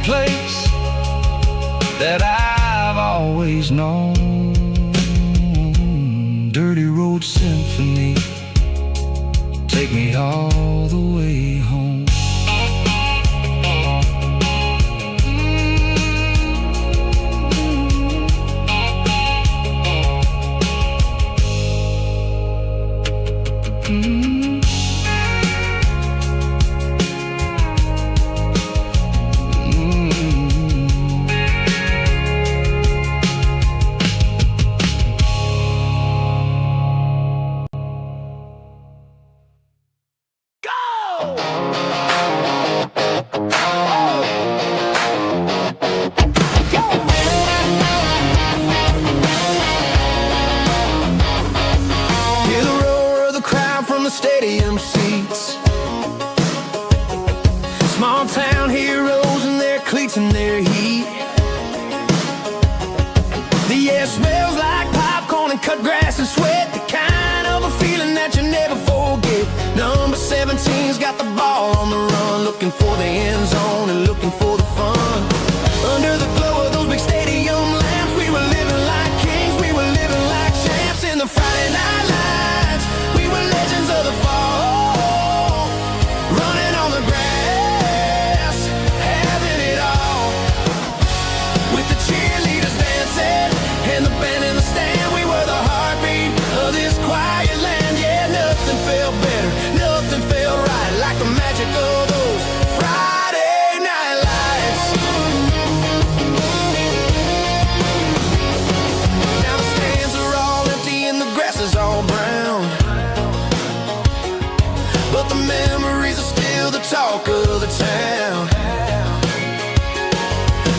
place that I've always known. Dirty Road Symphony, take me all the way home. Stadium seats, small town heroes in their cleats and their heat. The air smells like popcorn and cut grass and sweat, the kind of a feeling that you never forget. Number 17's got the ball on the run, looking for the end zone and looking for the fun. Under the glow of those big stadium lamps, we were living like kings, we were living like champs in the Friday night lights. We were legends of the fall, running on the grass, having it all. With the cheerleaders dancing and the band in the stand, we were the heartbeat of this quiet land. Yeah, nothing felt better, nothing felt right like the magic of those Friday night lights. Now the stands are all empty and the grass is all brown, but the memories are still the talk of the town.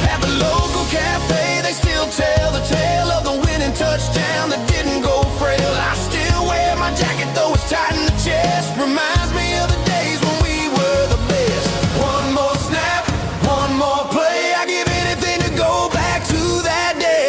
At the local cafe, they still tell the tale of the winning touchdown that didn't go frail. I still wear my jacket though it's tight in the chest, reminds me of the days when we were the best. One more snap, one more play, I give anything to go back to that day.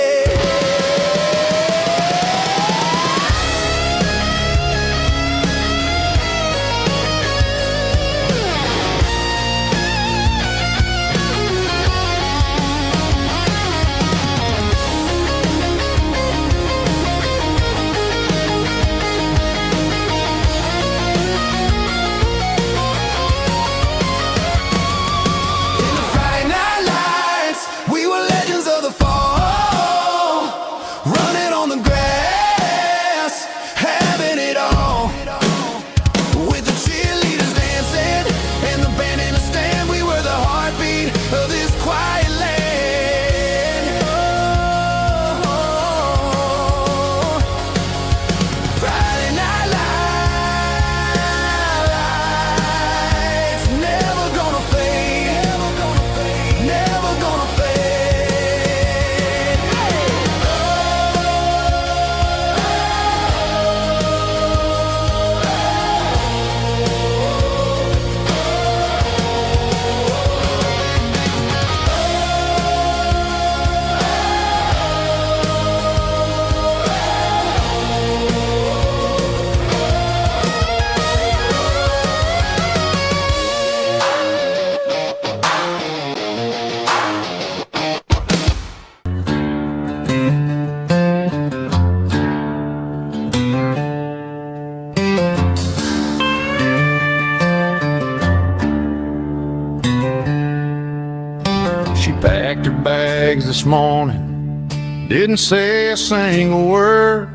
Packed her bags this morning, didn't say a single word,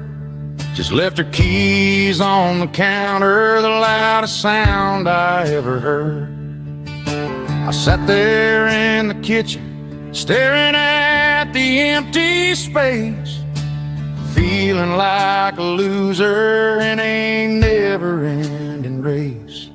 just left her keys on the counter, the loudest sound I ever heard. I sat there in the kitchen, staring at the empty space, feeling like a loser in a never-ending race.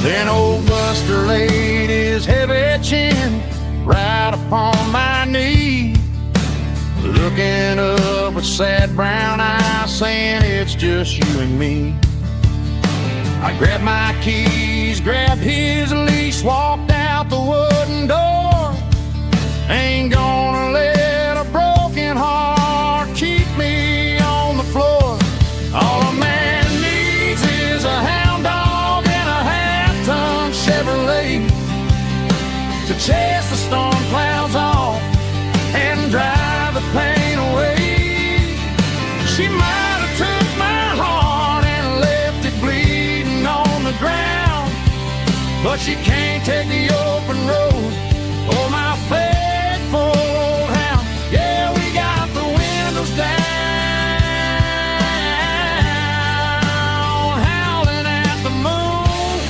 Then old Buster laid his heavy chin right upon my knee, looking up with sad brown eyes, saying it's just you and me. I grabbed my keys, grabbed his leash, walked out the wooden door. Ain't gonna let a broken heart keep me on the floor. All a man needs is a can't take the open road. Oh, my faithful old hound. Yeah, we got the windows down, howling at the moon,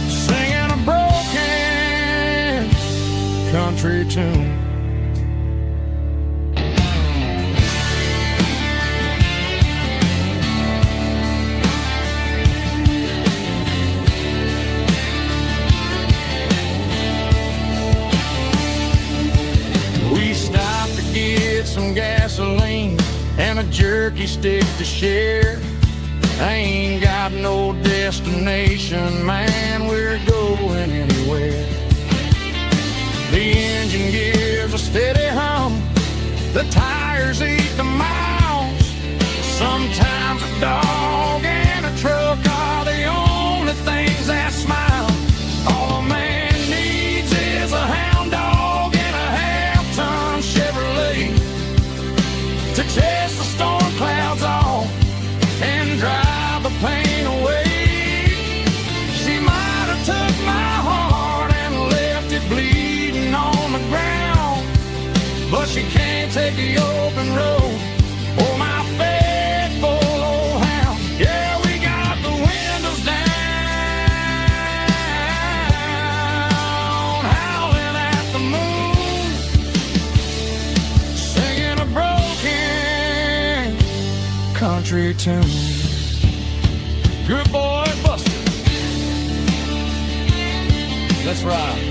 singing a broken country tune. Some gasoline and a jerky stick to share. I ain't got no destination, man, we're going anywhere. The engine gives a steady hum, the tires eat the miles. Sometimes a dog and a truck are the only things that smile. All a man needs is a hound dog and a half-ton Chevrolet to chase the storm clouds off and drive the pain away. She might have took my heart and left it bleeding on the ground, but she can't take the open road. Oh, my faithful old hound. Yeah, we got the windows down, howling at the moon, singing a broken country tune. Good boy, Buster. Let's ride.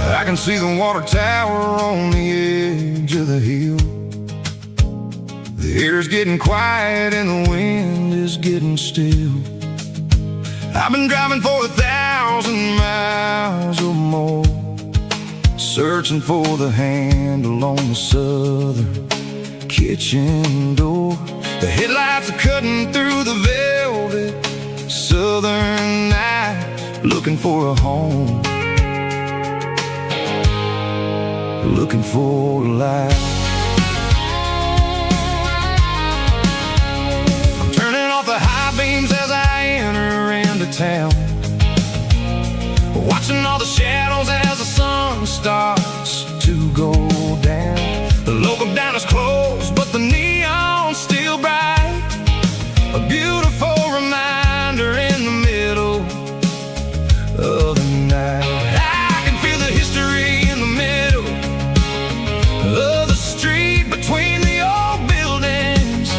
I can see the water tower on the edge of the hill. The air's getting quiet and the wind is getting still. I've been driving for 1,000 miles or more, searching for the handle on the southern kitchen door. The headlights are cutting through the velvet southern night, looking for a home, looking for a life. I'm turning off the high beams as I enter into town, watching all the shadows as the sun starts to go down. The local diner's closed, but the neon's still bright, a beautiful reminder in the middle of the night. I can feel the history in the middle of the street between the old buildings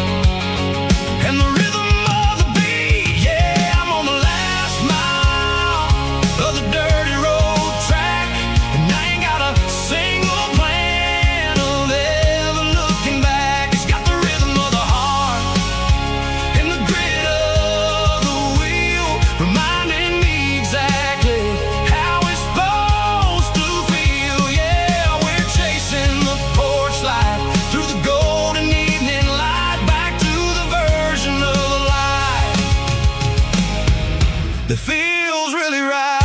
and the rhythm of the beat. Yeah, I'm on the last mile of the dirty road track, and I ain't got a single plan of ever looking back. It's got the rhythm of the heart and the grit of the wheel, reminding me exactly how it's supposed to feel. Yeah, we're chasing the porch light through the golden evening light, back to the version of life that feels really right.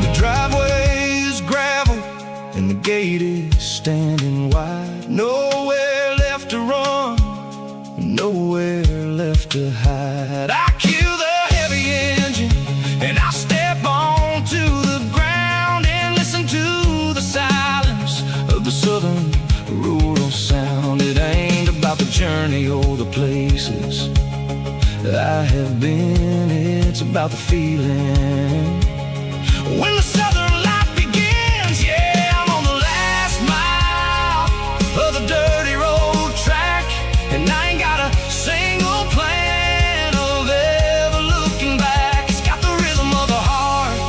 The driveway is gravel and the gate is standing wide. Nowhere left to run, nowhere left to hide. I kill the heavy engine and I step onto the ground and listen to the silence of the southern rural sound. It ain't about the journey or the places I have been, it's about the feeling When the southern life begins, yeah, I'm on the last mile of the dirty road track, and I ain't got a single plan of ever looking back. It's got the rhythm of the heart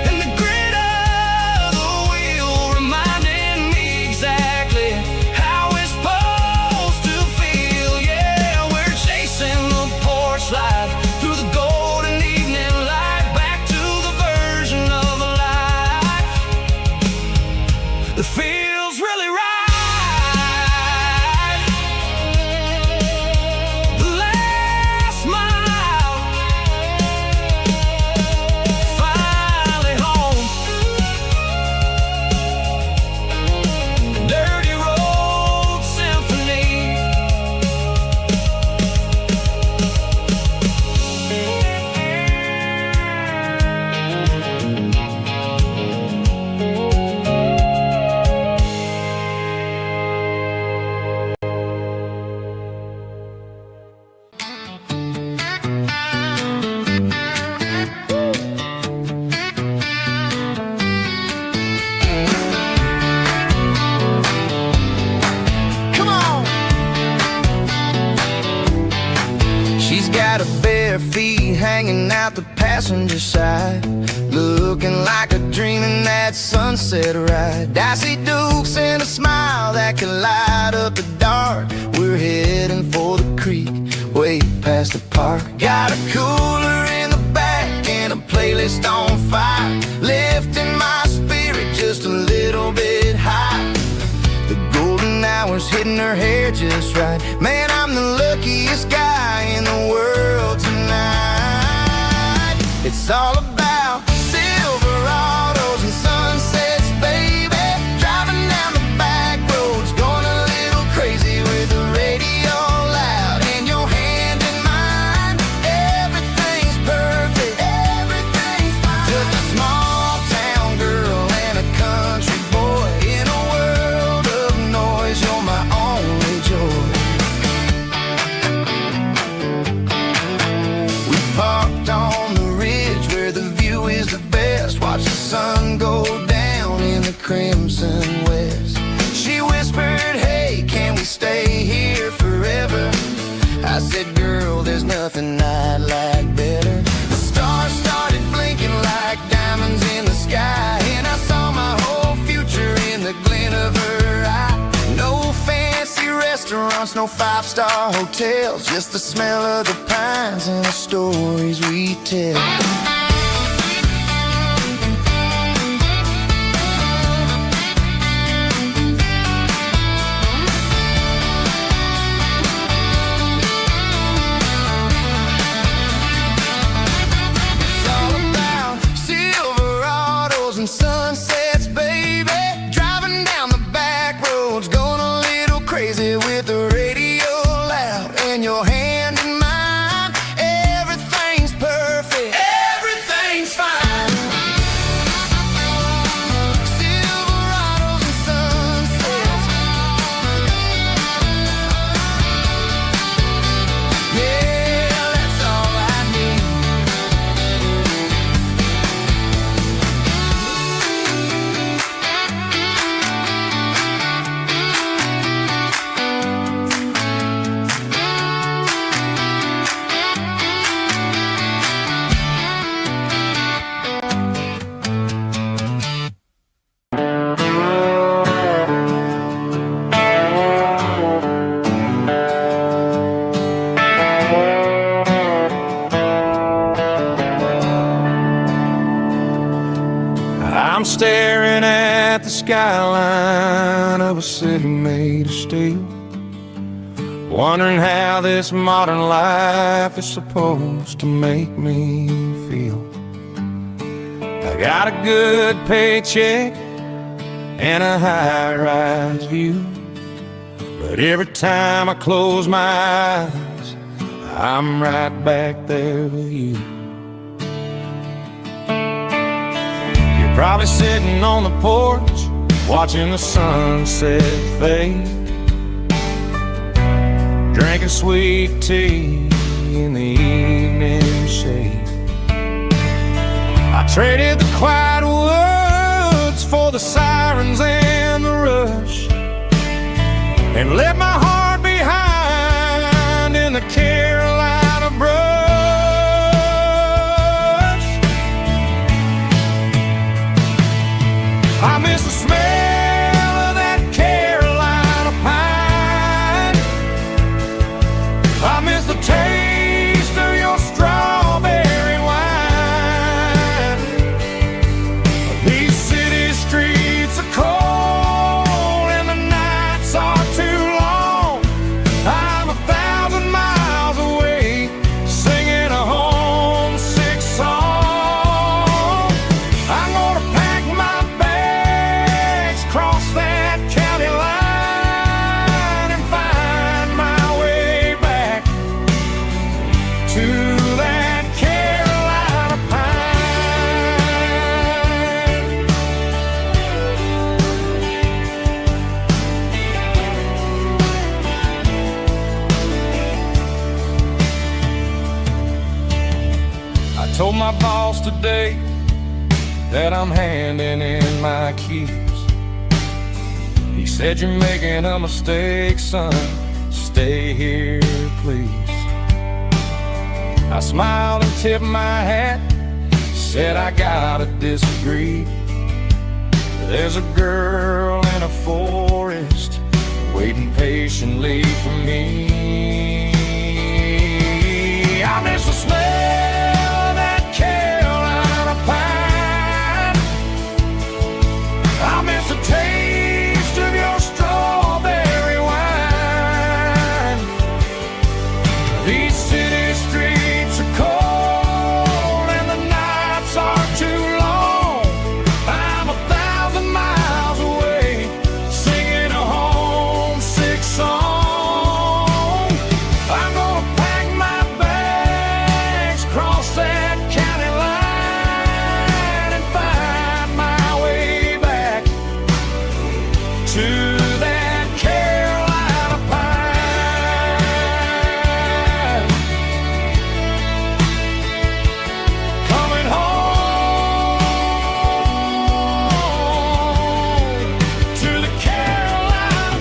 and the grit of the wheel, reminding me exactly how it's supposed to feel. Yeah, we're chasing the porch life through the golden evening light, back to the version of a life that feels really right. The last mile, finally home. Dirty road symphony. Come on. She's got her bare feet hanging out the passenger side, looking like a dream in that sunset ride. Dicey dukes and a smile that can light up the dark. We're heading for the creek, way past the park. Got a cooler in the back and a playlist on fire, lifting my spirit just a little bit high. The golden hours hitting her hair just right. Man, I'm the luckiest guy in the world tonight. It's all about Silverados and sunsets, baby. Driving down the back roads, going a little crazy with the radio loud and your hand in mine. Everything's perfect, everything's fine. Just a small town girl and a country boy in a world of noise. You're my only joy. We parked on the ridge where the view is the best. Watch the sun go down in the crimson west. She whispered, hey, can we stay here forever? I said, girl, there's nothing I'd like better. The stars started blinking like diamonds in the sky, and I saw my whole future in the glint of her eye. No fancy restaurants, no five-star hotels, just the smell of the pines and the stories we tell. It's all about Silverados and sunsets, baby. Driving down the back roads, going a little crazy with the radio loud and your hand in mine. Everything's perfect, everything's fine. Silverados and sunsets. Yeah, that's all I need. I'm staring at the skyline of a city made of steel, wondering how this modern life is supposed to make me feel. I got a good paycheck and a high-rise view, but every time I close my eyes, I'm right back there with you. You're probably sitting on the porch, watching the sunset fade, drinking sweet tea in the evening shade. I traded the quiet woods for the sirens and the rush, and left my heart behind in the Carolina brush. I miss the smell of that Carolina pine. I miss the taste of your strawberry wine. These city streets are cold and the nights are too long. I'm 1,000 miles away singing a homesick song. I'm gonna pack my bags, cross that county line, and find my way back to that Carolina pine. I told my boss today that I'm handing in my keys. He said, "You're making a mistake, son. Stay here, please." I smiled and tipped my hat, said, "I gotta disagree. There's a girl in a forest waiting patiently for me. I miss the smell of that Carolina pine. I miss the taste of your strawberry wine. These city streets are cold and the nights are too long. I'm 1,000 miles away singing a homesick song. I'm gonna pack my bags, cross that county line, and find my way back to that Carolina pine. Coming home to the Carolina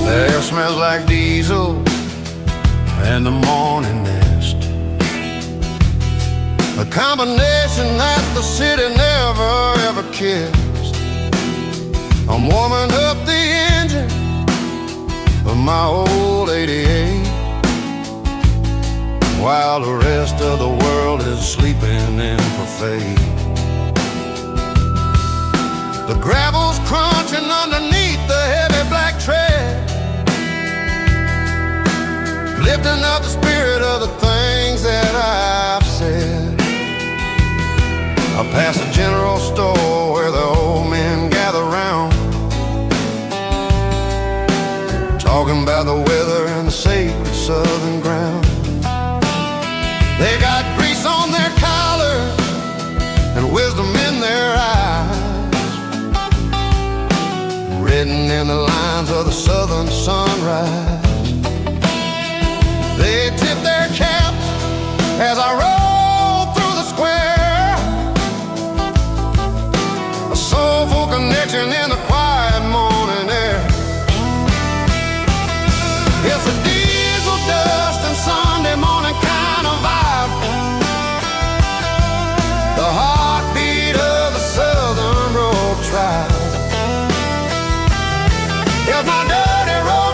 The air smells like diesel and the morning mist, a combination that the city never ever kissed. I'm warming up the engine of my old 88, while the rest of the world is sleeping in for fate. The gravel's crunching underneath the heavy black tread, lifting up the spirit of the things that I've said. I pass a general store where the old men gather round, talking about the weather and the sacred southern ground. They got grease on their collars and wisdom in their eyes, written in the lines of the southern sunrise. They tip their caps as I roll through the square, a soulful connection in the quiet morning air. It's a diesel dust and Sunday morning kind of vibe, the heartbeat of the southern road tribe. Here's my dirty road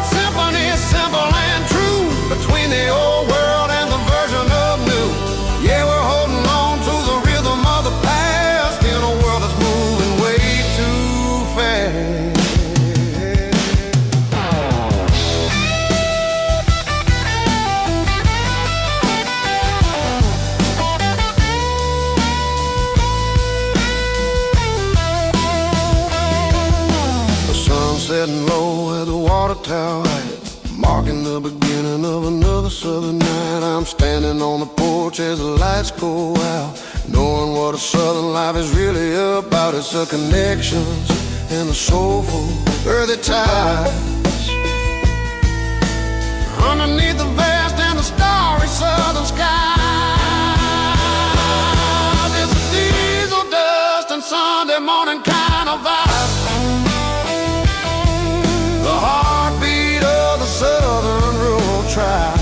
setting low at the water tower height, marking the beginning of another southern night. I'm standing on the porch as the lights go out, knowing what a southern life is really about. It's the connections and the soulful earthy ties underneath the vast and the starry southern sky. There's a diesel dust and Sunday morning kind of vibe, the heartbeat of the southern rural tribe.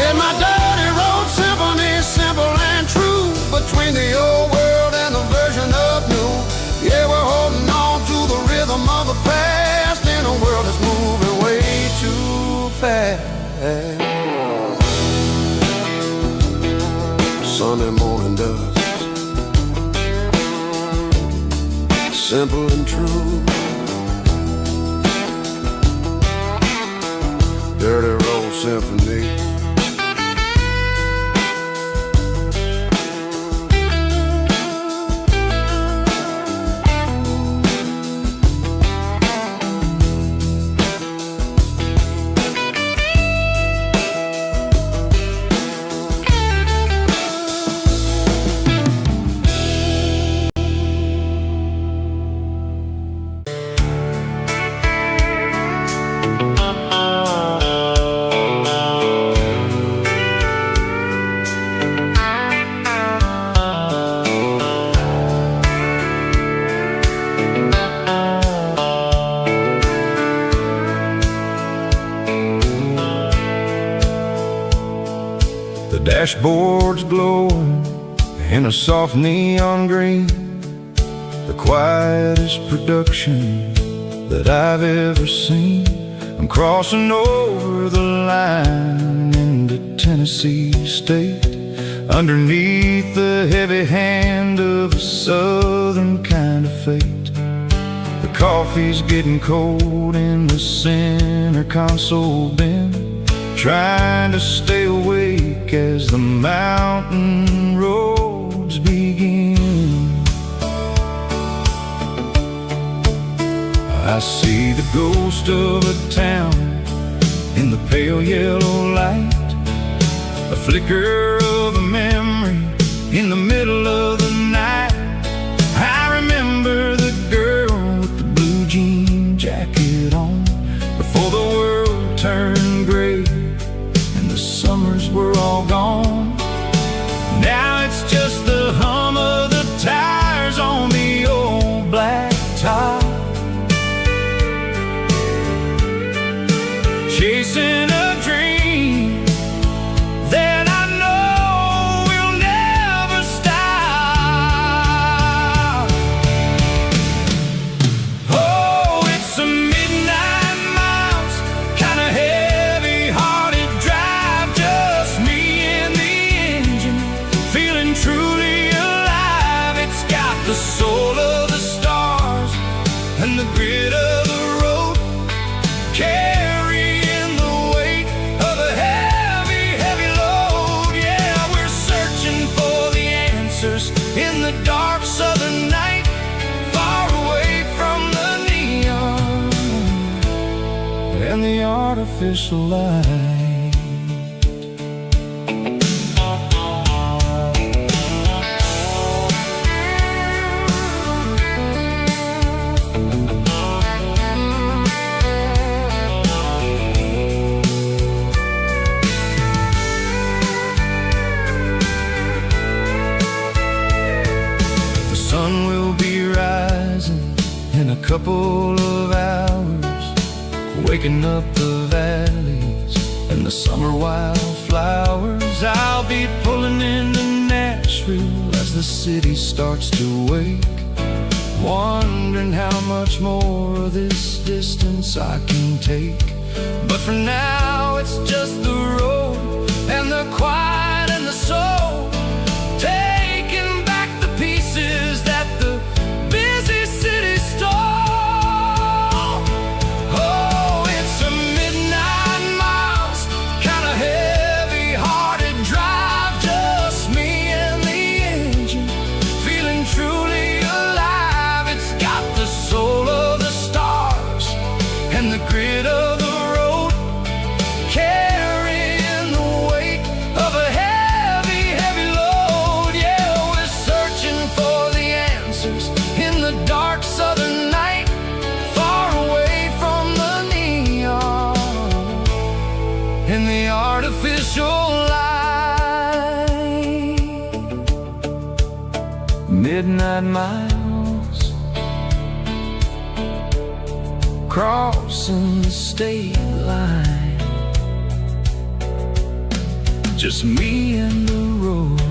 In my dirty road symphony, simple and true, between the old world and the version of new. Yeah, we're holding on to the rhythm of the past in a world that's moving way too fast. Sunday morning dust, simple and true. Dirty road symphony. Dashboard's glowing in a soft neon green, the quietest production that I've ever seen. I'm crossing over the line into Tennessee State, underneath the heavy hand of a southern kind of fate. The coffee's getting cold in the center console bin, trying to stay awake as the mountain roads begin. I see the ghost of a town in the pale yellow light, a flicker of a memory in the middle of the night. I remember the girl with the blue jean jacket on before the world turned gray. The summers were all gone. Now it's just the hum of the tires on the old black top, chasing a dream that I know will never stop. Oh, it's a midnight miles, kind of heavy-hearted drive, just me and the engine, feeling truly alive. It's got the soul of the stars and the grit of the road, carrying the weight of a heavy, heavy load. Yeah, we're searching for the answers in the dark southern night, far away from the neon and the artificial light. The sun will be rising in a couple of hours, waking up the valleys and the summer wildflowers. I'll be pulling into Nashville as the city starts to wake, wondering how much more of this distance I can take. But for now it's just the road and the quiet and the soul, taking back the pieces that the busy city stole. Oh, it's a midnight miles, kind of heavy-hearted drive, just me and the engine, feeling truly alive. It's got the soul of midnight miles, crossing the state line, just me and the road.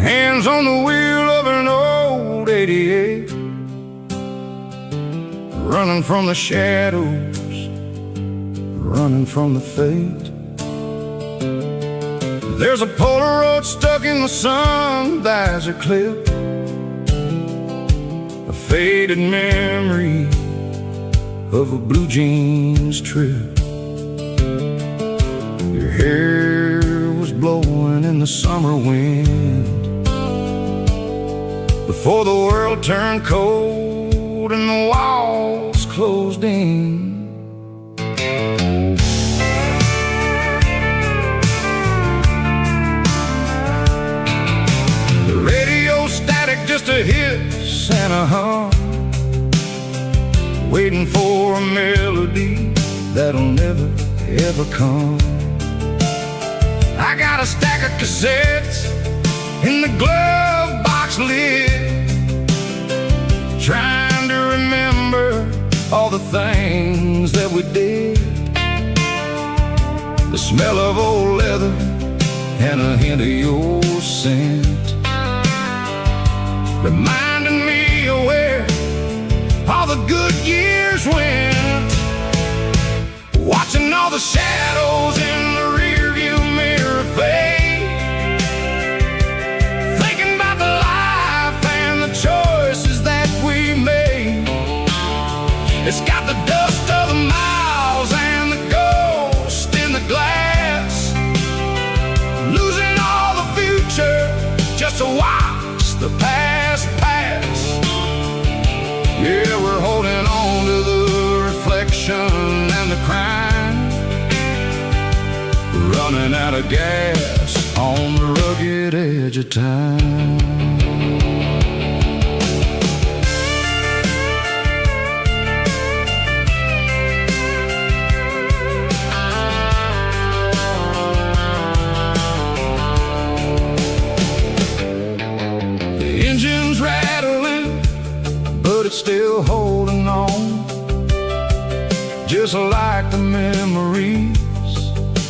Hands on the wheel of an old 88, running from the shadows, running from the fate. There's a Polaroid stuck in the sun, that's a clip, a faded memory of a blue jeans trip. Your hair was blowing in the summer wind before the world turned cold and the walls closed in. The radio static, just a hiss and a hum, waiting for a melody that'll never ever come. I got a stack of cassettes in the glove box lid, trying to remember all the things that we did. The smell of old leather and a hint of your scent, reminding me of where all the good years went. Watching all the shadows in the rearview mirror fade, thinking about the life and the choices that we made. It's got the dust of the miles and the ghost in the glass, losing all the future just to watch the past pass. Yeah, we're holding on to the reflection and the crime, running out of gas on the rugged edge of time. The engine's rattling, but it's still holding on, just like the memories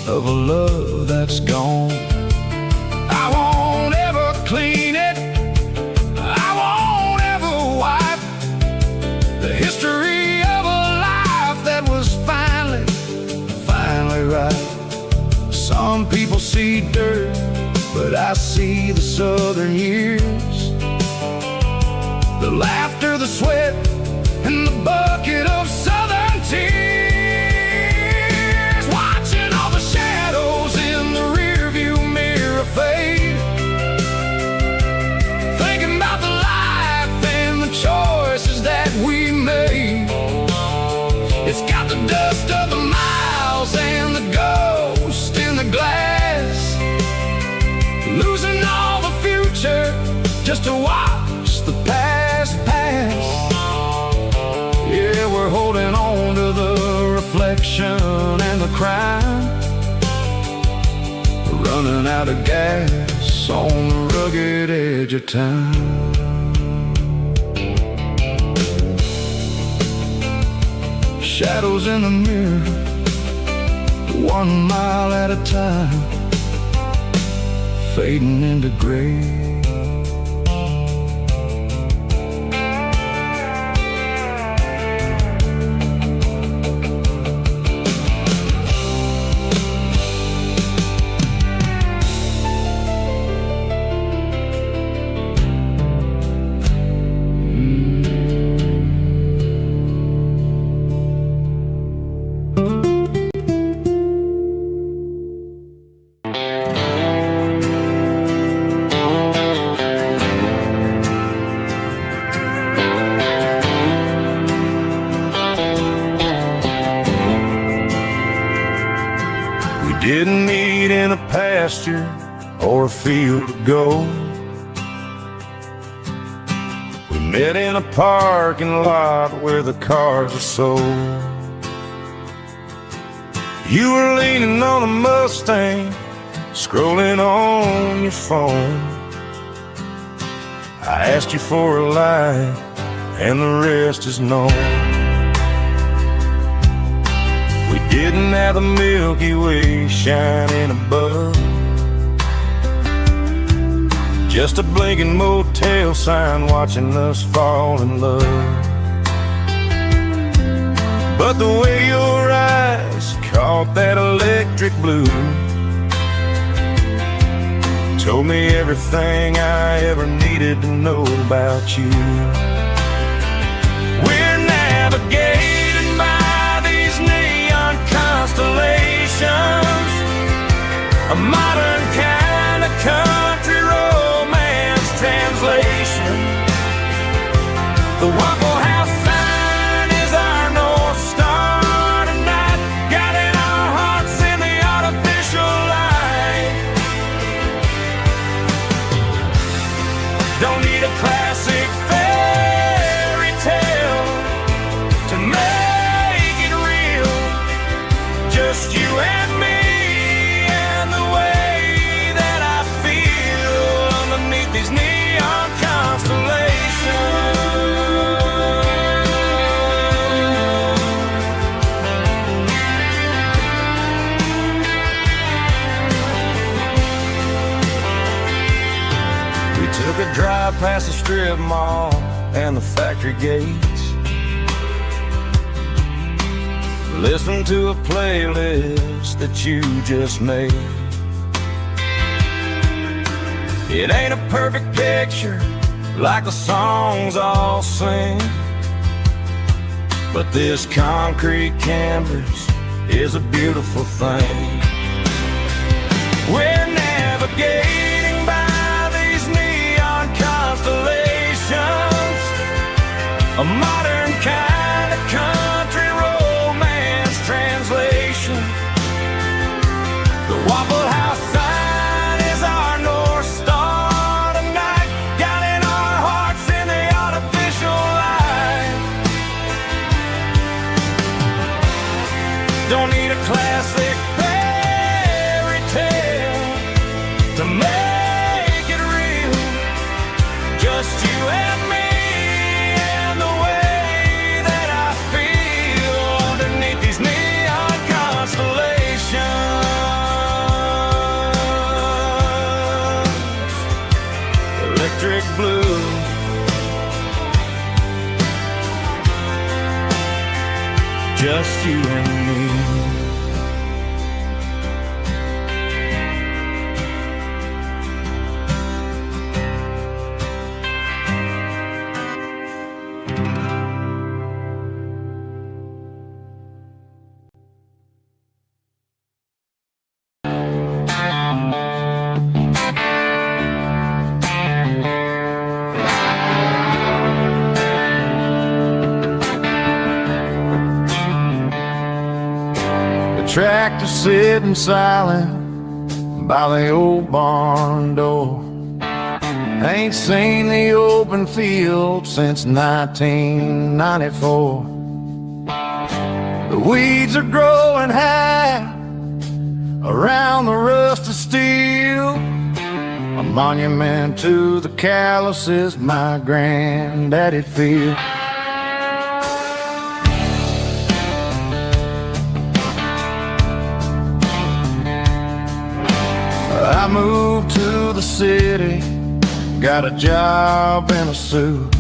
of a love that's gone. I won't ever clean it, I won't ever wipe the history of a life that was finally right. Some people see dirt, but I see the southern years, the laughter, the sweat, and the bucket of southern tears. Watching all the shadows in the rearview mirror fade, thinking about the life and the choices that we made. It's got the dust of the miles and the ghost in the glass, losing all the future just to watch the past pass. Yeah, we're holding on to the reflection and the crime, running out of gas on the rugged edge of time. Shadows in the mirror, 1 mile at a time, fading into gray. didn't meet in a pasture or a field of gold. We met in a parking lot where the cars are sold. You were leaning on a Mustang, scrolling on your phone. I asked you for a light, and the rest is known. We didn't have the Milky Way shining above, just a blinking motel sign watching us fall in love. But the way your eyes caught that electric blue told me everything I ever needed to know about you. We're navigating by these neon constellations, a modern kind of country romance translation. The Waffle House sign is our North Star tonight, guiding our hearts in the artificial light. Don't need a classic fairy tale to make it real, just you and me and the way that I feel underneath these neon constellations. We took a drive past the strip mall and the factory gates, listened to a playlist that you just made. It ain't a perfect picture like the songs all sing, but this concrete canvas is a beautiful thing. We're navigating by these neon constellations, a modern kind of country romance translation. The Waffle House sign is our North Star tonight, guiding our hearts in the artificial light. Don't need a classic fairy tale to make it real, just you and me and the way that I feel underneath these neon constellations. Electric blue, just you and me. Tractor sitting silent by the old barn door. Ain't seen the open field since 1994. The weeds are growing high around the rusted steel, a monument to the calluses my granddaddy feel. I moved to the city, got a job and a suit,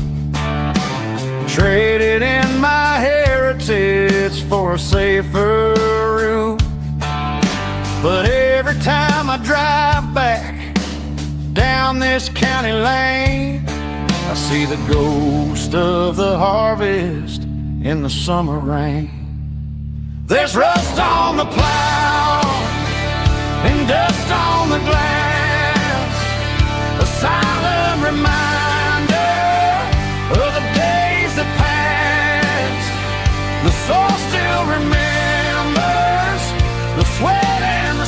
traded in my heritage for a safer route. But every time I drive back down this county lane, I see the ghost of the harvest in the summer rain. There's rust on the plow and dust on the glass, a silent reminder of the days that passed. The soul still remembers the sweat and the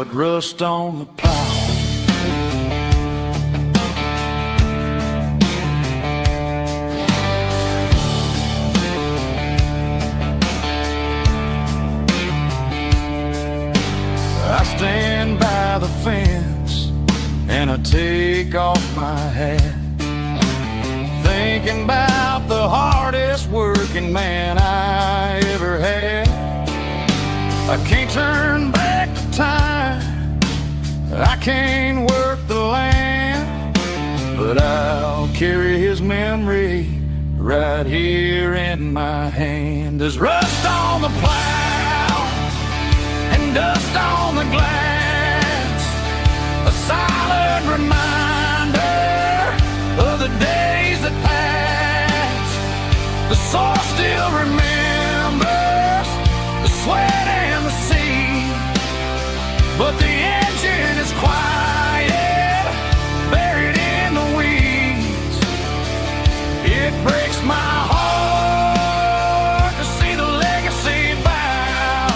but rust on the plow. I stand by the fence and I take off my hat, thinking about the hardest working man I ever had. I can't turn back the time, I can't work the land, but I'll carry his memory right here in my hand. There's rust on the plow and dust on the glass, a silent reminder of the days that passed. The soul still remembers the sweat and the sea, but the engine is quiet, buried in the weeds. It breaks my heart to see the legacy bow,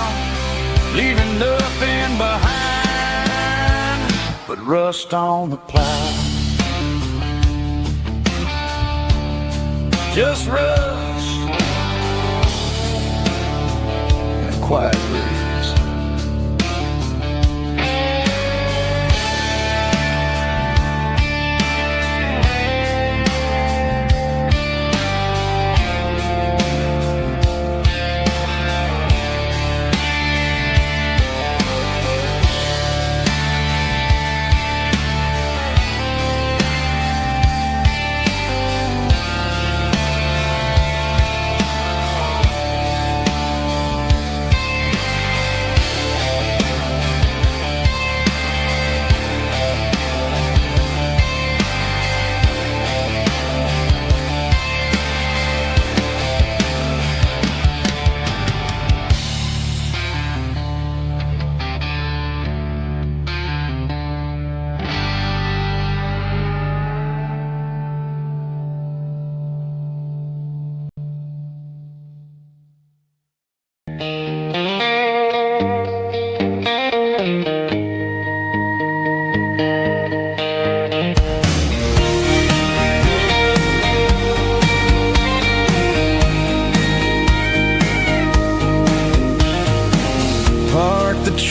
leaving nothing behind but rust on the plow. Just rust and a quiet breeze.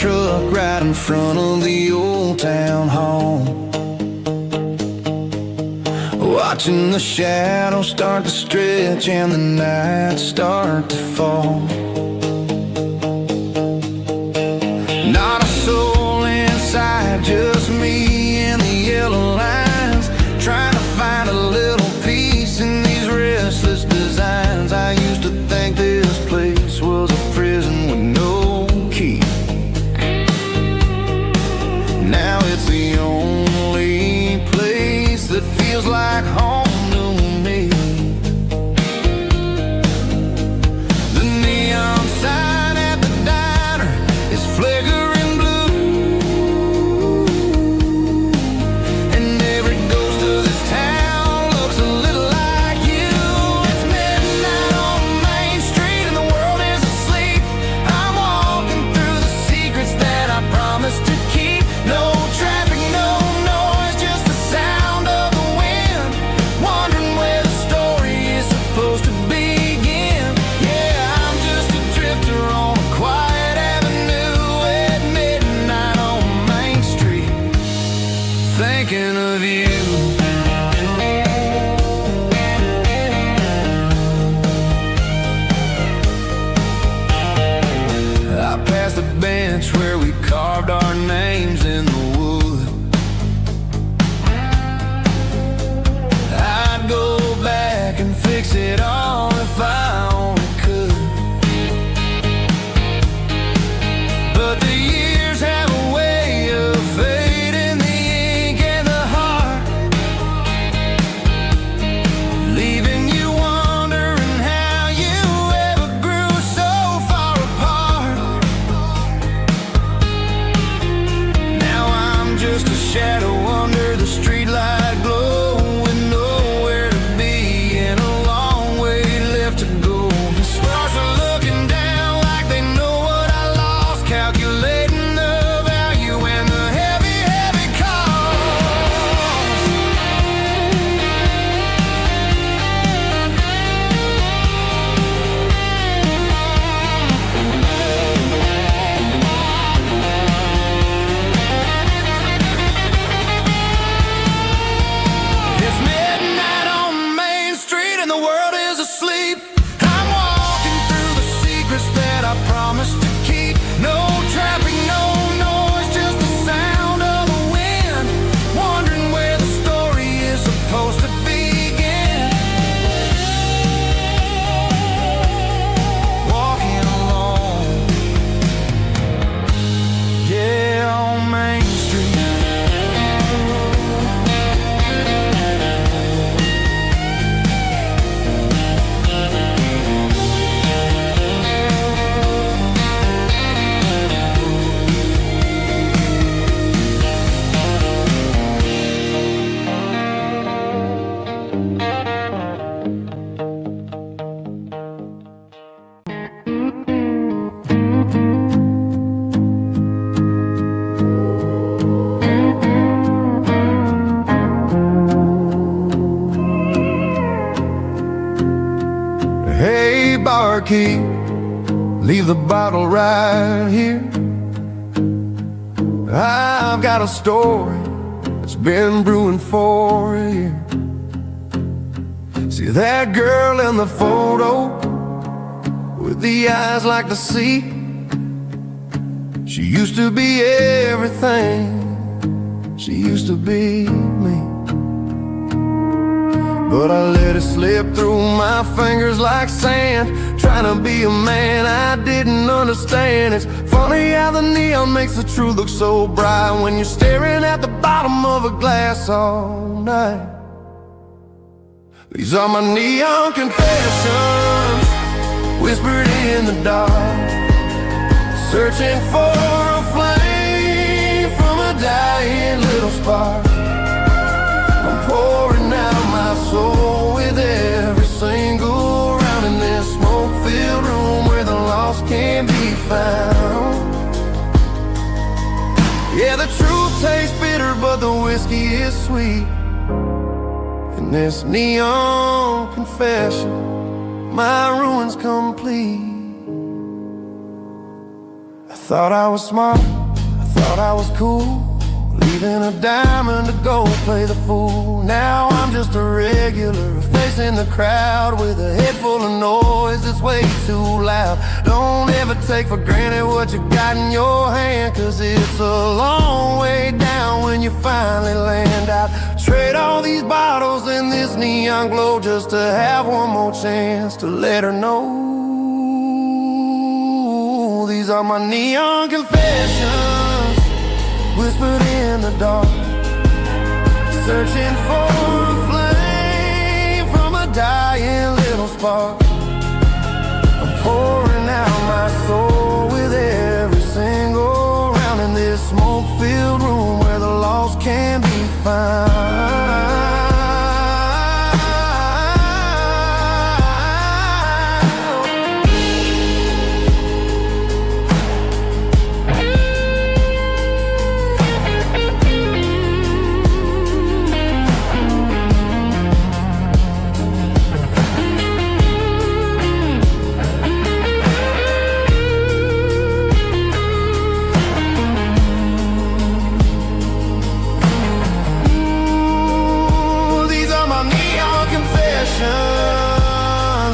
Truck right in front of the old town hall, watching the shadows start to stretch and the nights start to fall. Not a soul inside, just me and the yellow lines, trying to find a little peace in these restless designs. I used to think this place was a prison with no key. Now it's the only place that feels like home to me. The neon barkeep, leave the bottle right here. I've got a story that's been brewing for a year. See that girl in the photo with the eyes like the sea? She used to be everything, she used to be me. But I let it slip through my fingers like sand, trying to be a man I didn't understand. It's funny how the neon makes the truth look so bright when you're staring at the bottom of a glass all night. These are my neon confessions, whispered in the dark, searching for a flame from a dying little spark. I'm pouring out my soul with every single round in this smoke-filled room where the lost can't be found. Yeah, the truth tastes bitter, but the whiskey is sweet. In this neon confession, my ruin's complete. I thought I was smart, I thought I was cool, leaving a diamond to go play the fool. Now I'm just a regular, facing the crowd with a head full of noise that's way too loud. Don't ever take for granted what you got in your hand, 'cause it's a long way down when you finally land out. Trade all these bottles and this neon glow just to have one more chance to let her know. These are my neon confessions, whispered in the dark, searching for a flame from a dying little spark. I'm pouring out my soul with every single round in this smoke-filled room where the lost can be found.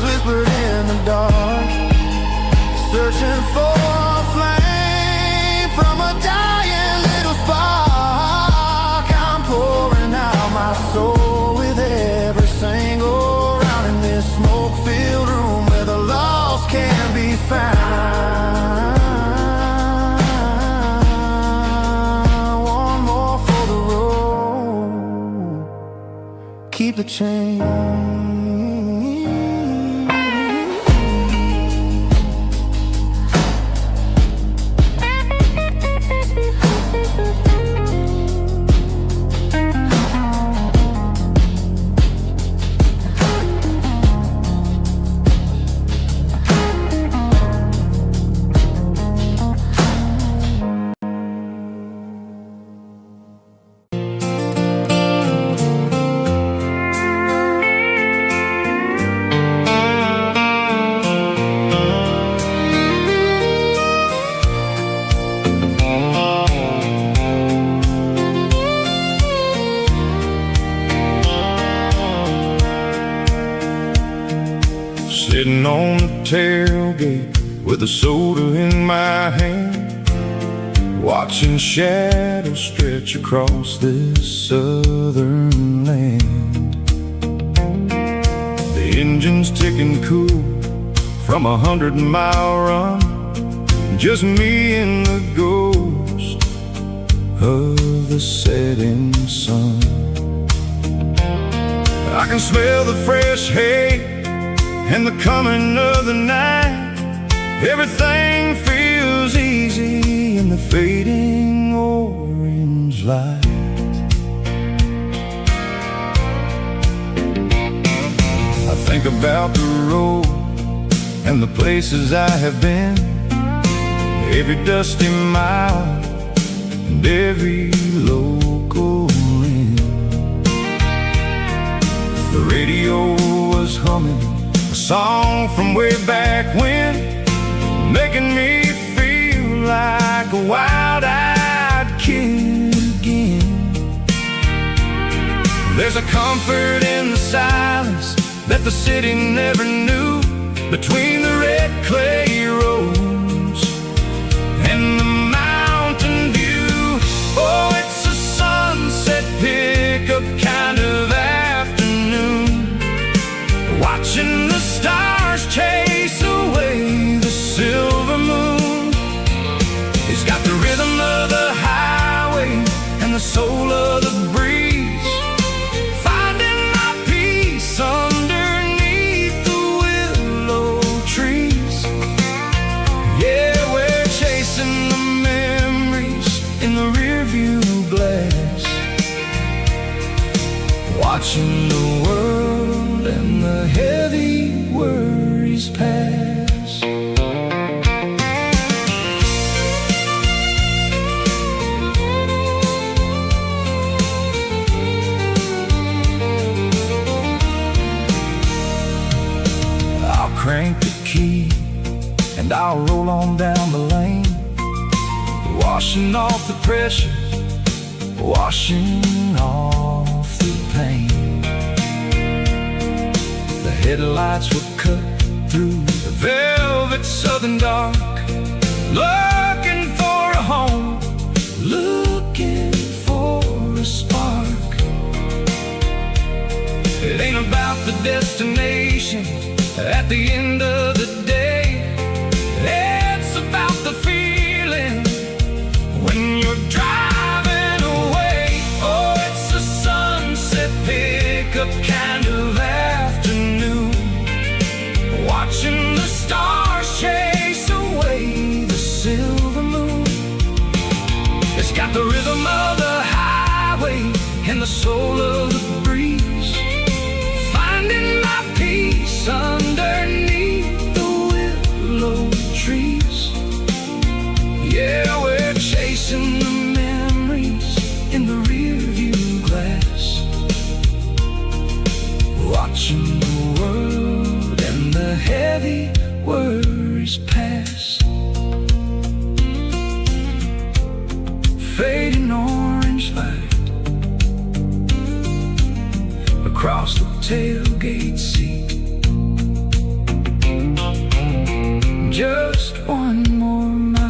Whispered in the dark, searching for a flame from a dying little spark. I'm pouring out my soul with every single round in this smoke-filled room where the lost can be found. One more for the road, keep the change. Sitting on the tailgate with a soda in my hand, watching shadows stretch across this southern land. The engine's ticking cool from 100-mile run, just me and the ghost of the setting sun. I can smell the fresh hay and the coming of the night. Everything feels easy in the fading orange light. I think about the road and the places I have been, every dusty mile and every local inn. The radio was humming a song from way back when, making me feel like a wild-eyed kid again. There's a comfort in the silence that the city never knew, between the red clay roads and the mountain view. Oh, it's a sunset pickup kind of afternoon, watching the stars chase away the silver moon. He's got the rhythm of the highway and the soul of the breeze, finding my peace underneath the willow trees. Yeah, we're chasing the memories in the rearview glass, watching the world and the heavy worries pass. I'll crank the key and I'll roll on down the lane, washing off the pressure, washing off the pain. The headlights will cut through the velvet southern dark, looking for a home, looking for a spark. It ain't about the destination at the end of the day, it's about the feeling when you're driving away. Oh, it's a sunset pickup kind of afternoon, watching the stars chase away the silver moon. It's got the rhythm of the highway and the soul of the breeze, finding my peace underneath the willow trees. Yeah, we're chasing the memories in the rearview glass, watching the world and the heavy worries pass. Fading orange light across the tailgate seat, just one more mile.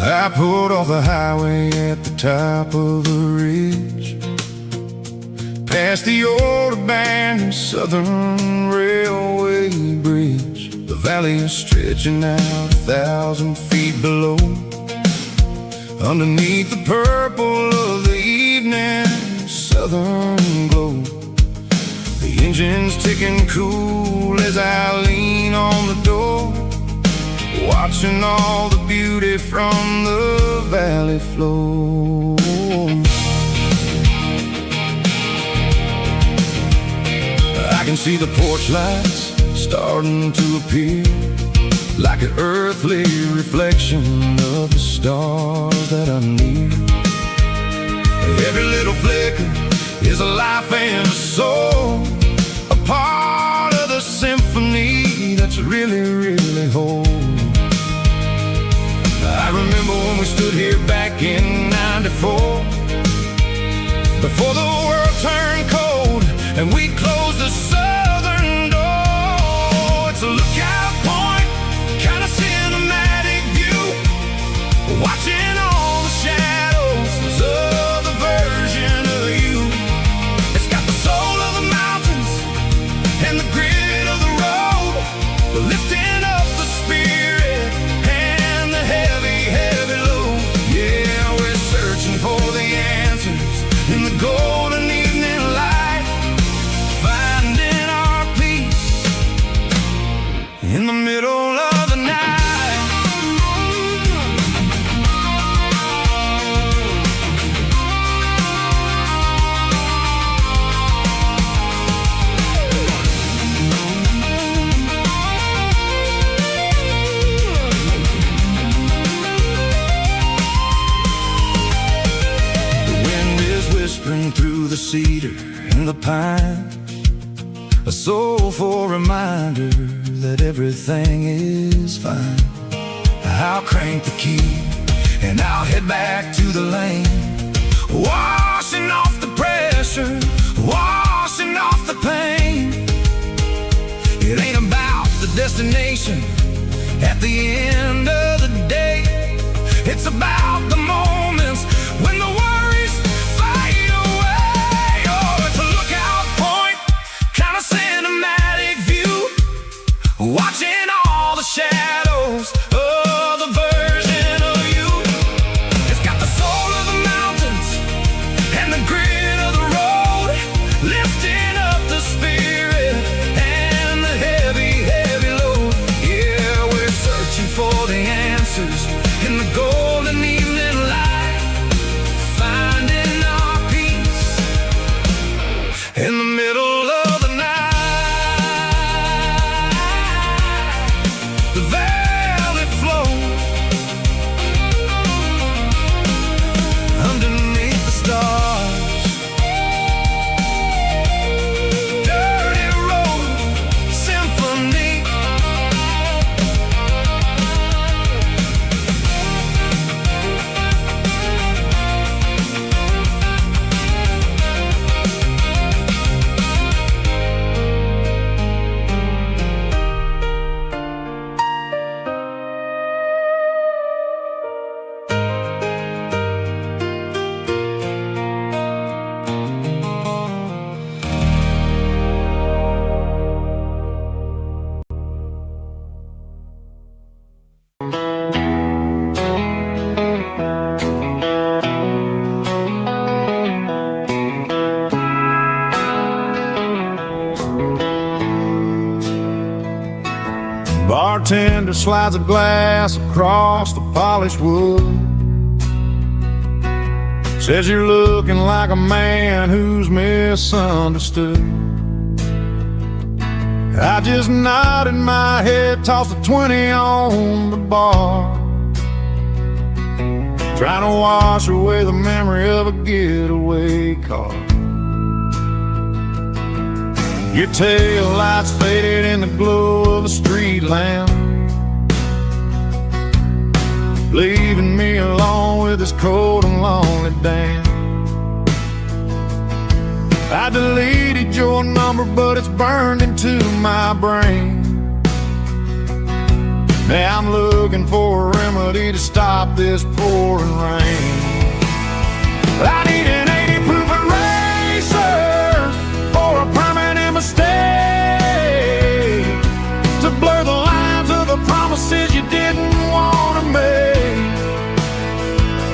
I pulled off the highway at the top of the ridge, past the old abandoned Southern Railway bridge. The valley is stretching out 1,000 feet below, underneath the purple of the evening southern glow. The engine's ticking cool as I lean on the door, watching all the beauty from the valley flow. I can see the porch lights starting to appear, like an earthly reflection of the stars that are near. Every little flicker is a life and a soul, a part of the symphony that's really, really whole. I remember when we stood here back in '94, before the world turned cold and we closed the southern door. It's a lookout point, kind of cinematic view, watching all the shadows of the version of you. It's got the soul of the mountains and the grit of the road, lifting up the spirit cedar and the pine, a soulful reminder that everything is fine. I'll crank the key and I'll head back to the lane, washing off the pressure, washing off the pain. It ain't about the destination at the end of the day. It's about the moments when the worries fade away. Oh, it's a lookout point, kind of cinematic view, watching all the shadows of the version of you. It's got the soul of the mountains and the grit of the road, lifting up the spirit and the heavy, heavy load. Yeah, we're searching for the answers in the golden evening light, finding our peace in the middle of the night. The valley flows underneath the stars. Dirty road symphony. Bartender slides a glass across the polished wood, says you're looking like a man who's misunderstood. I just nodded my head, tossed a 20 on the bar, trying to wash away the memory of a getaway car. Your tail lights faded in the glow of a street lamp, leaving me alone with this cold and lonely damn. I deleted your number, but it's burned into my brain. Now I'm looking for a remedy to stop this pouring rain. I need an 80 proof eraser for a permanent mistake, to blur the lines of the promises you didn't want to make.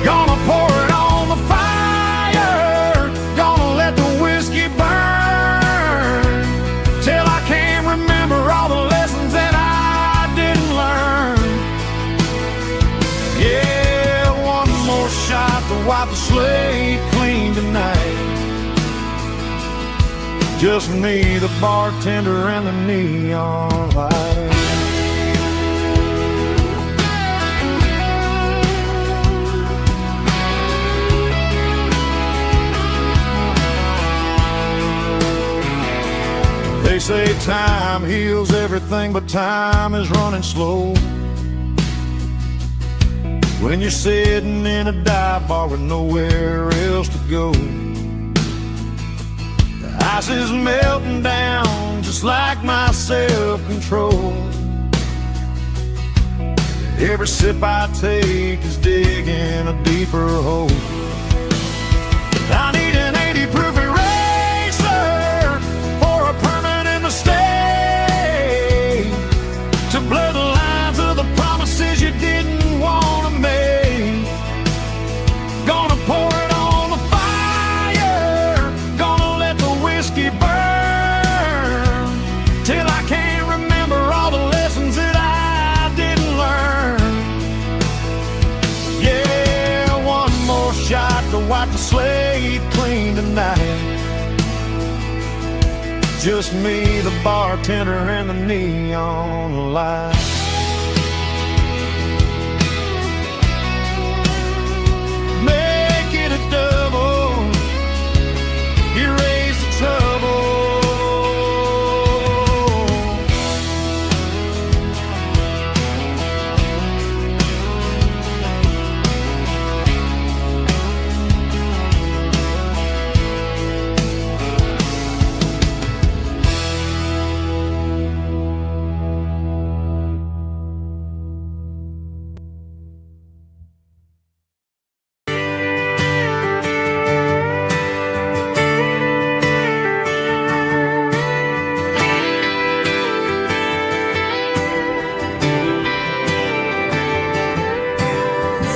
Gonna pour it on the fire, gonna let the whiskey burn, till I can't remember all the lessons that I didn't learn. Yeah, one more shot to wipe the slate clean tonight. Just me, the bartender, and the neon light. They say time heals everything, but time is running slow when you're sitting in a dive bar with nowhere else to go. Ice is melting down just like my self-control. Every sip I take is digging a deeper hole. I need an 80 proof eraser for a permanent mistake, to blur the lines of the promises you didn't want to make. Gonna pour it on the fire, gonna let the whiskey burn, till I can't remember all the lessons that I didn't learn. Yeah, one more shot to wipe the slate clean tonight. Just me, the bartender, and the neon light. Make it a double. You're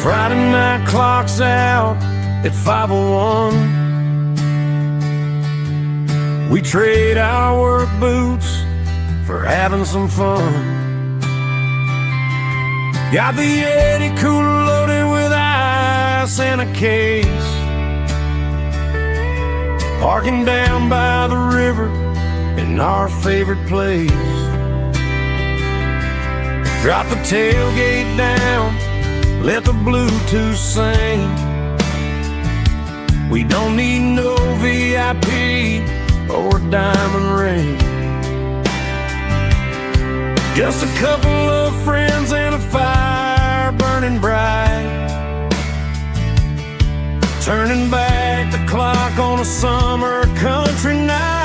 Friday night clock's out at 5:01. We trade our work boots for having some fun. Got the Yeti cooler loaded with ice and a case, parking down by the river in our favorite place. Drop the tailgate down, let the Bluetooth sing. We don't need no VIP or diamond ring. Just a couple of friends and a fire burning bright, turning back the clock on a summer country night.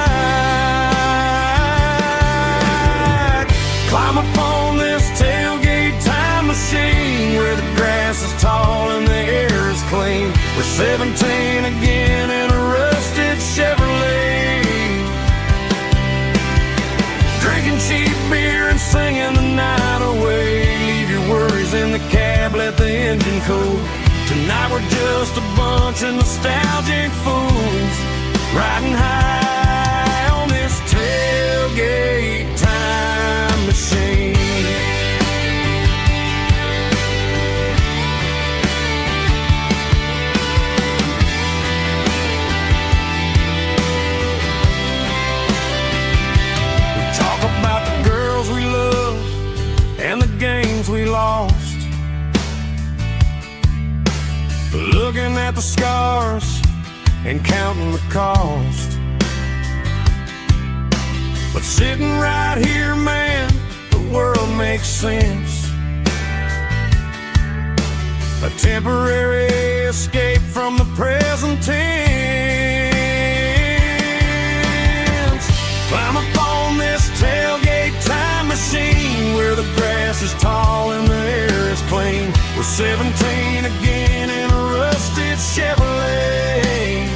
Climb up on this tailgate time machine where the grass is tall and the air is clean. We're 17 again in a rusted Chevrolet, drinking cheap beer and singing the night away. Leave your worries in the cab, let the engine cool. Tonight we're just a bunch of nostalgic fools, riding high on this tailgate time machine. We talk about the girls we love and the games we lost, looking at the scars and counting the cost. But sitting right here, man, the world makes sense. A temporary escape from the present tense. Climb up on this tailgate time machine where the grass is tall and the air is clean. We're 17 again in a rusted Chevrolet,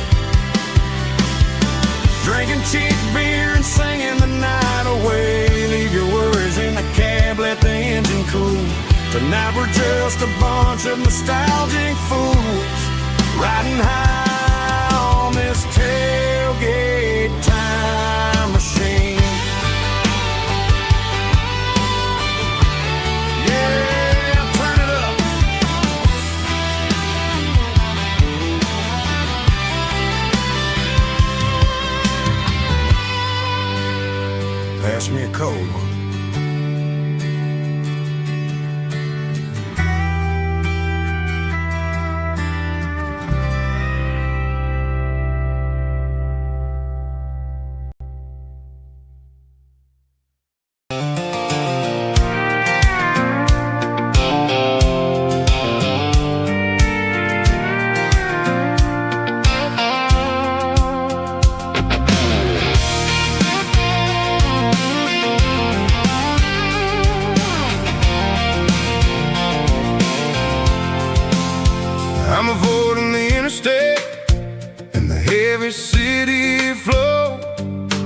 drinking cheap beer and singing the night away. Leave your worries in the cab, let the engine cool. Tonight we're just a bunch of nostalgic fools, riding high on this tailgate time machine. Pass me a cold one. I'm avoiding the interstate and the heavy city flow,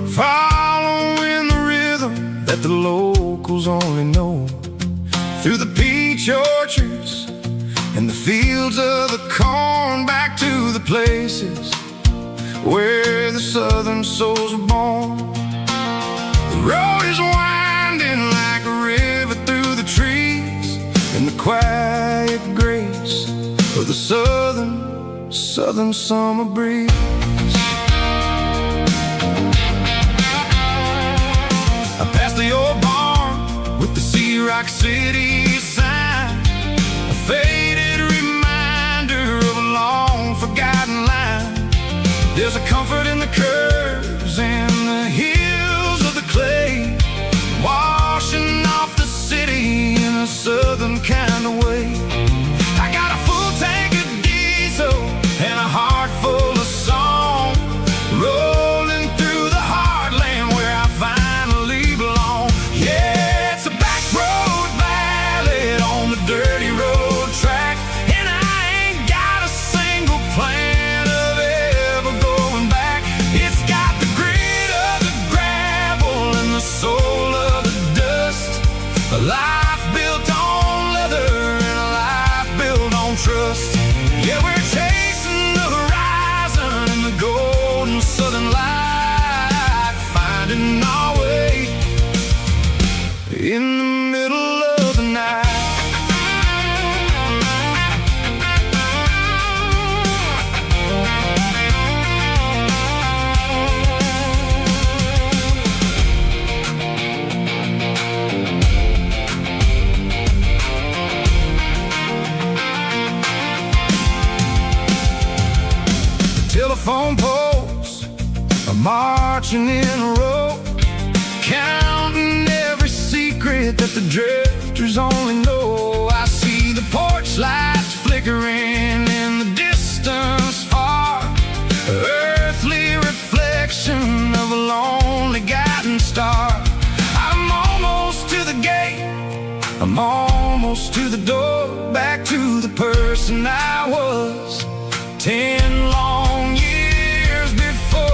following the rhythm that the locals only know. Through the peach orchards and the fields of the corn, back to the places where the southern souls are born. The road is winding like a river through the trees, and the quiet grace of the southern summer breeze. I passed the old barn with the Sea Rock City sign, a faded reminder of a long forgotten line. There's a comfort in the curves and the hills of the clay, washing off the city in a southern kind of way. I got a full tank of diesel and a heart full of song, rolling through the heartland where I finally belong. Yeah, it's a back road ballad on the dirty road track, and I ain't got a single plan of ever going back. It's got the grit of the gravel and the soul of the dust, a life built on leather and a life on trust. Yeah, we're chasing the horizon in the golden southern light, finding our way in the middle of the night. Telephone poles are marching in a row, counting every secret that the drifters only know. I see the porch lights flickering in the distance far, earthly reflection of a lonely guiding star. I'm almost to the gate, I'm almost to the door, back to the person I was 10 long years before.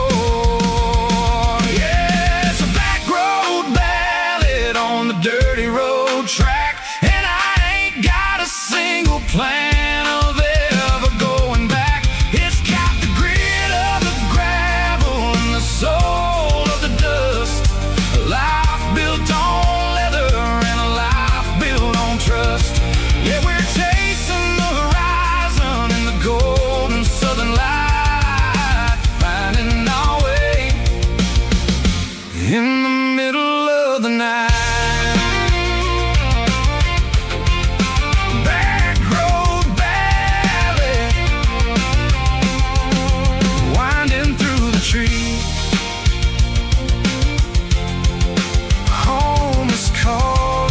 Yeah, it's a back road ballad on the dirty road track, and I ain't got a single plan of ever going back. It's got the grit of the gravel and the soul of the dust, a life built on leather and a life built on trust. Yeah, we're chasing the horizon in the golden southern light, finding our way in the middle of the night. Back road ballad, winding through the trees. Home is calling.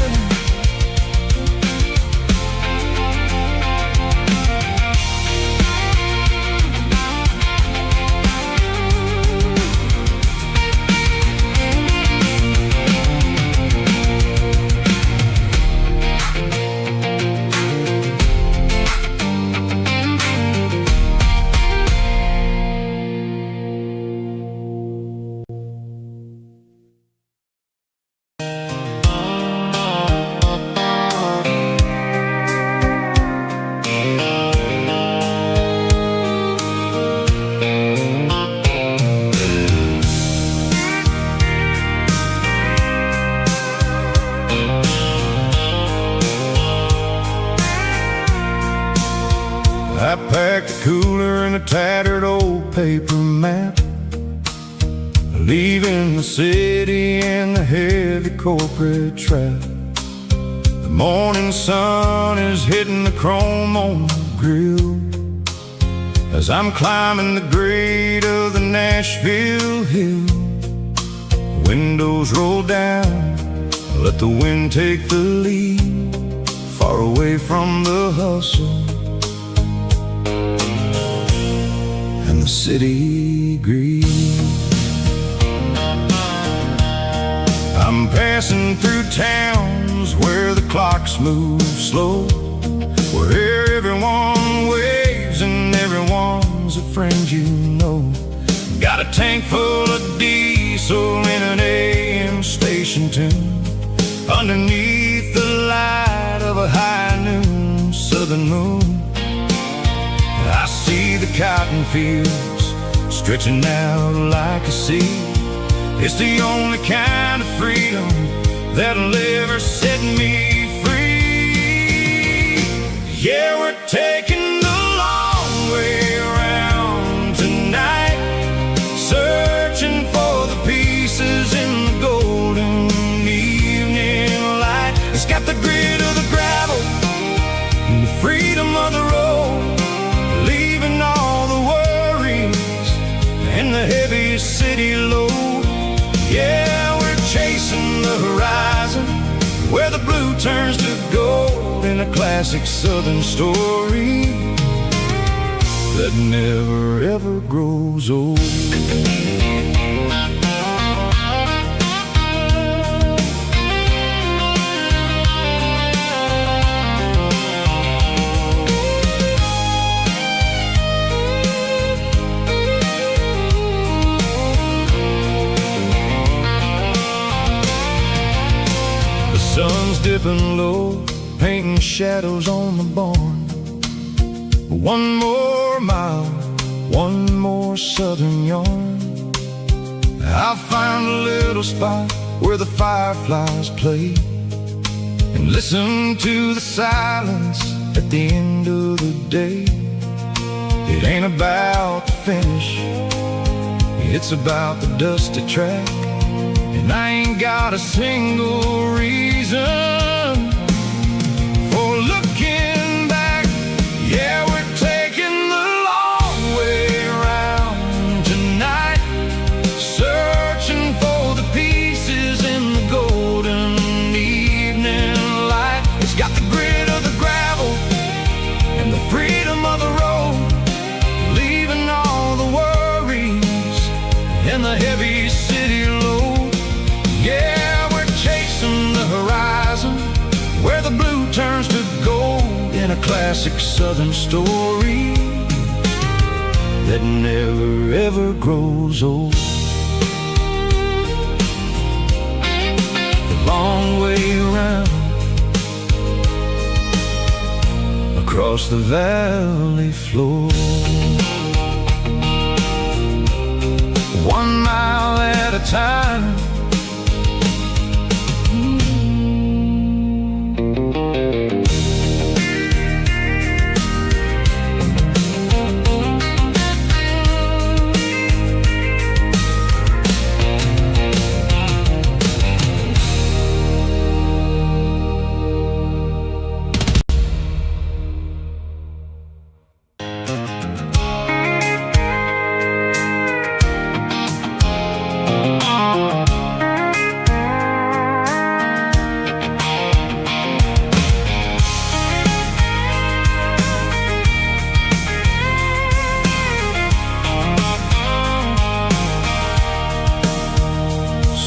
I packed a cooler and a tattered old paper map, leaving the city and the heavy corporate trap. The morning sun is hitting the chrome on the grill as I'm climbing the grade of the Nashville hill. Windows roll down, let the wind take the lead, far away from the hustle and the city greed. I'm passing through towns where the clocks move slow, where everyone waves and everyone's a friend you know. Got a tank full of diesel in an AM station tune, underneath the light of a high noon southern moon. I see the cotton fields stretching out like a sea. It's the only kind of freedom that'll ever set me free. Yeah, we're taking the long way around tonight, searching for the pieces in the golden evening light. It's got the grit of the gravel and the freedom of the road, leaving all the worries and the heavy city load. Yeah, we're chasing the horizon where the blue turns to gold, in a classic southern story that never ever grows old. Sun's dipping low, painting shadows on the barn. One more mile, one more southern yarn. I'll find a little spot where the fireflies play and listen to the silence at the end of the day. It ain't about the finish, it's about the dusty track. And I ain't got a single reason for looking back. Yeah, we're taking the long way around tonight, searching for the pieces in the golden evening light. It's got the grit of the gravel and the freedom of the road, leaving all the worries and the heavy city load. Yeah, we're chasing the horizon where the blue turns to gold in a classic southern story that never ever grows old. The long way around across the valley floor, 1 mile at a time.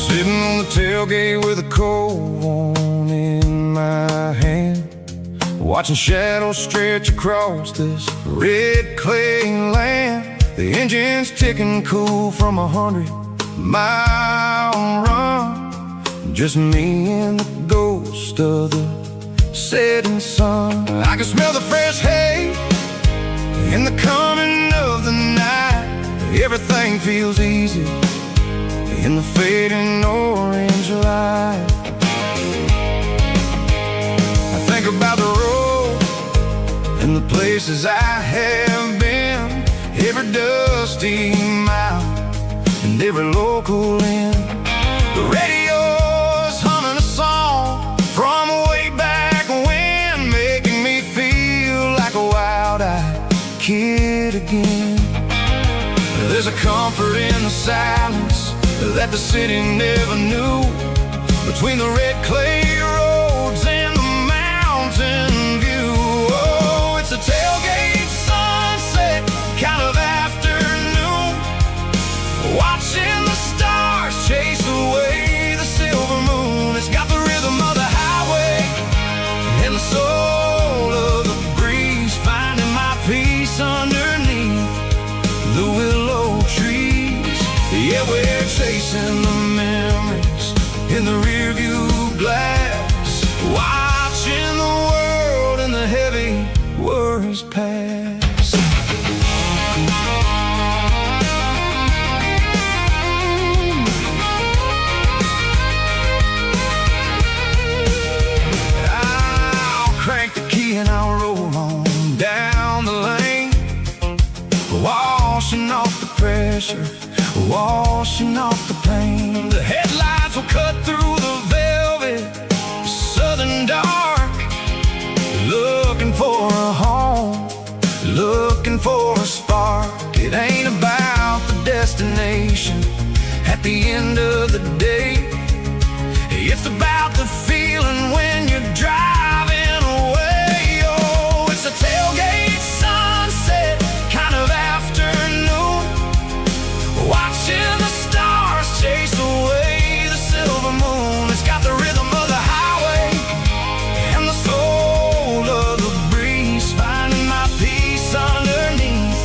Sitting on the tailgate with a cold one in my hand, watching shadows stretch across this red clay land. The engine's ticking cool from 100-mile run, just me and the ghost of the setting sun. I can smell the fresh hay in the coming of the night. Everything feels easy in the fading orange light. I think about the road and the places I have been, every dusty mile and every local inn. The radio's humming a song from way back when, making me feel like a wild-eyed kid again. There's a comfort in the silence that the city never knew, between the red clay roads and the mountain view. Oh, it's a tailgate sunset kind of afternoon, watching the stars chase away the silver moon. It's got the rhythm of the highway and the soul of the breeze, finding my peace underneath the willow trees. Yeah, we're chasing the memories in the rearview glass, watching the world and the heavy worries pass. I'll crank the key and I'll roll on down the lane, washing off the pressure, washing off the pain. The headlights will cut through the velvet southern dark, looking for a home, looking for a spark. It ain't about the destination at the end of the day, it's about the feeling when you're driving away. Oh, it's a tailgate sunset kind of afternoon, watching the stars chase away the silver moon. It's got the rhythm of the highway and the soul of the breeze, finding my peace underneath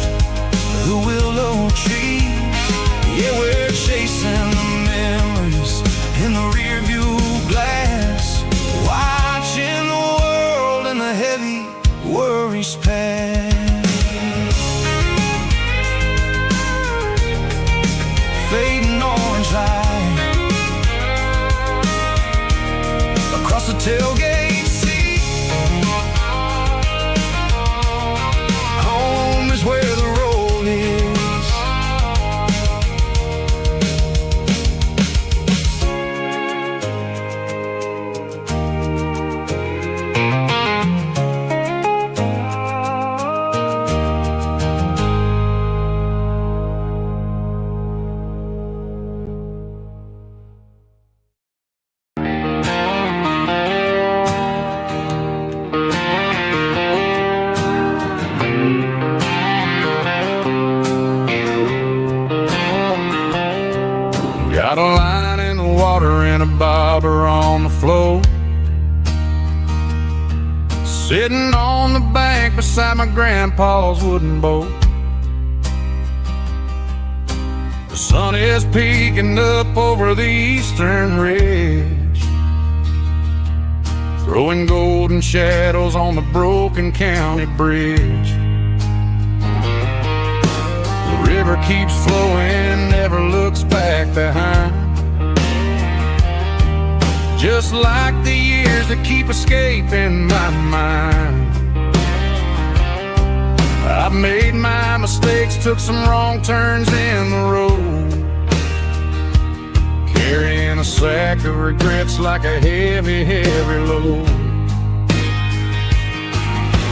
the willow trees. Yeah, we're chasing the memories in the rearview glass, watching the across the tailgate seat. Home is where the road is. Got a line in the water and a bobber on the floor. Sitting on the bank beside my grandpa's wooden boat. The sun is peeking up over the eastern ridge, throwing golden shadows on the broken county bridge. The river keeps flowing, never looks back behind, just like the years that keep escaping my mind. I've made my mistakes, took some wrong turns in the road, carrying a sack of regrets like a heavy, heavy load.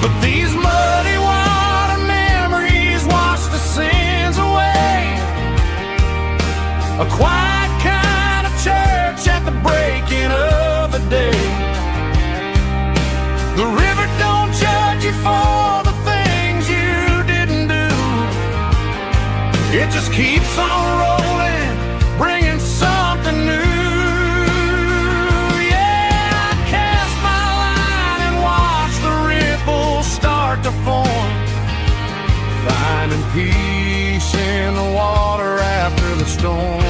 But these muddy water memories wash the sins away. A quiet kind of church at the breaking of the day. The river don't judge you for the things you didn't do. It just keeps on rolling, bringing something new. Yeah, I cast my line and watch the ripples start to form, finding peace in the water after the storm.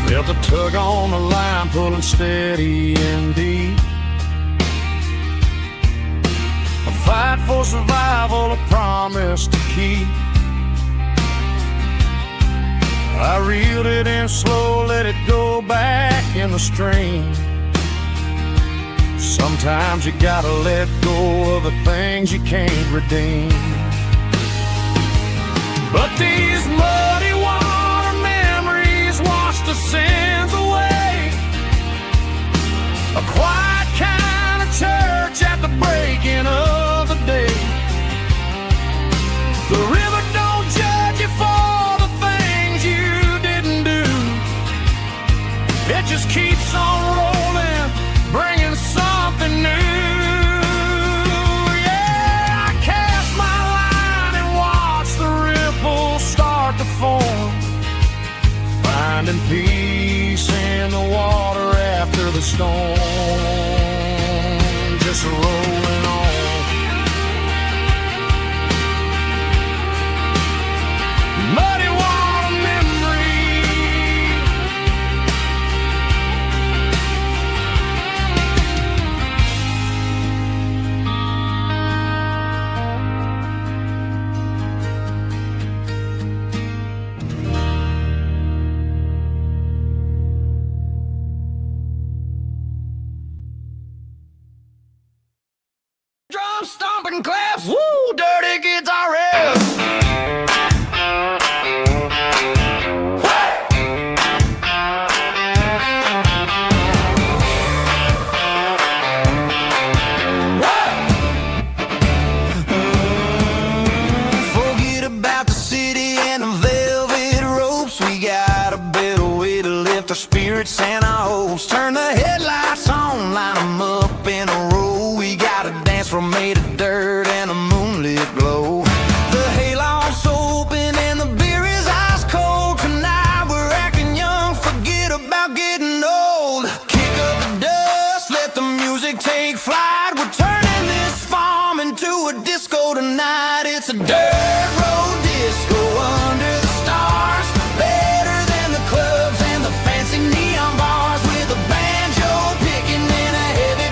Felt a tug on the line, pulling steady and deep. A fight for survival, a promise to keep. I reeled it in slow, let it go back in the stream. Sometimes you gotta let go of the things you can't redeem. But these muddy water memories wash the sins away. A quiet kind of church at the breaking of the day. The river don't judge you for the things you didn't do. It just keeps on rolling, bringing something new. Yeah, I cast my line and watch the ripples start to form, finding peace in the water after the storm. Just rolling on. Muddy water memory. Drum stomping claps, woo, dirty guitar riffs. Forget about the city and the velvet ropes. We got a better way to lift our spirits and our hopes. Turn the headlights on, line them up in a row. We got a dance floor made of dirt and a moonlit glow. The hayloft's open and the beer is ice cold. Tonight we're acting young, forget about getting old. Kick up the dust, let the music take flight. We're turning this farm into a disco tonight. It's a dirt road disco under the stars. Better than the clubs and the fancy neon bars, with a banjo picking and a heavy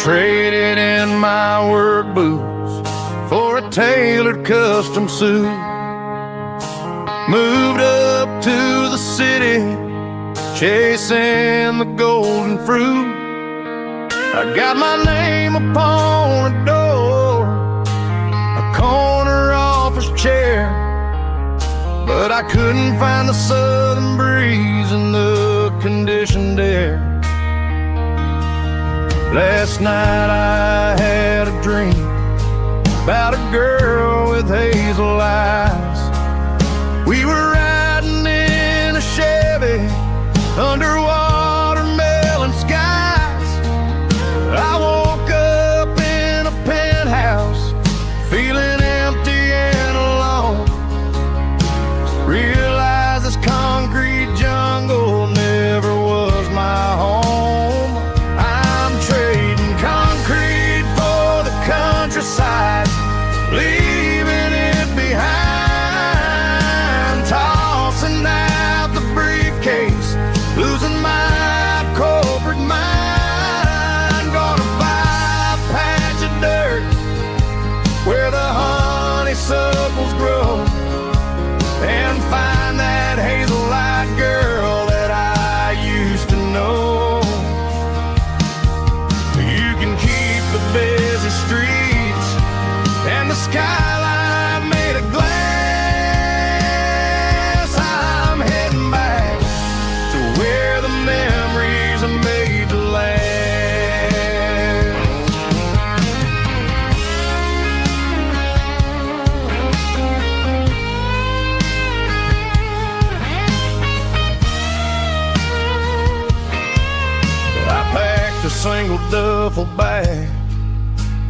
traded in my work boots for a tailored custom suit. Moved up to the city, chasing the golden fruit. I got my name upon a door, a corner office chair, but I couldn't find the southern breeze in the conditioned air. Last night I had a dream about a girl with hazel eyes. We were riding in a Chevy under watermelon skies. I woke up in a penthouse, feeling empty and alone. Realized this concrete jungle never was my home. I'm trading concrete for the countryside, leaving it behind, tossing out the briefcase, losing my corporate mind. Gonna buy a patch of dirt where the honeysuckles grow, and find that hazel-eyed girl that I used to know. You can keep the busy streets and the skyline made of glass. I'm heading back to where the memories are made to last. I packed a single duffel bag,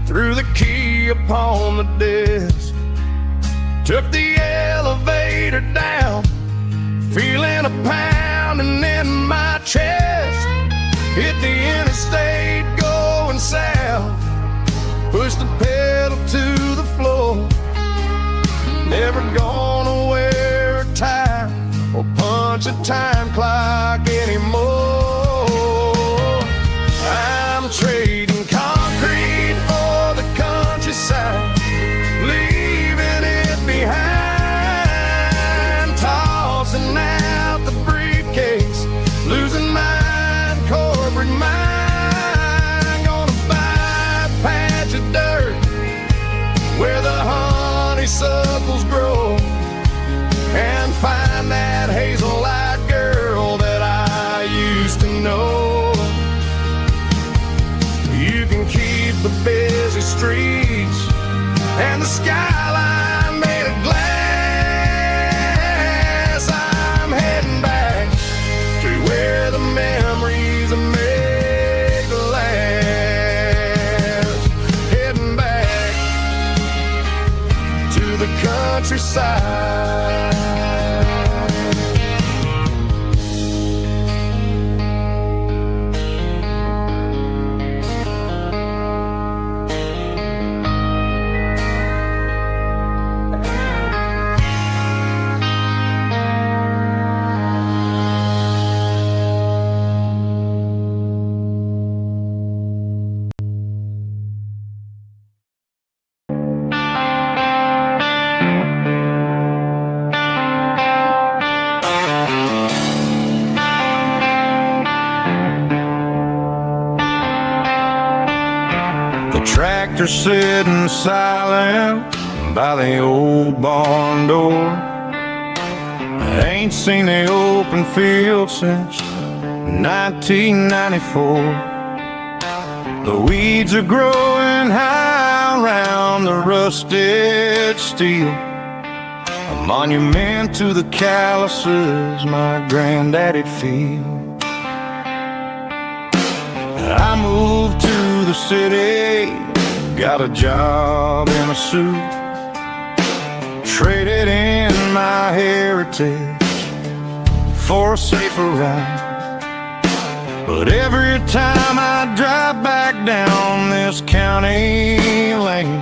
threw the key upon the desk, took the elevator down, feeling a pounding in my chest. Hit the interstate going south, pushed the pedal to the floor. Never gonna wear a tie or punch a time clock anymore. I'm trading concrete for the countryside, leaving it behind, tossing out the briefcase, losing my corporate mind. Gonna buy a patch of dirt where the honeysuckles grow, and find that hazel-eyed girl that I used to know. You can keep the busy streets and the skyline made of glass. I'm heading back to where the memories are made to last. Heading back to the countryside. Tractor sitting silent by the old barn door. I ain't seen the open field since 1994. The weeds are growing high around the rusted steel, a monument to the calluses my granddaddy'd feel. I moved to the city, got a job in a suit, traded in my heritage for a safer ride. But every time I drive back down this county lane,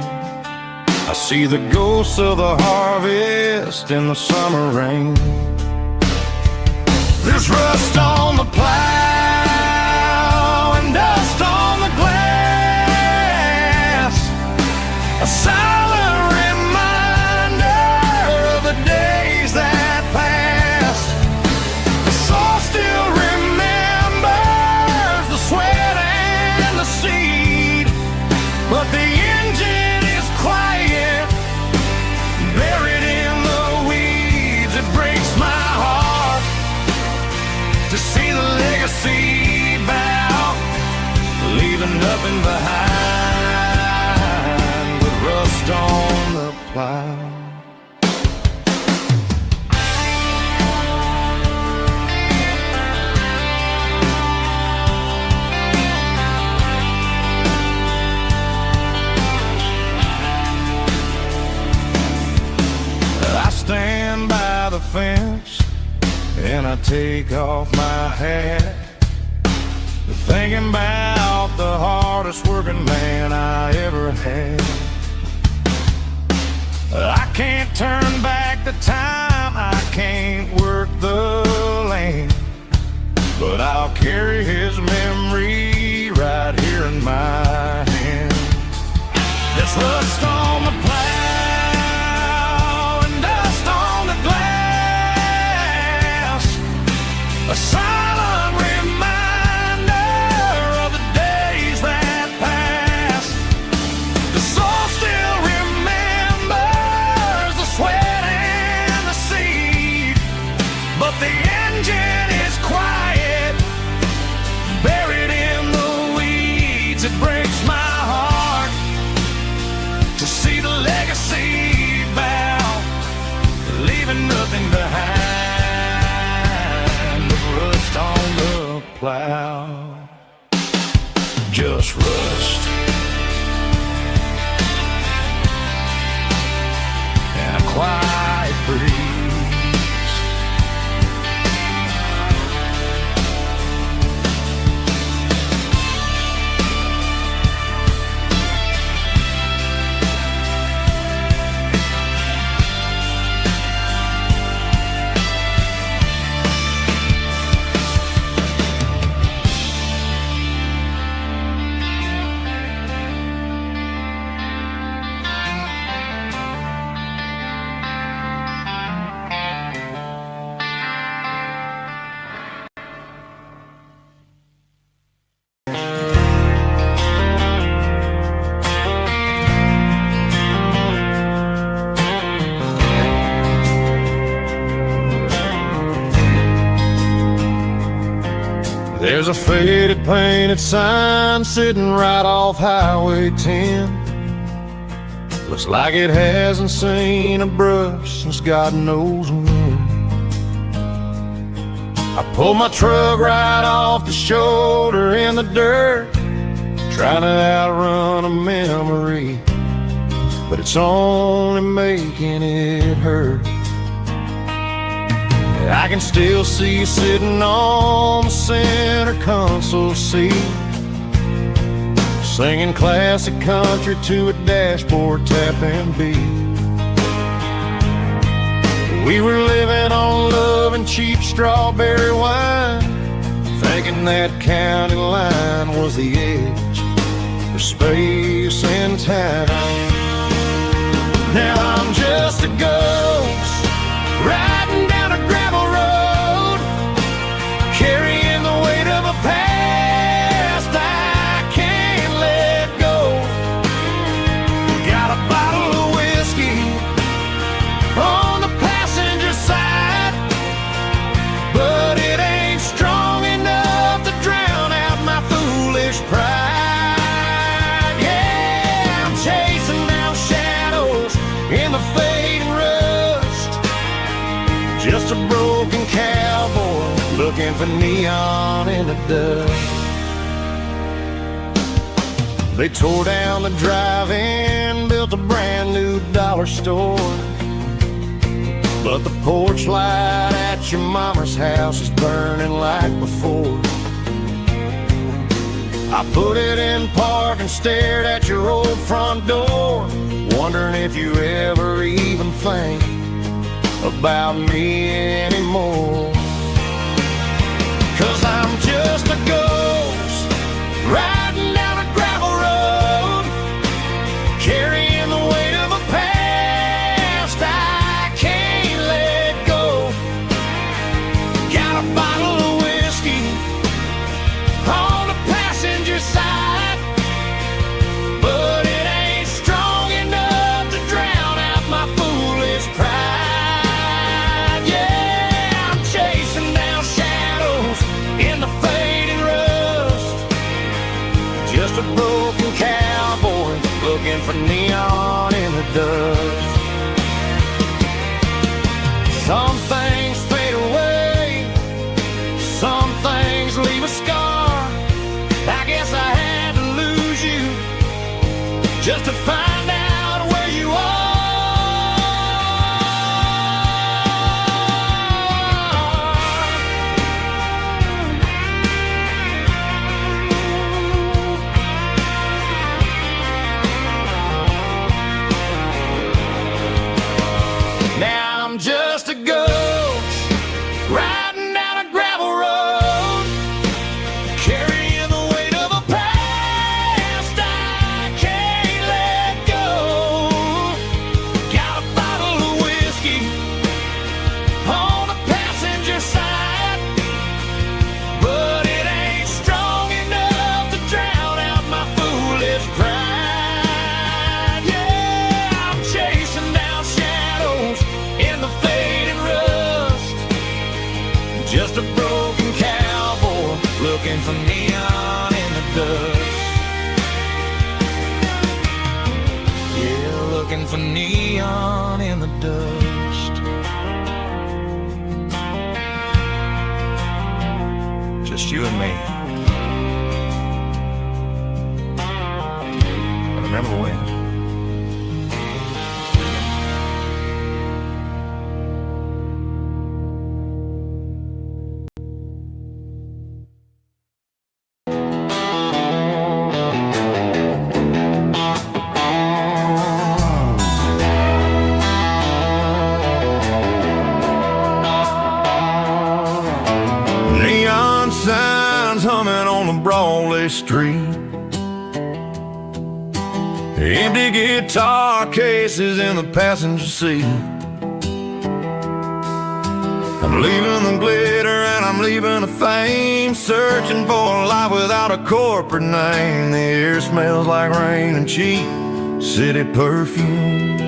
I see the ghosts of the harvest in the summer rain. There's rust on the plow and dust on the glass. a silent reminder of the days that passed. The soul still remembers the sweat and the seed, but the engine is quiet, buried in the weeds. It breaks my heart to see the legacy bow, leaving nothing behind but rust on the plow. I stand by the fence and I take off my hat, thinking about the hardest working man I ever had. I can't turn back the time, I can't work the land, but I'll carry his memory right here in my hand. There's rust on the plow and dust on the glass, a silent reminder of the days that passed. The soul still remembers the sweat and the seed, but the engine is quiet, buried in the weeds. It breaks my heart to see the legacy bow, leaving nothing behind but rust on the plow. Just rust and a quiet breeze. There's a faded painted sign sitting right off Highway 10. Looks like it hasn't seen a brush since God knows when. I pulled my truck right off the shoulder in the dirt, trying to outrun a memory, but it's only making it hurt. I can still see you sitting on the center console seat, singing classic country to a dashboard tapping beat. We were living on love and cheap strawberry wine, thinking that county line was the edge for space and time. Now I'm just a ghost riding down a gravel road, carrying the weight of a past I can't let go. Got a bottle of whiskey on the passenger side, but it ain't strong enough to drown out my foolish pride. Yeah, I'm chasing down shadows in the fading rust, just a broken cowboy looking for neon in the dust. They tore down the drive-in, built a brand new dollar store, but the porch light at your mama's house is burning like before. I put it in park and stared at your old front door, wondering if you ever even think about me anymore. 'Cause I'm just a ghost riding down a gravel road, carrying the for neon in the dust. Some things fade away, some things leave a scar. I guess I had to lose you just to find out where you are. Now I'm just a ghost riding down a gravel road, carrying the weight of a past I can't let go. Got a bottle of whiskey on the passenger side, but it ain't strong enough to drown out my foolish pride. Yeah, I'm chasing down shadows in the fading rust, just a broken cowboy looking for neon in the dust. Yeah, looking for neon in the dust. Just you and me. I remember when. Neon signs humming on the Broadway street, empty guitar cases in the passenger seat. I'm leaving the glitter and I'm leaving the fame, searching for a life without a corporate name. The air smells like rain and cheap city perfume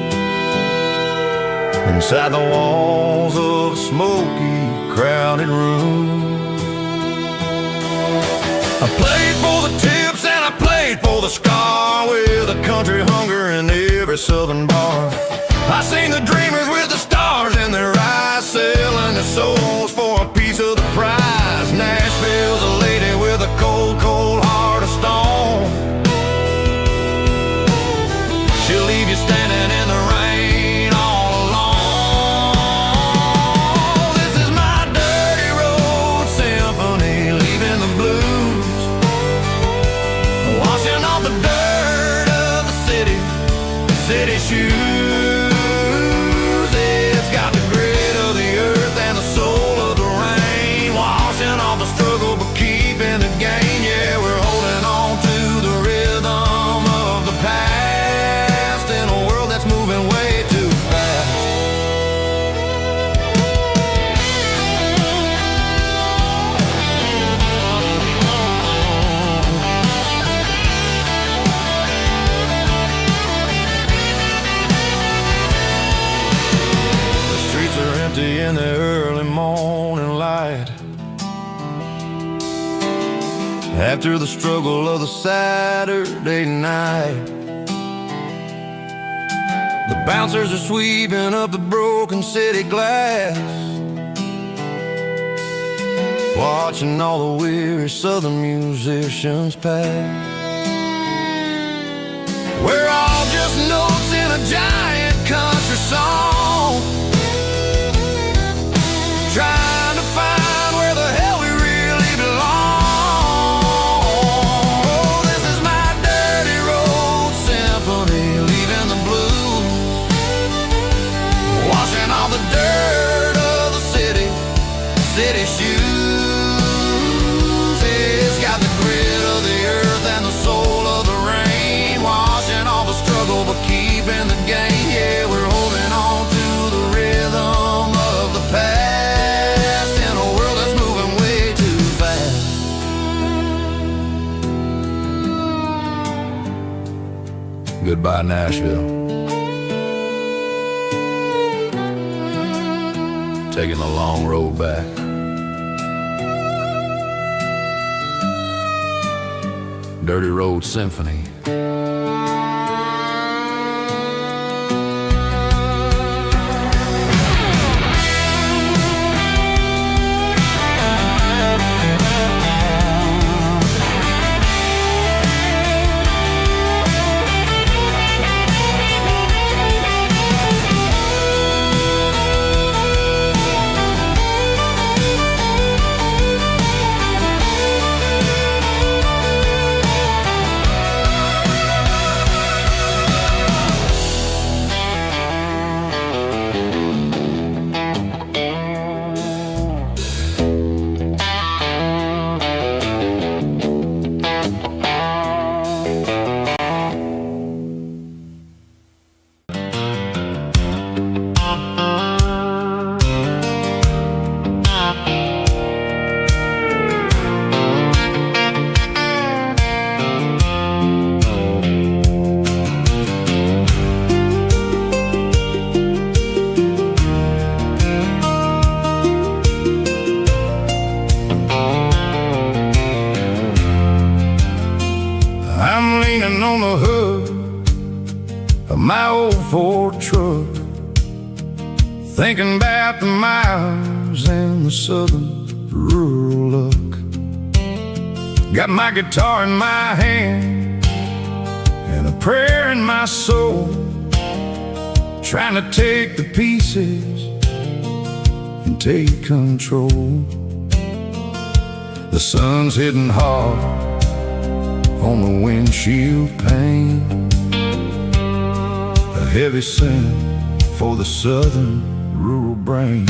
inside the walls of a smoky, crowded room. I played for the tips and I played for the scar, with a country hunger in every southern bar. I seen the dreamers with the stars in their eyes, selling their souls for a piece of the prize. Nashville's a lady with a cold, cold heart of stone. She'll leave you standing in the rain all alone. This is my dirty road symphony, leaving the blues, washing off the dirt of the city shoes. It's got the grit of the earth and the soul of the rain, washing off the struggle but keeping the gain. Yeah, we're holding on to the rhythm of the past in a world that's moving way too fast. The streets are empty in the early morning light, after the struggle of the Saturday night. The bouncers are sweeping up the broken city glass, watching all the weary southern musicians pass. We're all just notes in a giant country song, trying to find where the hell we really belong. Oh, this is my dirty road symphony, leaving the blues, washing all the dirt of the city shoes. It's got the grit of the earth and the soul of the rain, washing all the struggle but keeping the gain. Yeah, we're holding on to the rhythm of the past in a world that's moving way too fast. Goodbye, Nashville. Taking the long road back. Dirty Road Symphony. 4x4 truck, thinking about the miles and the southern rural look. Got my guitar in my hand and a prayer in my soul, trying to take the pieces and take control. The sun's hitting hard on the windshield pane, a heavy scent for the southern rural brain.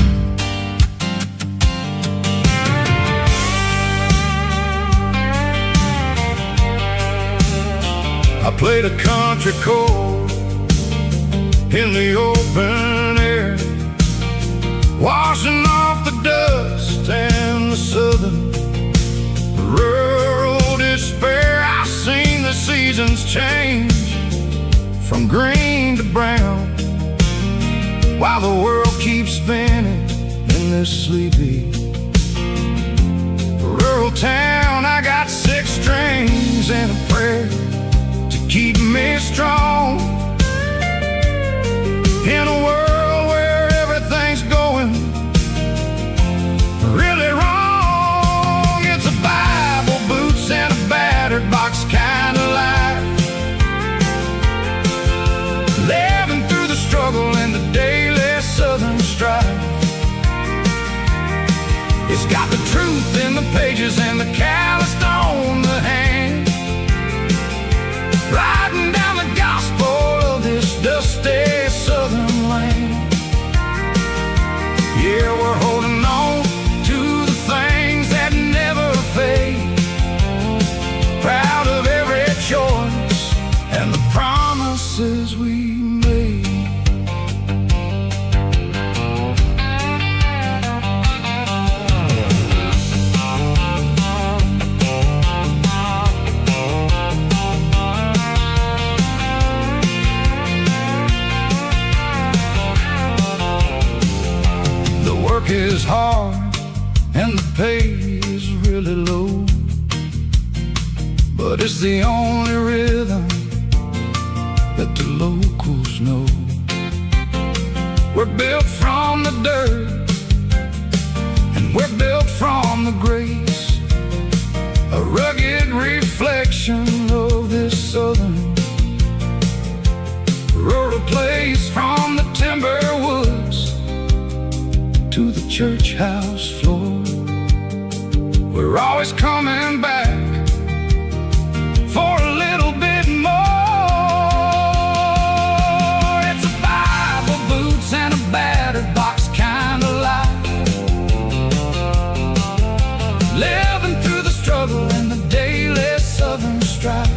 I played a country chord in the open air, washing off the dust and the southern rural despair. I've seen the seasons change from green to brown, while the world keeps spinning in this sleepy rural town. I got 6 strings and a prayer to keep me strong in a world where everything's going really wrong. It's a Bible, boots, and a battered box kind of life, living through the struggle and the daily southern strife. It's got the truth in the pages and the calloused on the hand, writing down the gospel of this dusty southern land. Yeah, we're holding on to the things that never fade, proud of every choice and the promises we made. The work is hard and the pay is really low, but it's the only rhythm that the locals know. We're built from the dirt and we're built from the grace, a rugged reflection of this southern rural place. From the timber woods to the church house floor, we're always coming back for a little bit more. It's a Bible, boots, and a battered box kind of life, living through the struggle and the daily southern strife.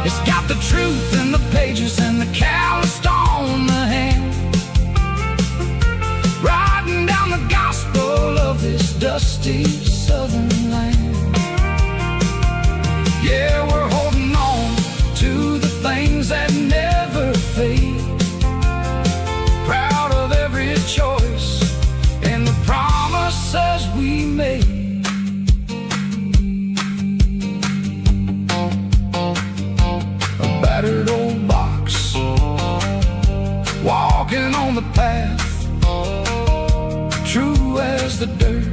It's got the truth in the pages and the calloused on the hand, writing down the gospel of this dusty southern land. Yeah, we're holding on to the things that never fade, proud of every choice and the promises we made. A battered old box, walking on the path, true as the dirt.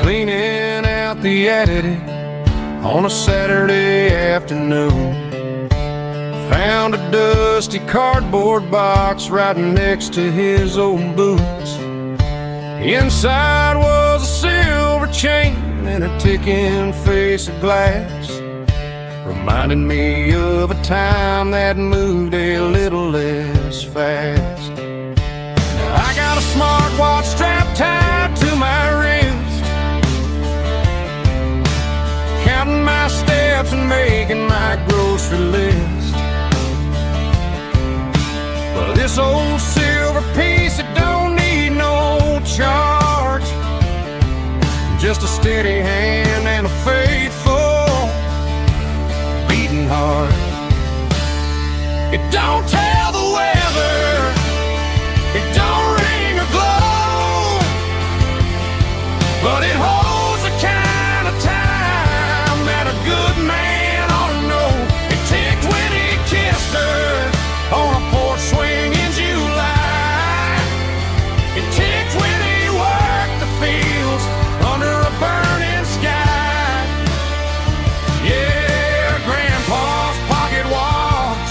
Cleaning out the attic on a Saturday afternoon, found a dusty cardboard box right next to his old boots. Inside was a silver chain and a ticking face of glass, reminded me of a time that moved a little less fast. Now smartwatch strapped tied to my wrist, counting my steps and making my grocery list. Well, this old silver piece, it don't need no charge, just a steady hand and a faithful beating heart. It don't tell the weather, it don't ring or glow, but it holds the kind of time that a good man ought to know. It ticked when he kissed her on a porch swing in July. It ticked when he worked the fields under a burning sky. Yeah, Grandpa's pocket watch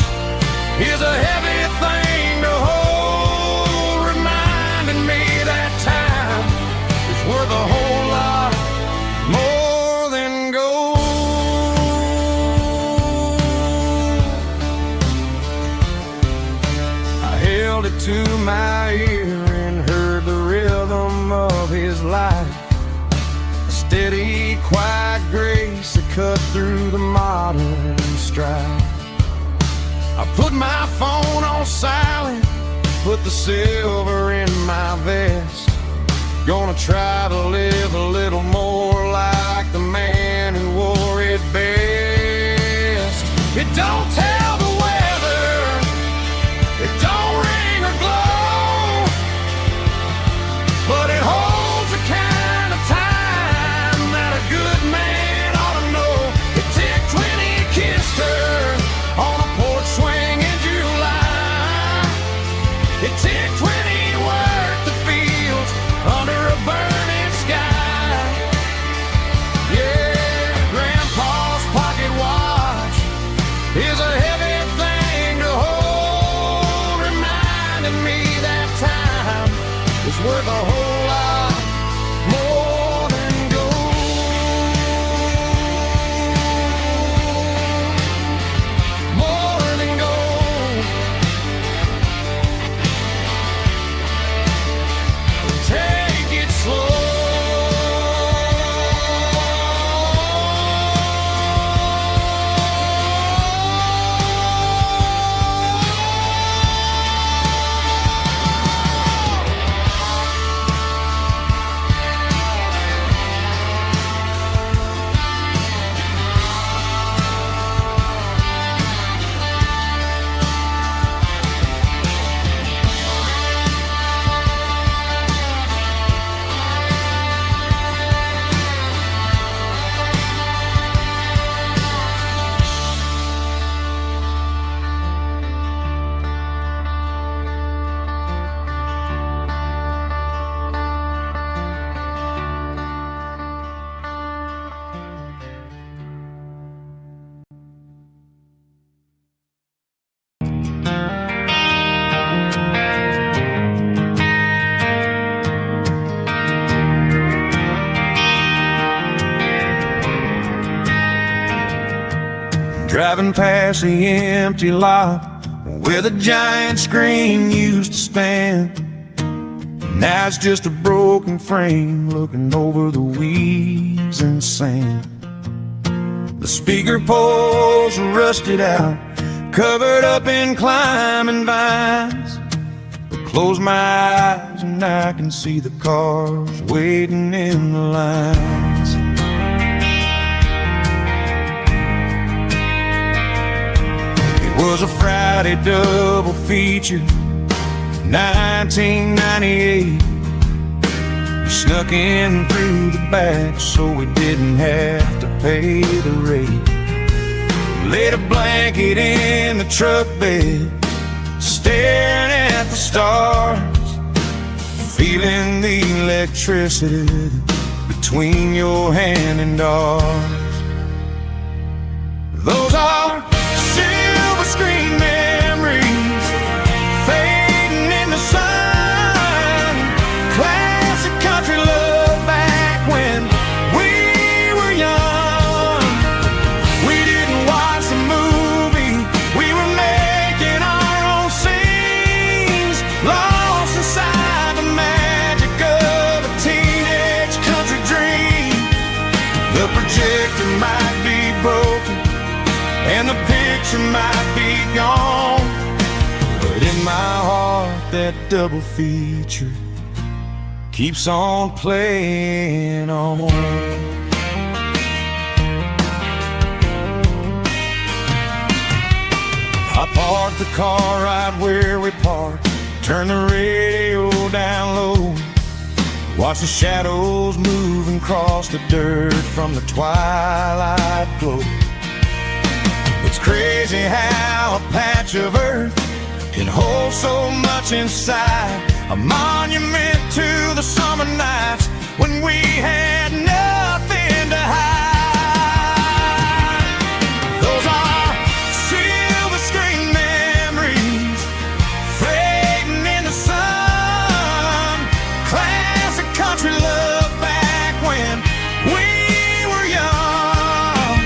is a heavy thing to hold, reminding me that time is worth a whole lot more than gold. I held it to my ear and heard the rhythm of his life, a steady, quiet grace that cut through the modern strife. I put my phone on silent, put the silver in my vest. Gonna try to live a little more like the man who wore it best. It don't tell the weather, it don't ring or glow, but it holds the kind of time that a good man ought to know. It ticked when he kissed her on a porch swing in July. It ticked when he worked the fields under a burning sky. Yeah, Grandpa's pocket watch is a heavy thing to hold, reminding me that time is worth a whole lot more than gold. More than gold. Take it slow. Driving past the empty lot where the giant screen used to stand. Now it's just a broken frame looking over the weeds and sand. The speaker poles are rusted out, covered up in climbing vines. I close my eyes and I can see the cars waiting in the lines. It was a Friday double feature, 1998. We snuck in through the back so we didn't have to pay the rate. Laid a blanket in the truck bed, staring at the stars, feeling the electricity between your hand and ours. Those are silver screen memories fading in the sun. Classic country love back when we were young. We didn't watch the movie, we were making our own scenes, lost inside the man. projector might be broken and the picture might be gone, but in my heart that double feature keeps on playing on. I parked the car right where we parked, turn the radio down low, watch the shadows move across the dirt from the twilight glow. It's crazy how a patch of earth can hold so much inside, a monument to the summer nights when we had nothing to hide. Those are silver screen memories fading in the sun, classic country love back when we were young.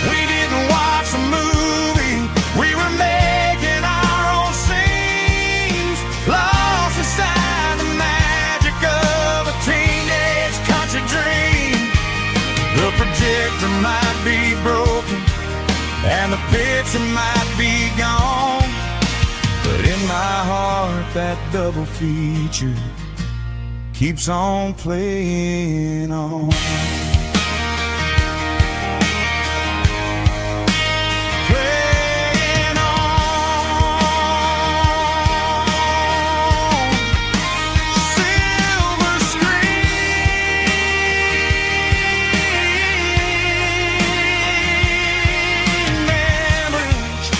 We didn't watch a movie, we were making our own scenes, lost inside the magic of a teenage country dream. The projector might be broken and the picture might be gone, but in my heart that double feature keeps on playing on. Playing on. Silver screen memories.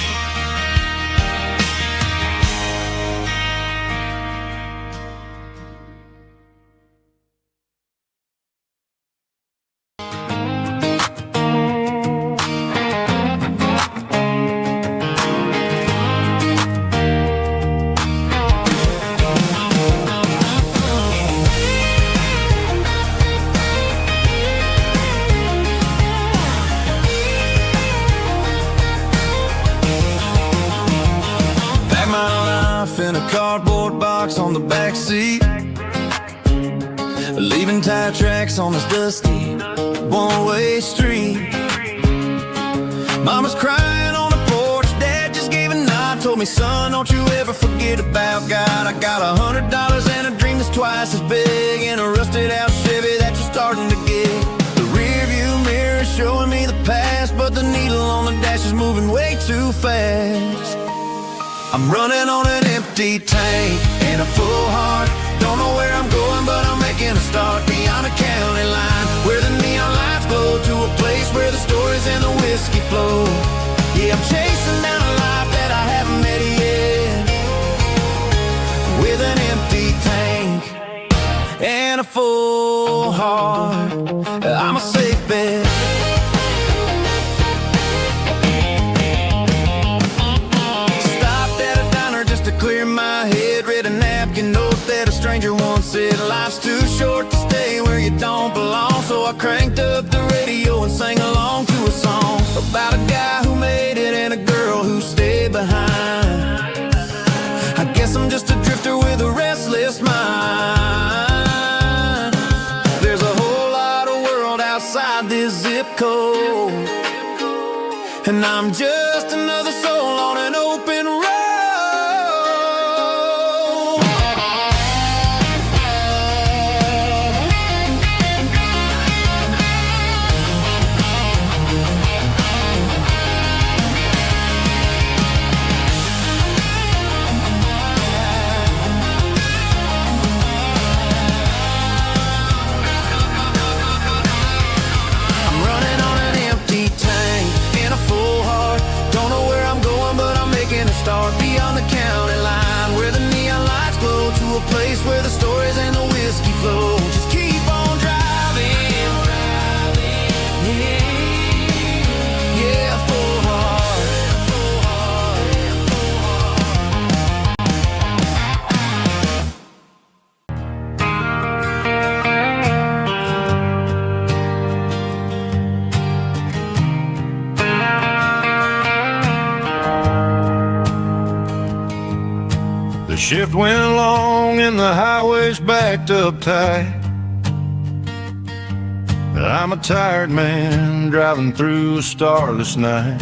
Pack my life in a cardboard box on the back seat, leaving tire tracks on this dusty one-way street. Mama's crying on the porch, Dad just gave a nod, told me, son, don't you ever forget about God. I got $100 and a dream that's twice as big, and a rusted out Chevy that you're starting to get. The rear view mirror is showing me the past, but the needle on the dash is moving way too fast. I'm running on an empty tank and a full heart. Don't know where I'm going, but I'm making a start beyond a county line, where the neon lights glow, to a place where the stories and the whiskey flow. Yeah, I'm chasing down a life that I haven't met yet, with an empty tank and a full heart. I'm a safe bet. To clear my head, read a napkin note that a stranger once said, life's too short to stay where you don't belong. So I cranked up the radio and sang along to a song about a guy who made it and a girl who stayed behind. I guess I'm just a drifter with a restless mind. There's a whole lot of world outside this zip code, and I'm just another soul on an open road. Start beyond the county line, where the neon lights glow, to a place where the stories and the whiskey flow. Just keep on driving, yeah, full heart. The shift went long and the highway's backed up tight. I'm a tired man driving through a starless night,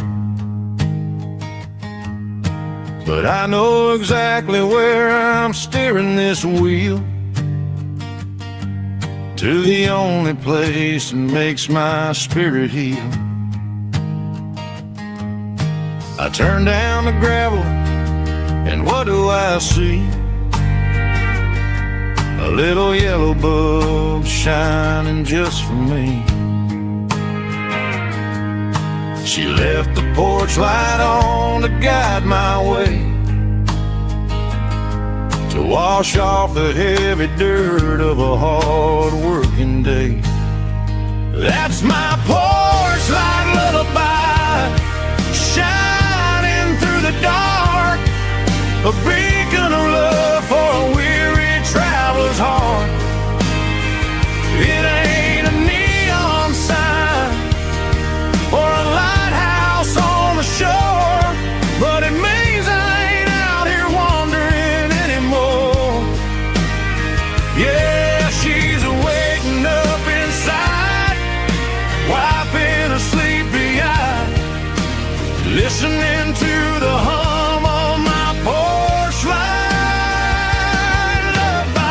but I know exactly where I'm steering this wheel, to the only place that makes my spirit heal. I turn down the gravel, and what do I see? A little yellow bulb shining just for me. She left the porch light on to guide my way, to wash off the heavy dirt of a hard-working day. That's my porch light lullaby, shining through the dark, a beacon of love for a weary traveler's heart. It ain't a neon sign or a lighthouse on the shore, but it means I ain't out here wandering anymore. Yeah, she's waking up inside, wiping a sleepy eye, listening to the hum of my porch light lullaby.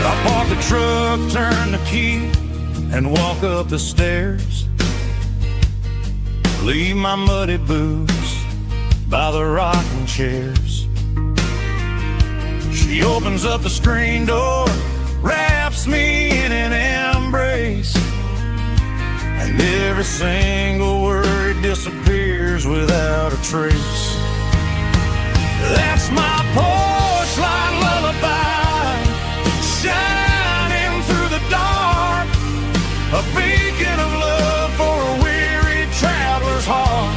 I park the truck, turn the key, and walk up the stairs. Leave my muddy boots by the rocking chairs. She opens up the screen door, wraps me in an embrace, and every single word disappears without a trace. That's my porch light lullaby, shining through the dark, a beacon of love for a weary traveler's heart.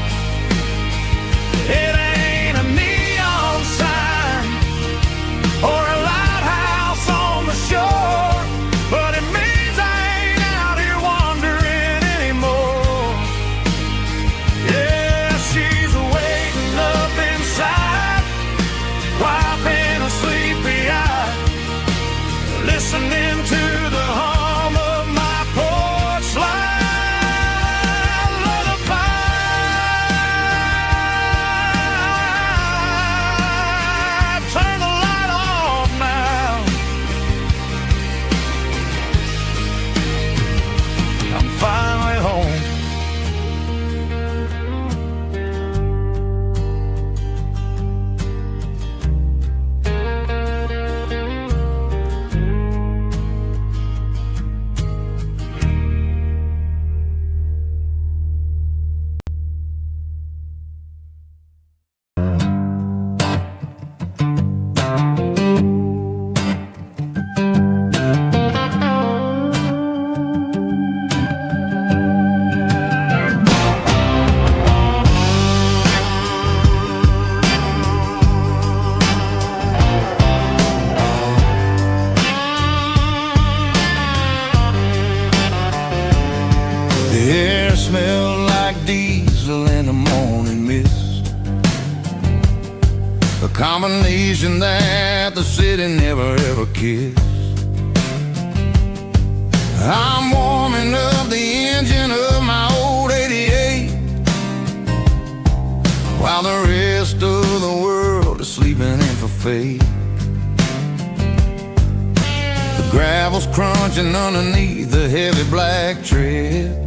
It ain't a neon sign or a lighthouse on the shore, but it means I ain't out here wandering anymore. Yeah, she's waking up inside, wiping a sleepy eye, listening to the hum of my porch light lullaby. Turn the light off now. I'm finally home. The air smelled like diesel in the morning mist, a combination that the city never ever kissed. I'm warming up the engine of my old 88, while the rest of the world is sleeping in for fate. The gravel's crunching underneath the heavy black tread,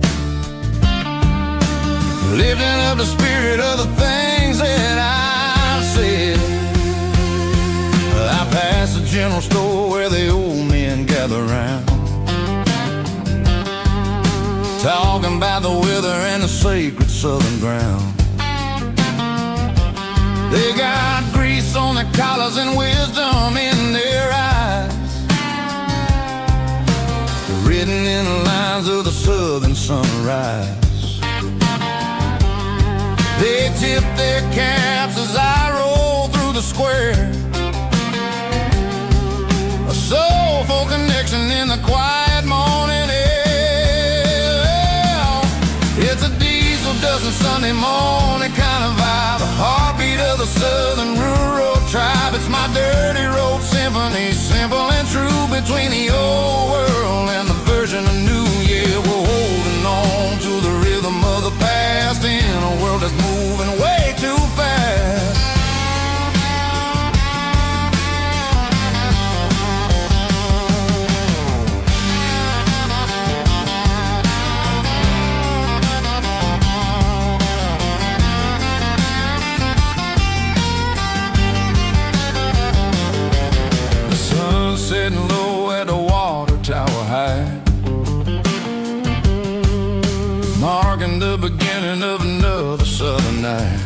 lifting up the spirit of the things that I've said. I pass the general store where the old men gather round, talking about the weather and the sacred southern ground. They got grease on their collars and wisdom in their eyes, written in the lines of the southern sunrise. They tip their caps as I roll through the square, a soulful connection in the quiet morning air. It's a diesel diesel dust and Sunday morning kind of vibe. The heartbeat of the southern rural tribe. It's my dirty road symphony, simple and true, between the old world and the version of new. Yeah, we're holding on to the rhythm of the past in a world that's moving way too fast. Sitting low at the water tower high, marking the beginning of another southern night.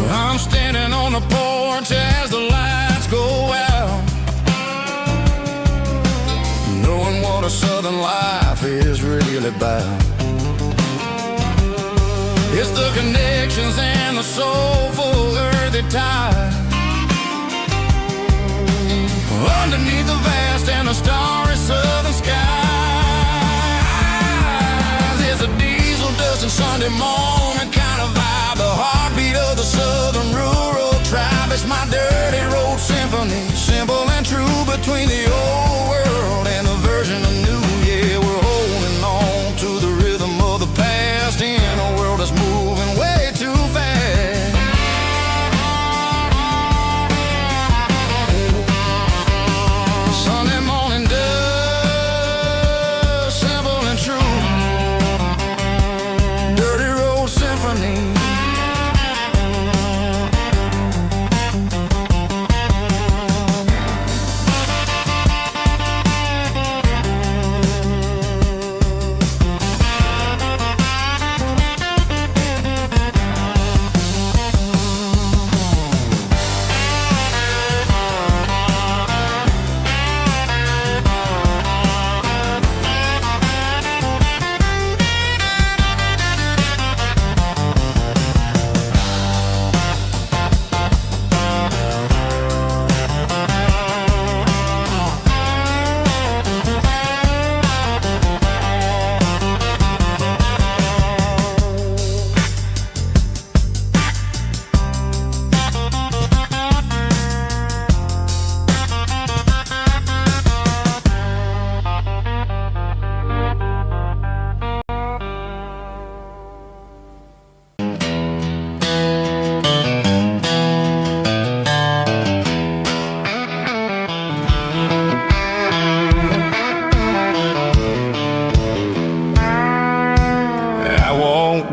I'm standing on the porch as the lights go out, knowing what a southern life is really about. It's the connections and the soulful earthy tide, underneath the vast and the starry southern skies. It's a diesel dust and Sunday morning kind of vibe. The heartbeat of the southern rural tribe. It's my dirty road symphony, simple and true, between the old world and the version of new. Yeah, we're holding on to the rhythm of the past in a world that's moving way too fast. Sunday morning dust, simple and true, dirty road symphony.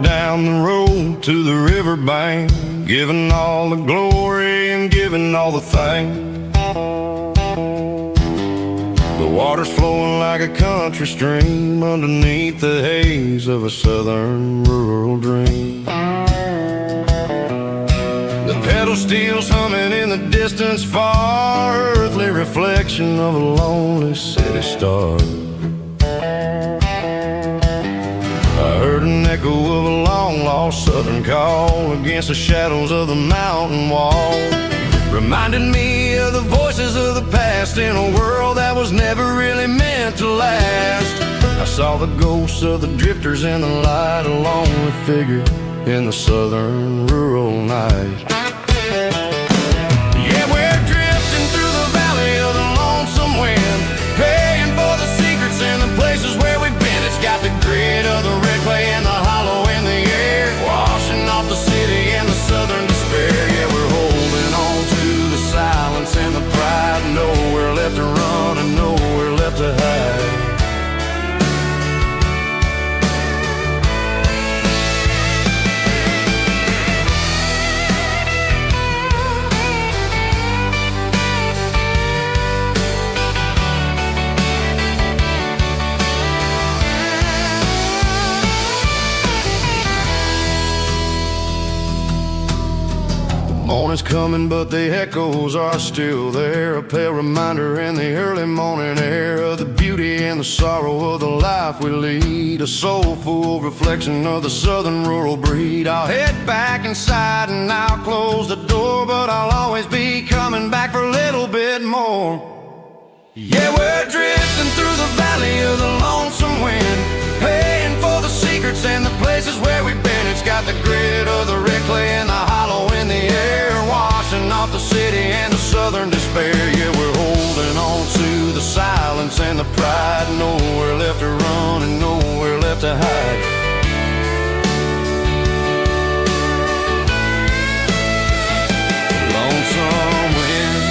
Down the road to the riverbank, giving all the glory and giving all the thanks. The water's flowing like a country stream underneath the haze of a southern rural dream. The pedal steel's humming in the distance far, earthly reflection of a lonely city star. I heard an echo of a long-lost southern call against the shadows of the mountain wall, reminded me of the voices of the past in a world that was never really meant to last. I saw the ghosts of the drifters in the light, a lonely figure in the southern rural night. Yeah, we're drifting through the valley of the lonesome wind, paying for the secrets and the places where we've been. It's got the grit of the red clay and the hollow in the air, washing off the city and the southern despair. Yeah, we're holding on to the silence and the pride, nowhere left to run and nowhere left to hide. Morning's coming, but the echoes are still there, a pale reminder in the early morning air of the beauty and the sorrow of the life we lead, a soulful reflection of the southern rural breed. I'll head back inside and I'll close the door, but I'll always be coming back for a little bit more. Yeah, we're drifting through the valley of the lonesome wind, paying for the sea got the grit of the red clay and the hollow in the air, washing off the city and the southern despair. Yeah, we're holding on to the silence and the pride. Nowhere left to run and nowhere left to hide. Lonesome wind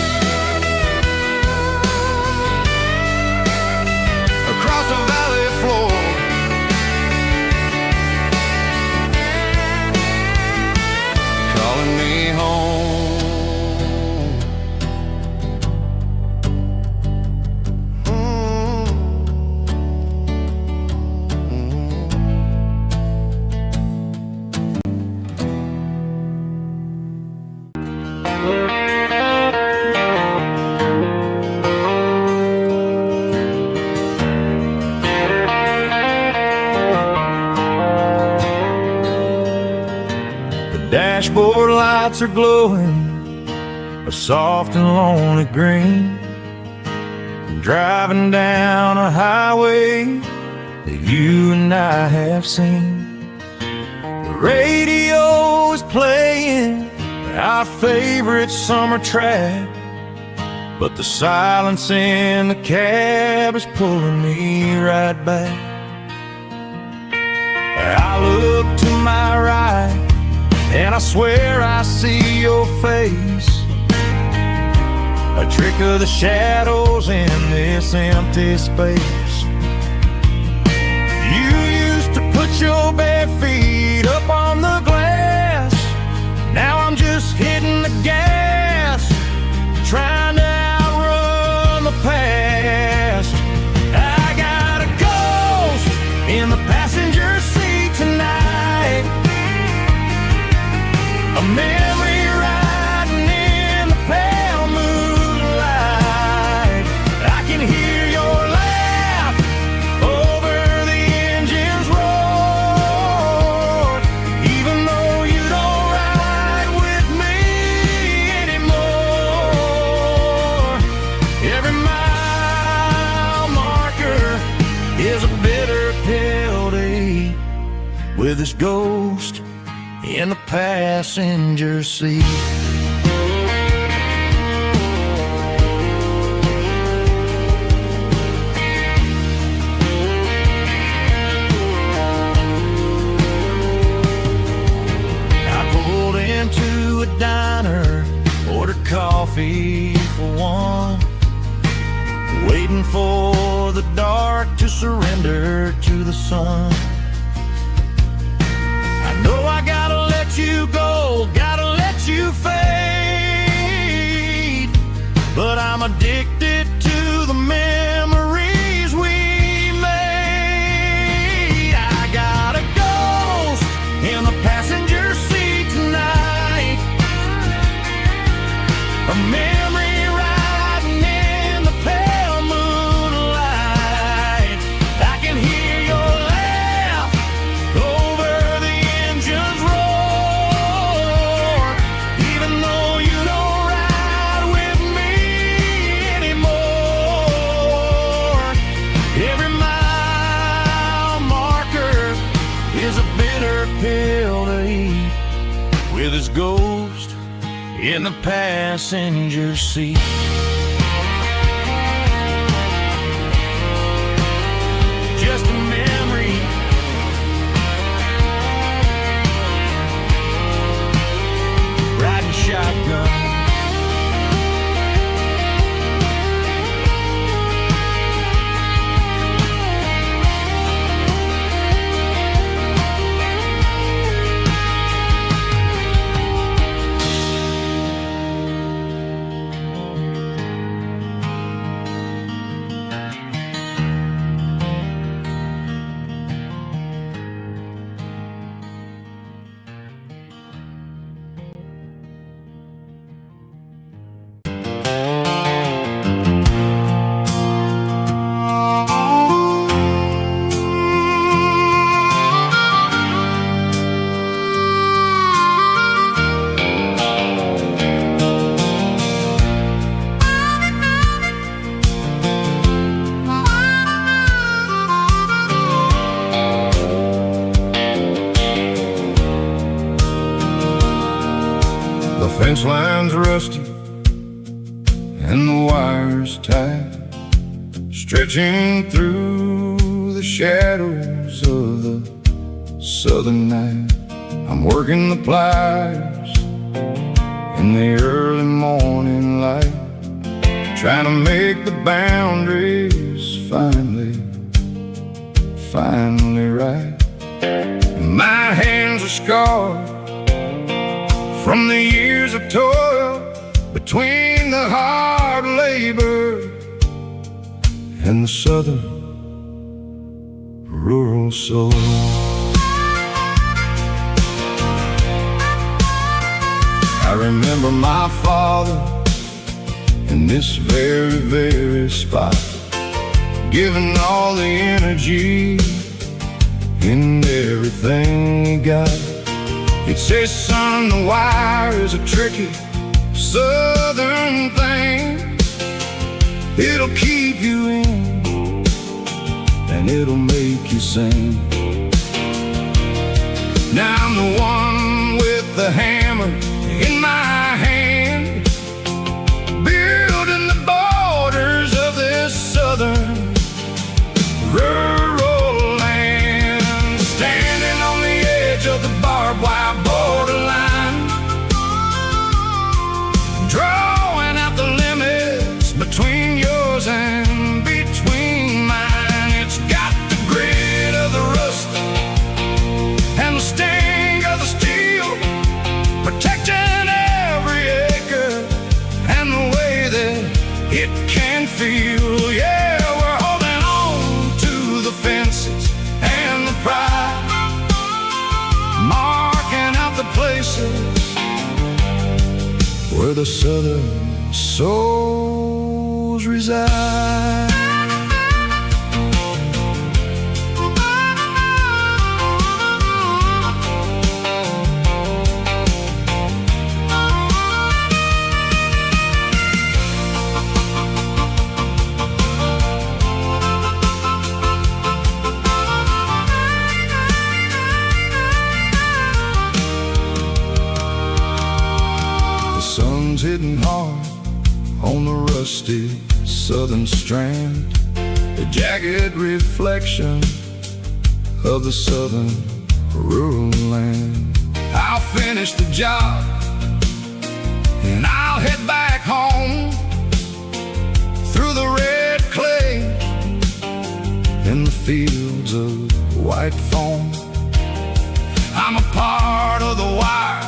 across the valley floor, calling me home. Dashboard lights are glowing a soft and lonely green. I'm driving down a highway that you and I have seen. The radio is playing our favorite summer track, but the silence in the cab is pulling me right back. I look to my right and I swear I see your face, a trick of the shadows in this empty space. You used to put your bare feet up on the glass. Now I'm just hitting the gas, trying to outrun the past. I got a ghost in the passenger seat tonight, a memory riding in the pale moonlight. I can hear your laugh over the engine's roar, even though you don't ride with me anymore. Every mile marker is a bitter pill to eat, with this ghost in the passenger seat. I pulled into a diner, ordered coffee for one, waiting for the dark to surrender to the sun. No, I gotta let you go, gotta let you fade, but I'm addicted to the memories we made. I got a ghost in the passenger seat tonight, a memory riding in the pale moonlight. I can hear your laugh over the engine's roar, even though you don't ride with me anymore. Every mile marker is a bitter pill to eat, with his ghost in the passenger seat. Just a memory, riding shotgun. fence line's rusty and the wires tight, stretching through the shadows of the southern night. I'm working the pliers in the early morning light, trying to make the boundaries finally right. My hands are scarred from the years of toil, between the hard labor and the southern rural soul. I remember my father in this very, very spot, giving all the energy in everything he got. He'd say, son, the wire is a tricky southern thing. It'll keep you in and it'll make you sing. Now I'm the one with the hammer in my hand, building the borders of this southern rural land, standing on the edge of the barbed wire borderline, drawing out the limits between yours and between mine. It's got the grit of the rust and the sting of the steel, protecting every acre and the way that it can feel. Yeah, we're holding on to the fences and the pride, marking out the places where the southern souls reside. Hitting hard on the rusty southern strand, the jagged reflection of the southern rural land. I'll finish the job and I'll head back home through the red clay in the fields of white foam. I'm a part of the wire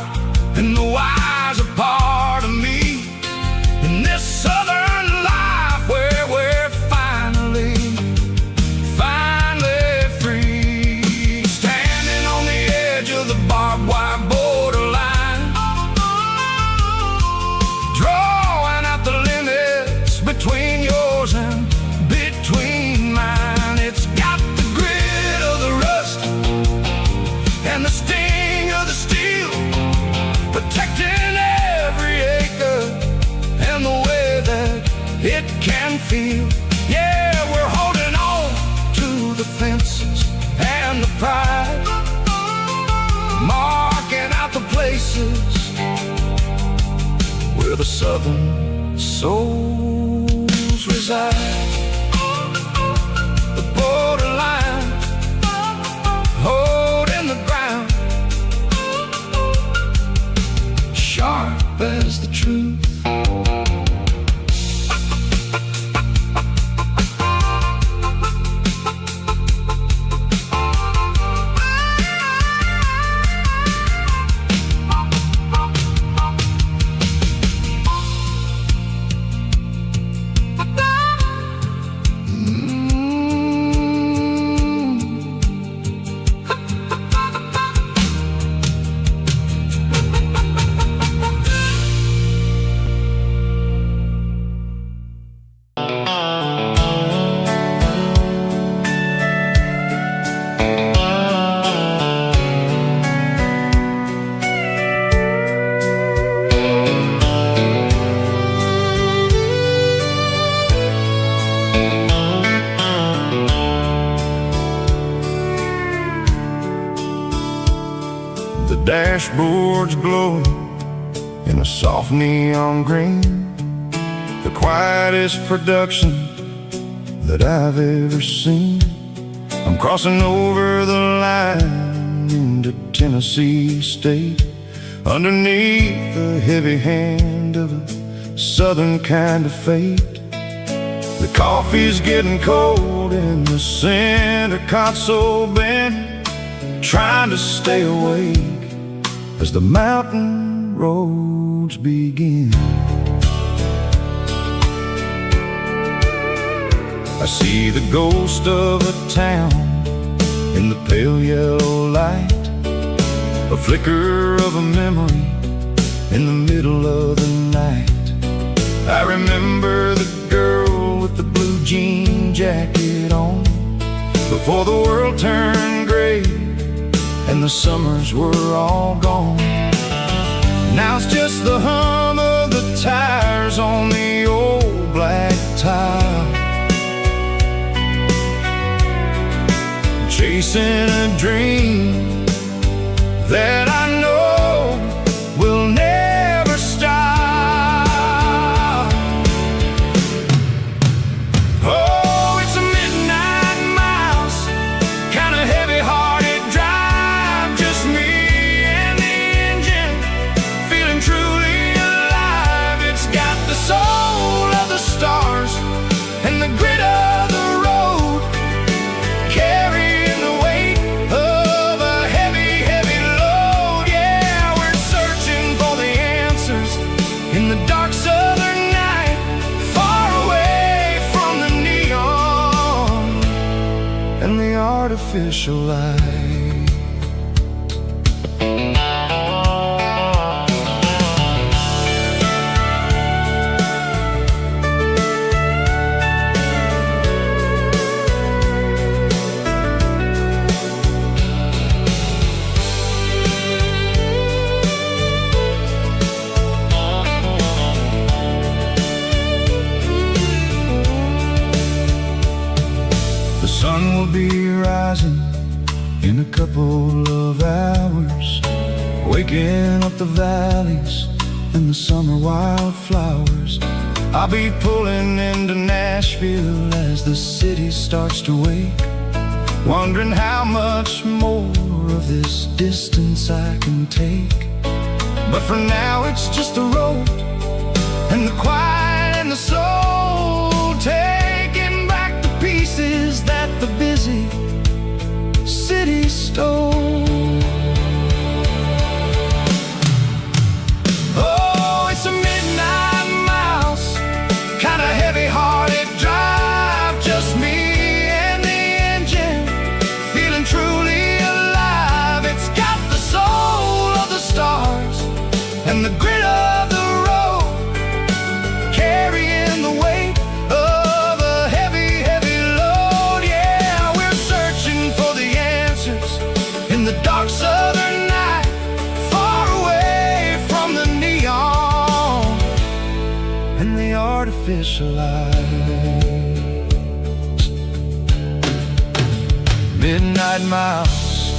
and the wire's a part of me in this southern life where we're finally free, standing on the edge of the barbed wire borderline, drawing out the limits between yours and between mine. It's got the grit of the rust and the sting of the steel, protecting every acre and the way that it can feel. Yeah, we're holding on to the fences and the pride, marking out the places where the southern souls reside. The borderline, holding the ground, sharp as the truth. Dashboard's glowing in a soft neon green, the quietest production that I've ever seen. I'm crossing over the line into Tennessee State, underneath the heavy hand of a southern kind of fate. The coffee's getting cold in the center console bin, trying to stay awake as the mountain roads begin. I see the ghost of a town in the pale yellow light, a flicker of a memory in the middle of the night. I remember the girl with the blue jean jacket on, before the world turned gray and the summers were all gone. Now it's just the hum of the tires on the old black tile, chasing a dream that I know will never stop. Oh, it's a midnight mouse, kinda heavy-hearted drive, just me and the engine, feeling truly alive. It's got the soul of the stars and the grit of the road, carrying the weight of a heavy, heavy load. Yeah, we're searching for the answers in the dark southern night, far away from the neon and the artificial light. The sun will be rising in a couple of hours, waking up the valleys and the summer wildflowers. I'll be pulling into Nashville as the city starts to wake, wondering how much more of this distance I can take. But for now it's just the road and the quiet and the soul, taking back the pieces that the busy city stole. Oh, it's a midnight mouse, kinda heavy-hearted drive, just me and the engine, feeling truly alive. It's got the soul of the stars and the grit of the road, carrying the weight of a heavy, heavy load. Yeah, we're searching for the answers in the dark southern night, far away from the neon and the artificial lights. Midnight mouse,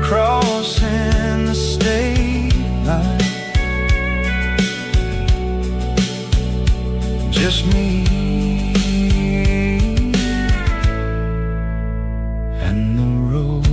crossing the state line, just me and the road.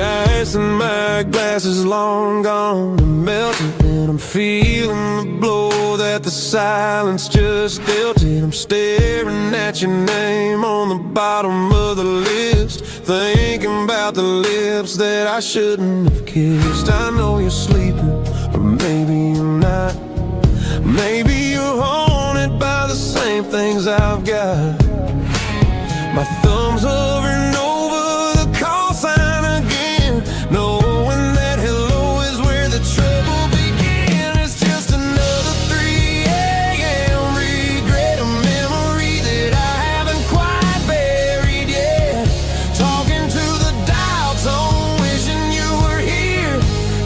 The ice in my glass is long gone and melted, and I'm feeling the blow that the silence just dealt it. I'm staring at your name on the bottom of the list, thinking about the lips that I shouldn't have kissed. I know you're sleeping, or maybe you're not. Maybe you're haunted by the same things I've got. My thumb's hovering over the call sign again, knowing that hello is where the trouble began. It's just another 3 a.m. regret, a memory that I haven't quite buried yet. Talking to the dial tone, wishing you were here,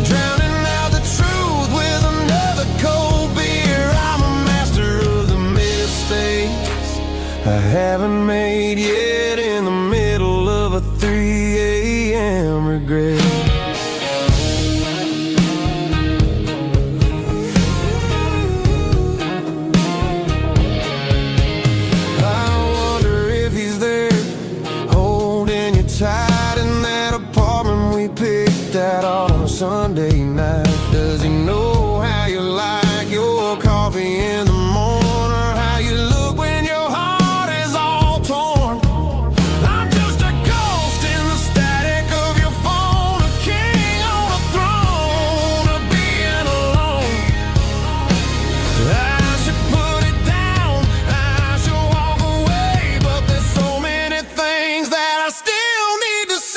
drowning out the truth with another cold beer. I'm a master of the mistakes I haven't made yet, in the middle of a 3 a.m. regret. I wonder if he's there, holding you tight in that apartment we picked out on a Sunday night. Does he know how you like your coffee in the morning, or how you look when your heart is all torn? I'm just a ghost in the static of your phone, a king on a throne of being alone. I should put it down, I should walk away, but there's so many things that I still need to say.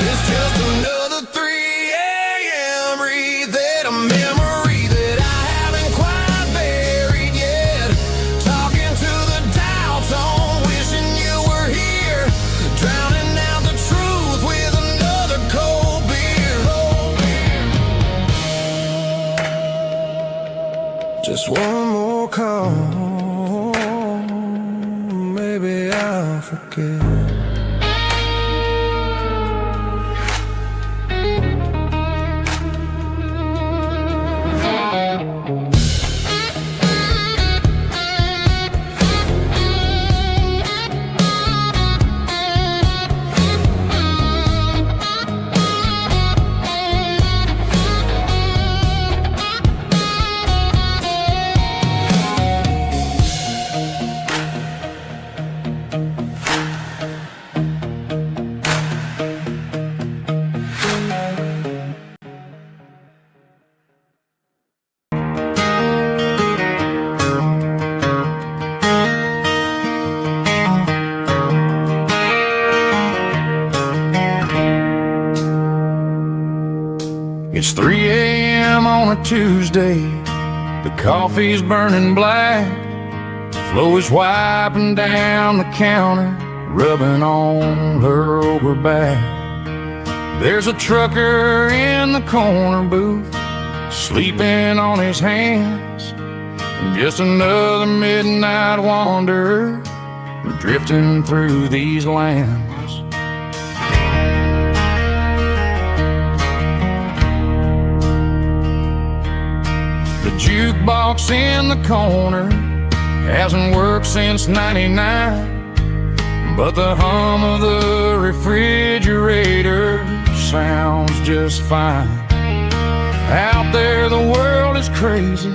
It's just another 3 a.m. read, a memory that I haven't quite buried yet. Talking to the dial tone, wishing you were here, drowning out the truth with another cold beer. Just one more call, maybe I'll forget. It's 3 a.m. on a Tuesday. The coffee's burning black. Flo is wiping down the counter, rubbing on her over back. There's a trucker in the corner booth, sleeping on his hands. Just another midnight wanderer, drifting through these lands. The jukebox in the corner hasn't worked since '99, but the hum of the refrigerator sounds just fine. Out there the world is crazy,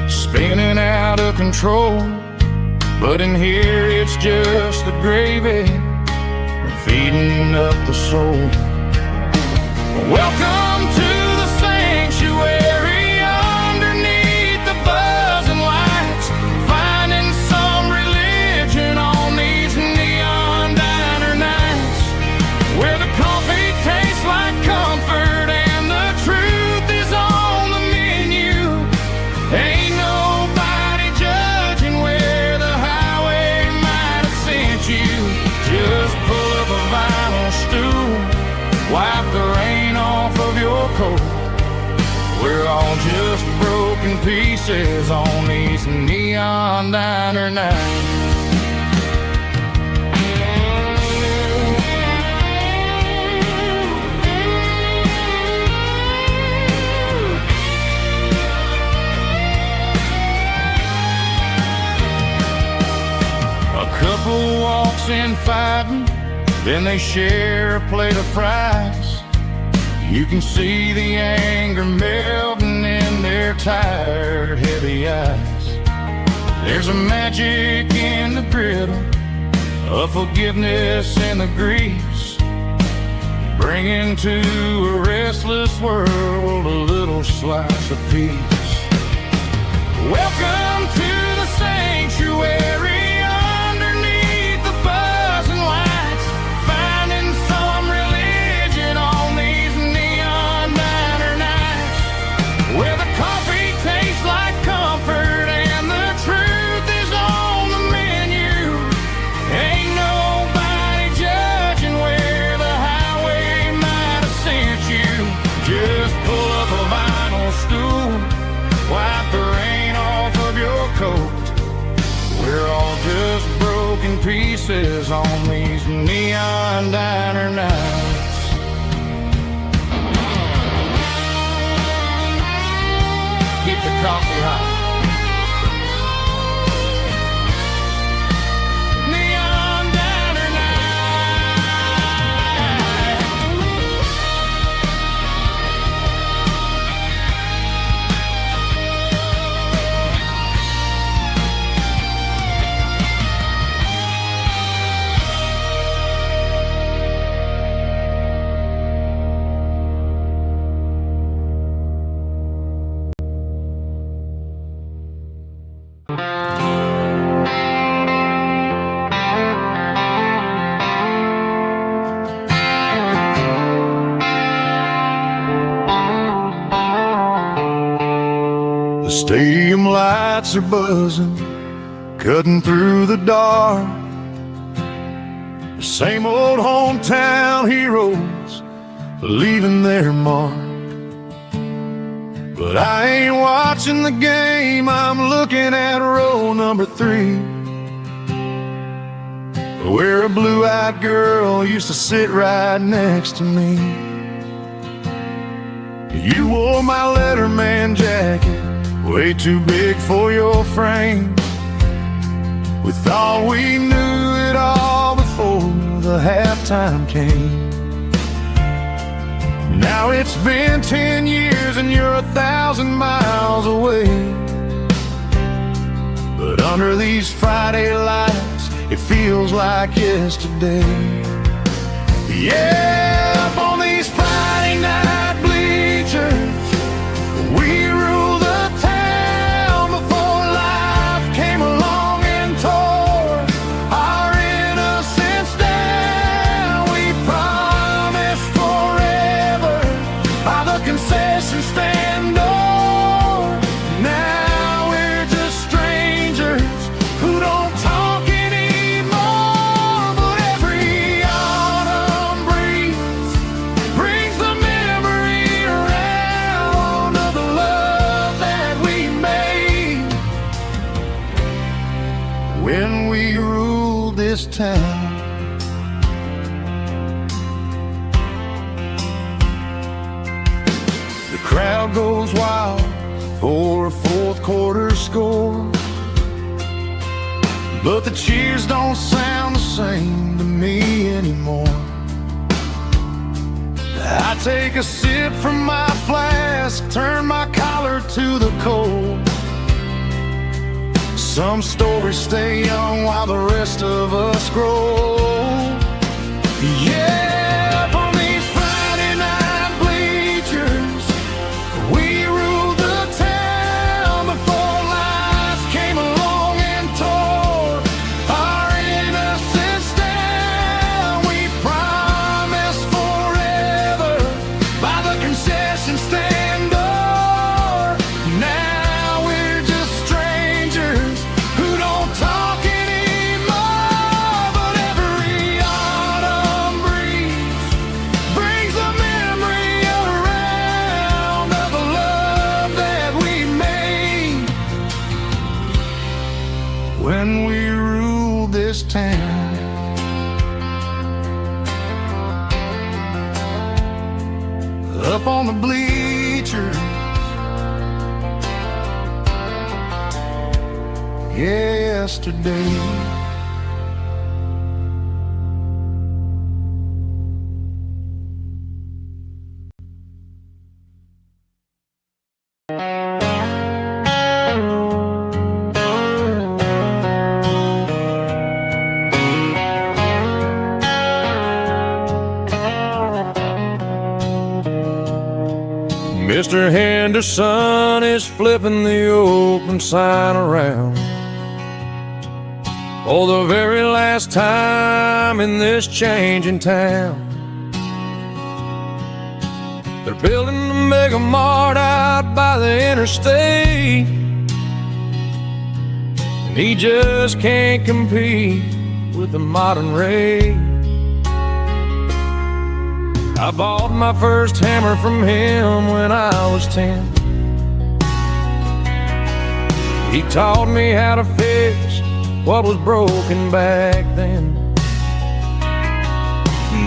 spinning out of control, but in here it's just the gravy feeding up the soul. Welcome to the sanctuary underneath the buzzing lights, finding some religion on these neon diner nights, where the coffee tastes like comfort and the truth is on the menu. Ain't nobody judging where the highway might have sent you. Just pull up a vinyl stool, wipe the rain off of your coat. We're all just broken pieces on these neon diner nights. Then they share a plate of fries. You can see the anger melting in their tired, heavy eyes. There's a magic in the griddle, a forgiveness in the grease, bringing to a restless world a little slice of peace. Welcome to the sanctuary underneath the buzzing lights, finding some religion on these neon diner nights, where the coffee tastes like comfort and the truth is on the menu. Ain't nobody judging where the highway might have sent you. Just pull up a vinyl stool, wipe the rain off of your coat. We're all just broken pieces on these neon diner nights. Keep the coffee hot. Neon diner The stadium lights are buzzing, cutting through the dark. The same old hometown heroes leaving their mark. But I ain't watching the game, I'm looking at row number 3, where a blue-eyed girl used to sit right next to me. You wore my Letterman jacket, way too big for your frame. We thought we knew it all before the halftime came. Now it's been 10 years and you're 1,000 miles away. But under these Friday lights, it feels like yesterday. Yeah, up on these Friday night bleachers, we rule the town before life came along and tore our innocence down. We promised forever by the concession stand door. Now we're just strangers who don't talk anymore. But every autumn breeze brings the memory around of the love that we made when we ruled this town. The crowd goes wild for a fourth quarter score, but the cheers don't sound the same to me anymore. I take a sip from my flask, turn my collar to the cold. Some stories stay young while the rest of us grow. Yeah, up on these Friday night bleachers, we ruled the town before life came along and tore our innocence down. We promised forever by the concession stand door. Now we're just strangers who don't talk anymore. But every autumn breeze brings the memory around of the love that we made when we ruled this town. Up on the bleachers, yesterday. Mr. Henderson is flipping the open sign around for the very last time in this changing town. They're building the mega mart out by the interstate, and he just can't compete with the modern rate. I bought my first hammer from him when I was 10. He taught me how to fix what was broken back then.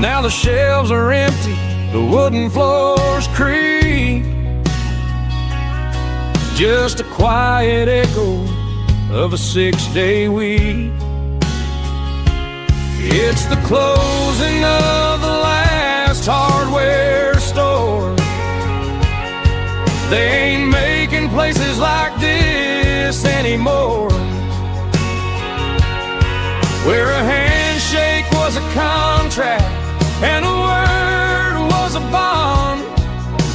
Now the shelves are empty, the wooden floors creak, just a quiet echo of a 6-day week. It's the closing of the last hardware store. They ain't making places like this anymore, where a handshake was a contract and a word was a bond.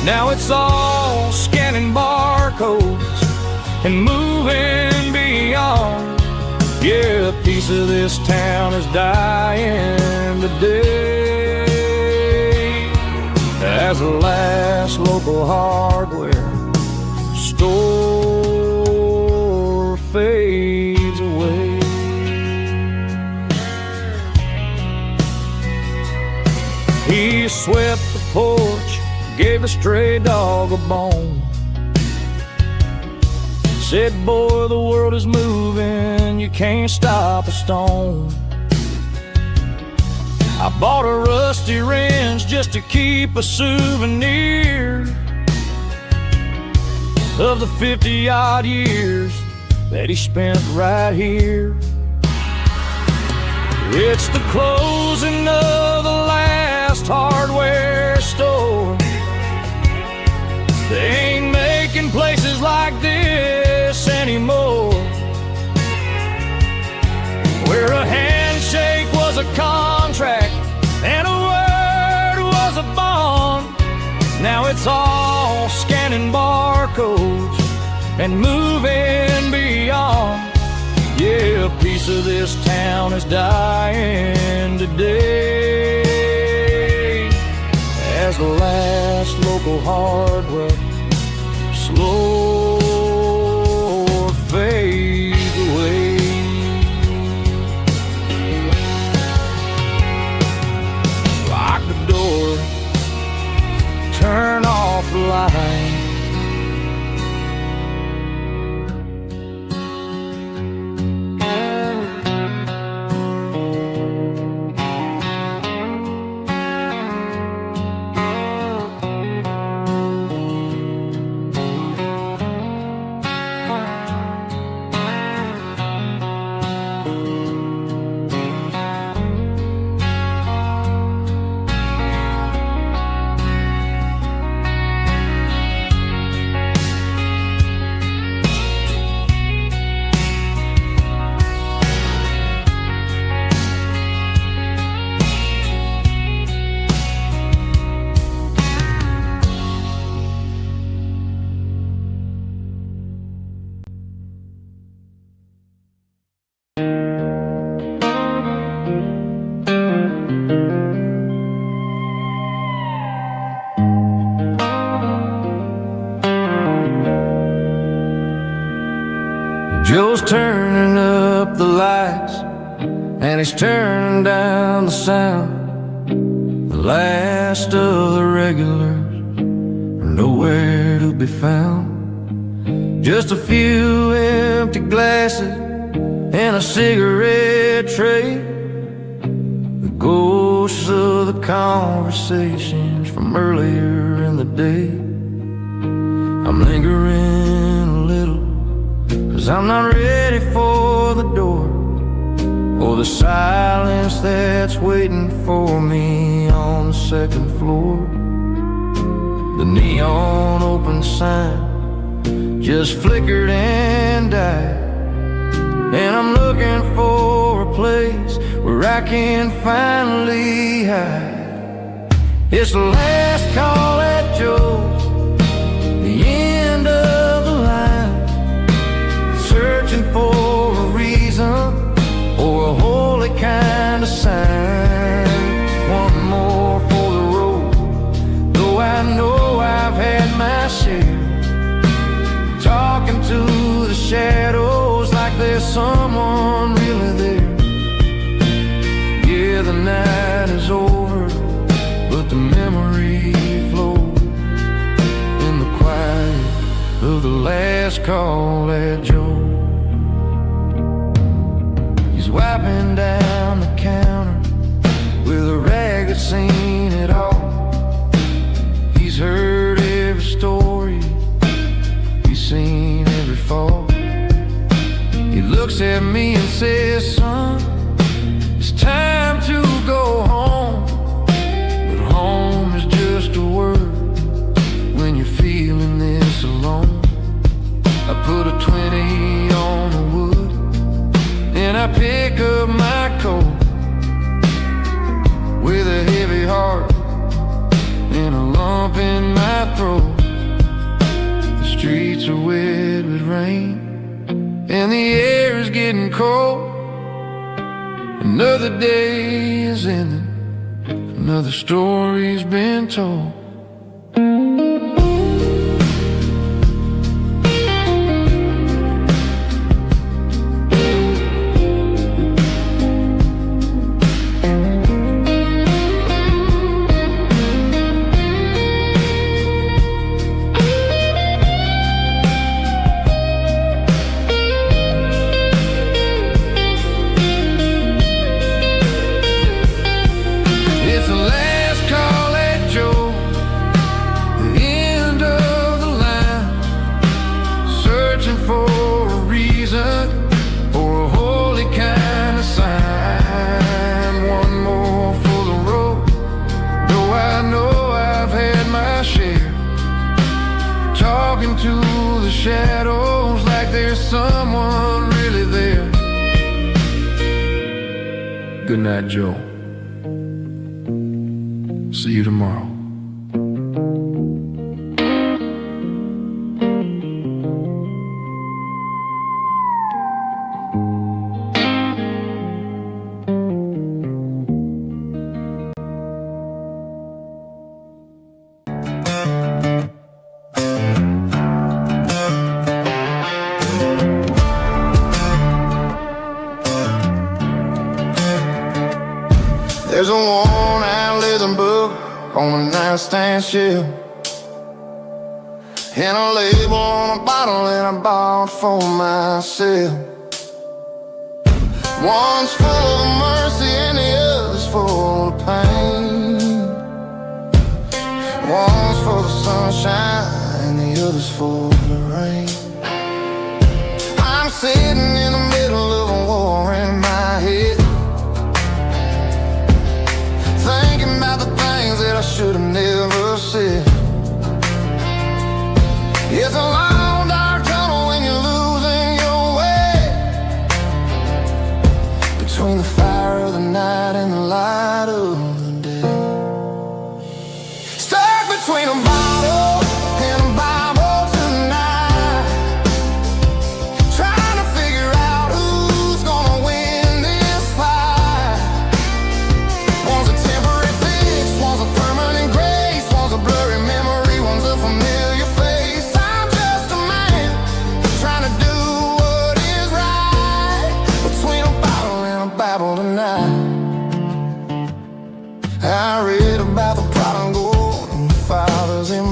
Now it's all scanning barcodes and moving beyond. Yeah, a piece of this town is dying today as the last local hardware store fades away. He swept the porch, gave the stray dog a bone, said, boy, the world is moving, you can't stop a stone. I bought a rusty wrench just to keep a souvenir of the 50-odd years that he spent right here. It's the closing of the last hardware store. They ain't making places like this anymore, where a handshake was a contract and a word was a bond. Now it's all scanning barcodes and moving beyond. Yeah, a piece of this town is dying today as the last local hardware slow fades away. Lock the door, turn off the light. Joe's turning up the lights and he's turning down the sound. The last of the regulars are nowhere to be found. Just a few empty glasses and a cigarette tray, the ghosts of the conversations from earlier in the day. I'm lingering a little, 'cause I'm not ready for the door, or the silence that's waiting for me on the second floor. The neon open sign just flickered and died, and I'm looking for a place where I can finally hide. It's the last call at Joe's, someone really there. Yeah, the night is over, but the memory flows in the quiet of the last call at Joe. He's wiping down the counter with a rag that's seen it all. He's heard every story, he's seen every fall. He looks at me and says, son, it's time to go home. But home is just a word when you're feeling this alone. I put a 20 on the wood and I pick up my coat with a heavy heart and a lump in my throat. The streets are wet with rain and the air is getting cold. Another day is ending, another story's been told. To the shadows like there's someone really there. Good night, Joe. See you tomorrow. There's a worn-out leather book on the nightstand shelf, and a label on a bottle that I bought for myself. One's full of mercy and the other's full of pain. One's for the sunshine and the other's for the rain. I'm sitting in the middle of a war in my head, thinking about the things that I should have never said. It's a long dark tunnel when you're losing your way, between the fire of the night and the light of the day. Stuck between a bottle and a Bible tonight, trying to figure out who's gonna win this fight. One's a temporary fix, one's a permanent grace, one's a blurry memory, one's a familiar face. I'm just a man trying to do what is right, between a bottle and a Bible tonight. I read about the prodigal and the fathers in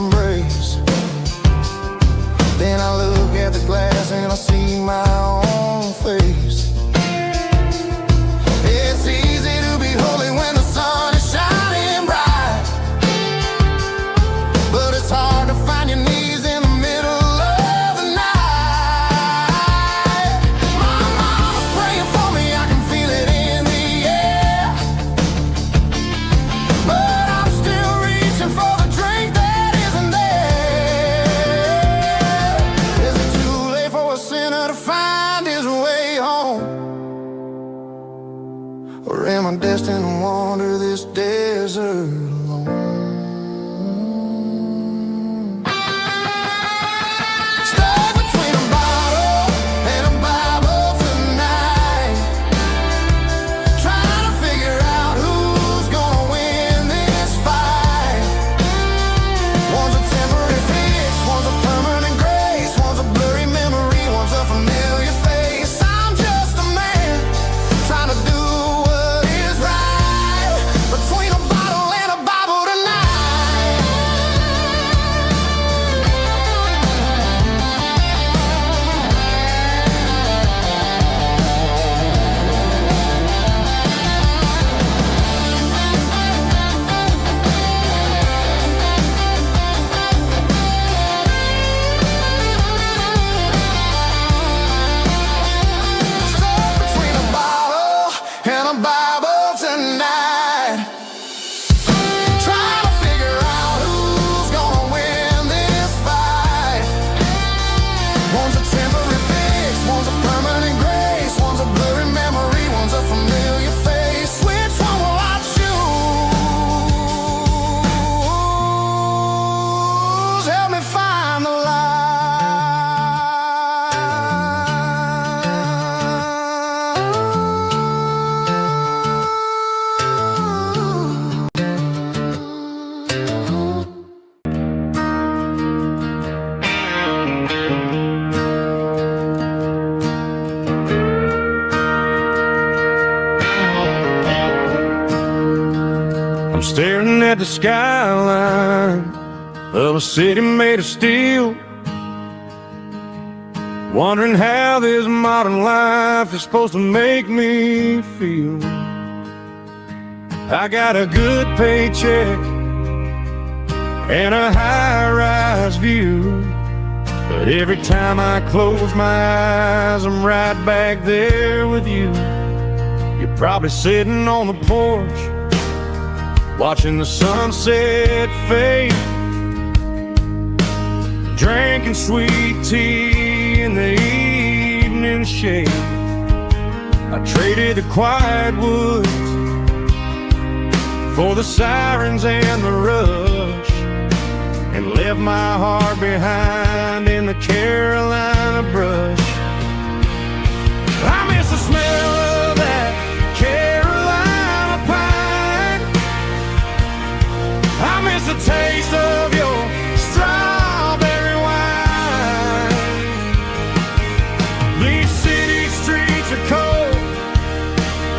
the skyline of a city made of steel, wondering how this modern life is supposed to make me feel. I got a good paycheck and a high-rise view, but every time I close my eyes, I'm right back there with you. You're probably sitting on the porch, watching the sunset fade, drinking sweet tea in the evening shade. I traded the quiet woods for the sirens and the rush, and left my heart behind in the Carolina brush. I miss the smell of that Carolina pine. I miss the taste of your strawberry wine. These city streets are cold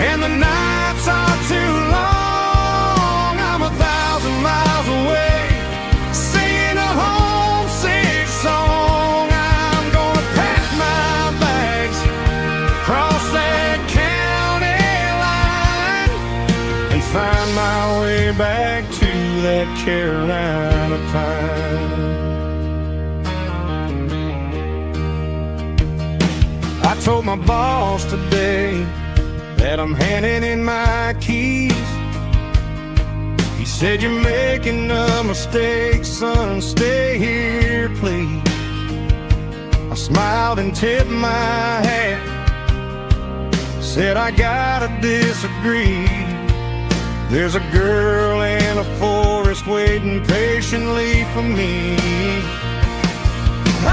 and the nights are too long. I'm 1,000 miles away, singing a homesick song. I'm gonna pack my bags, cross that county line, and find my way back to that Carolina pine. I told my boss today that I'm handing in my keys. He said, "You're making a mistake, son, stay here, please." I smiled and tipped my hat, said, "I gotta disagree. There's a girl in a forest waiting patiently for me."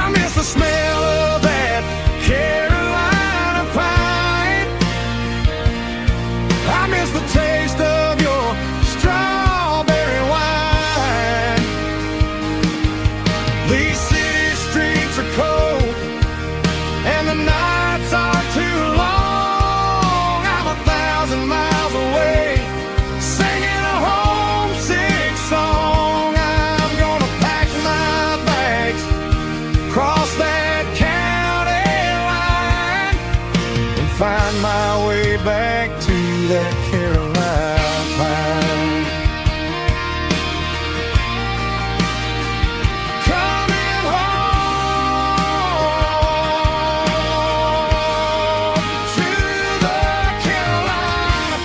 I miss the smell of that Carolina pine. I miss the taste of your strawberry wine. These city streets are cold and the nights are too long. I'm 1,000 miles away, singing a homesick song. I'm gonna pack my bags, cross that county line, and find my way back to that Carolina pine. Coming home to the Carolina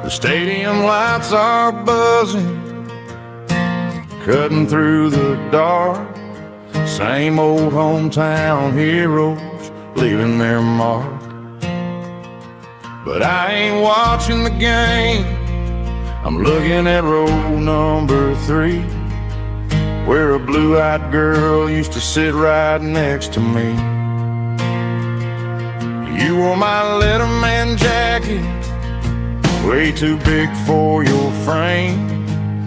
The stadium lights are buzzing, cutting through the dark. Same old hometown heroes leaving their mark. But I ain't watching the game, I'm looking at row number 3, where a blue-eyed girl used to sit right next to me. You wore my Letterman jacket, way too big for your frame.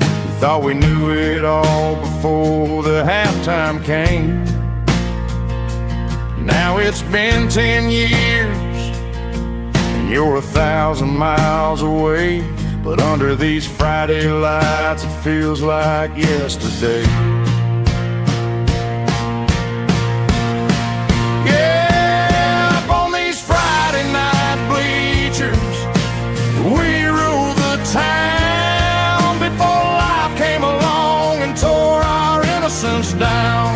We thought we knew it all before the halftime came. Now it's been 10 years and you're 1,000 miles away, but under these Friday lights it feels like yesterday. Yeah, up on these Friday night bleachers, we rule the town before life came along and tore our innocence down.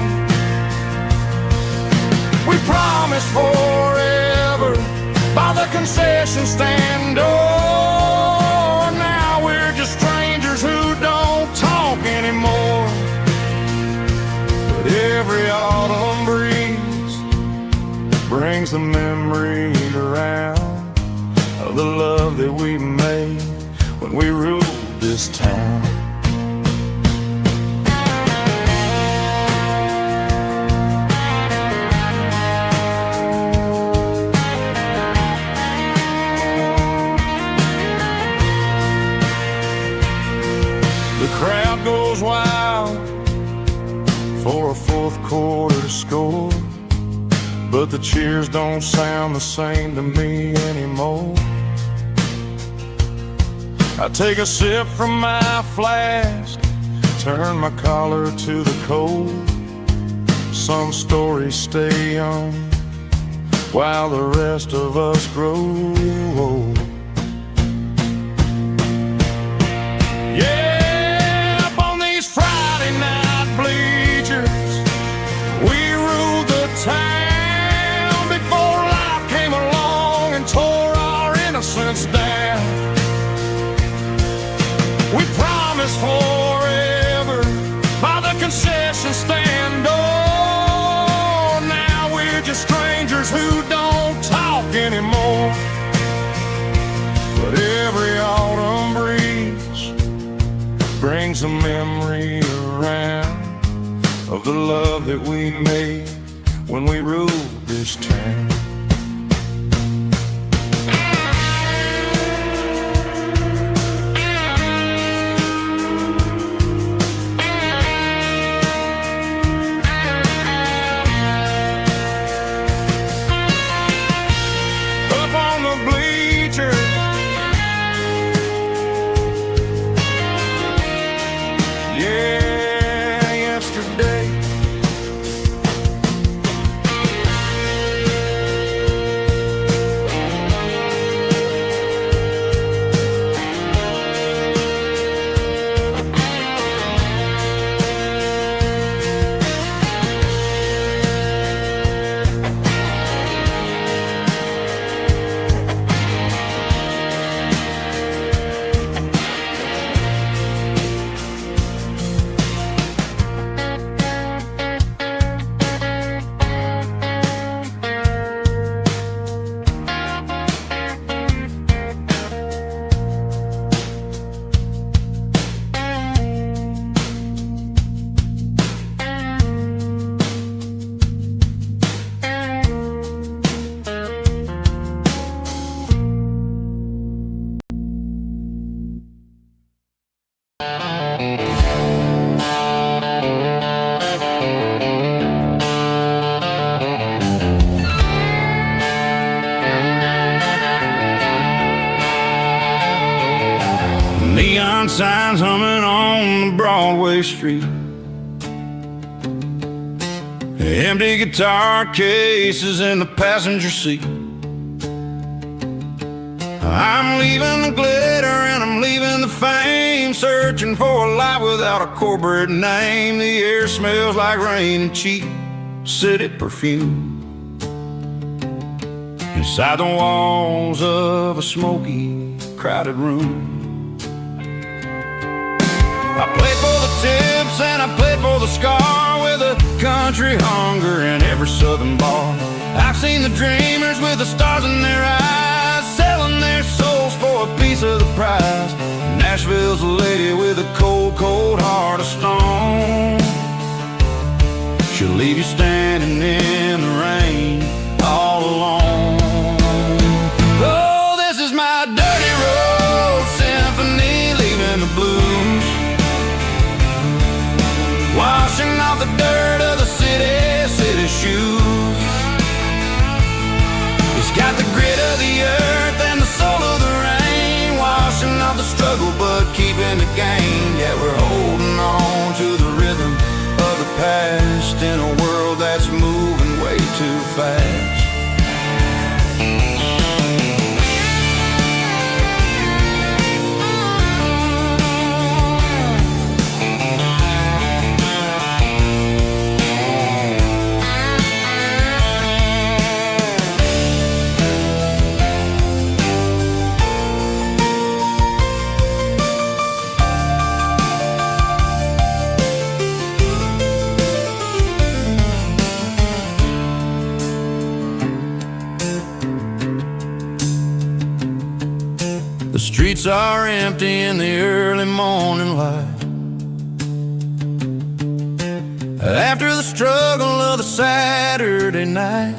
We promised forever by the concession stand door. Now we're just strangers who don't talk anymore. But every autumn breeze brings the memories around. that we made when we ruled this town. The crowd goes wild for a fourth quarter score, but the cheers don't sound the same to me anymore. I take a sip from my flask, turn my collar to the cold. Some stories stay young while the rest of us grow old. Yeah, up on these Friday night bleachers, we ruled the town before life came along and tore our innocence down. We promised forever by the concession stand. Oh, now we're just strangers who don't talk anymore. But every autumn breeze brings a memory around of the love that we made when we ruled this town. Neon signs humming on the Broadway street, empty guitar cases in the passenger seat. I'm leaving the glitter and I'm leaving the fame, searching for a life without a corporate name. The air smells like rain and cheap city perfume inside the walls of a smoky, crowded room. I played for the tips and I played for the scar, with a country hunger in every southern bar. I've seen the dreamers with the stars in their eyes, selling their souls for a piece of the prize. Nashville's a lady with a cold, cold heart of stone. She'll leave you standing in the rain all alone. Oh, this is my dirty road symphony, leaving the blues, washing off the dirt of the city shoes. It's got the grit of the earth and the soul of the rain, washing off the struggle but keeping the gain. Yeah, we're holding on to the rhythm of the past in a world that's moving way too fast. The streets are empty in the early morning light. After the struggle of the Saturday night,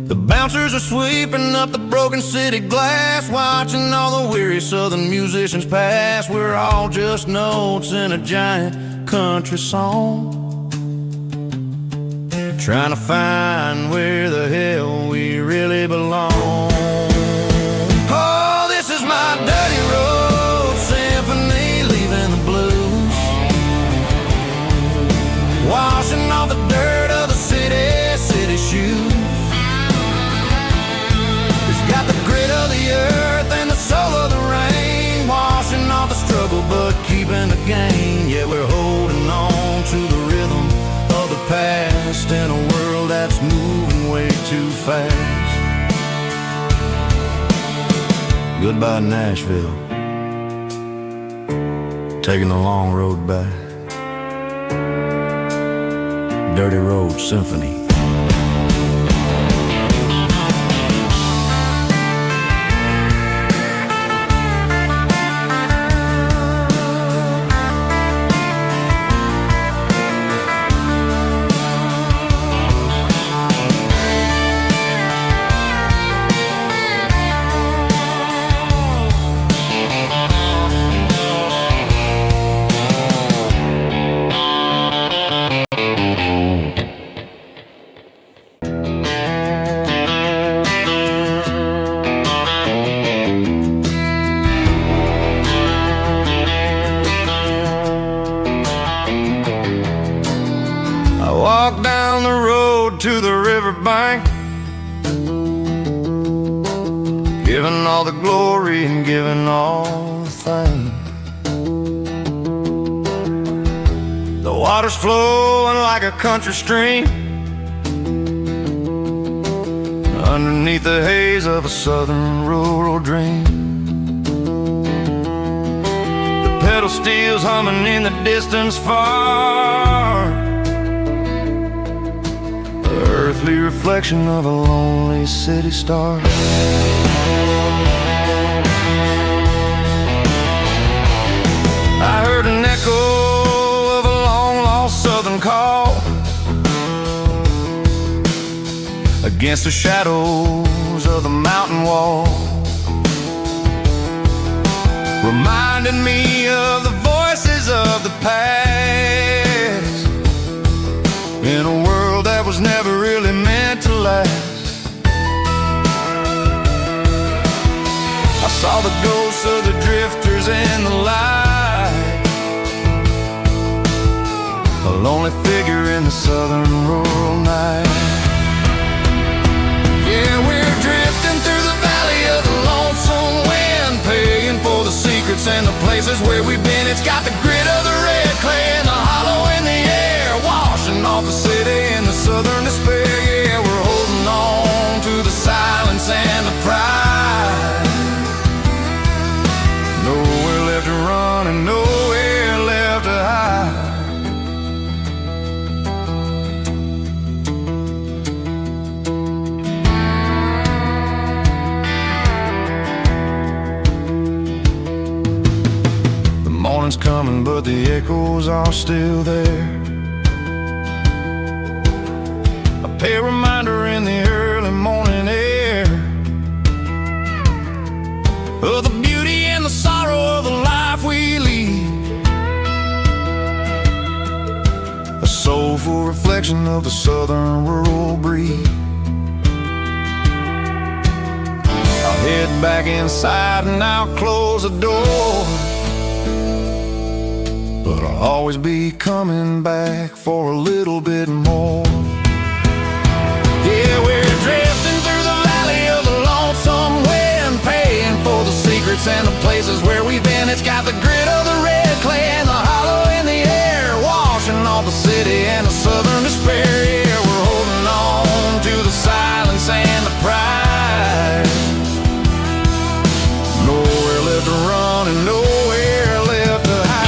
the bouncers are sweeping up the broken city glass, watching all the weary southern musicians pass. We're all just notes in a giant country song, trying to find where the hell we really belong. Oh, this is my dirty road symphony, leaving the blues, washing off the dirt of the city shoes. It's got the grit of the earth and the soul of the rain, washing off the struggle but keeping the gain. Yeah, we're holding on to the rhythm of the past in a world that's moving way too fast. Goodbye Nashville, taking the long road back. Dirty Road Symphony. Walk down the road to the riverbank, giving all the glory and giving all the thanks. The water's flowing like a country stream underneath the haze of a southern rural dream. The pedal steel's humming in the distance far, earthly reflection of a lonely city star. I heard an echo of a long-lost southern call against the shadows of the mountain wall, reminding me of the voices of the past in a world that was never really meant to last. I saw the ghosts of the drifters in the light, a lonely figure in the southern rural night. Yeah, we're drifting through the valley of the lonesome wind, paying for the secrets and the places where we've been. It's got the grit of the red clay and the hollow in the air, washing off the city and the southern despair. Yeah, we're holding on to the silence and the pride. Nowhere left to run and nowhere left to hide. The morning's coming, but the echoes are still there. A reminder in the early morning air of the beauty and the sorrow of the life we lead, a soulful reflection of the southern rural breed. I'll head back inside and I'll close the door, but I'll always be coming back for a little bit more. Yeah, we're drifting through the valley of the lonesome wind, paying for the secrets and the places where we've been. It's got the grit of the red clay and the hollow in the air, washing off the city and the southern despair. Yeah, we're holding on to the silence and the pride. Nowhere left to run and nowhere left to hide.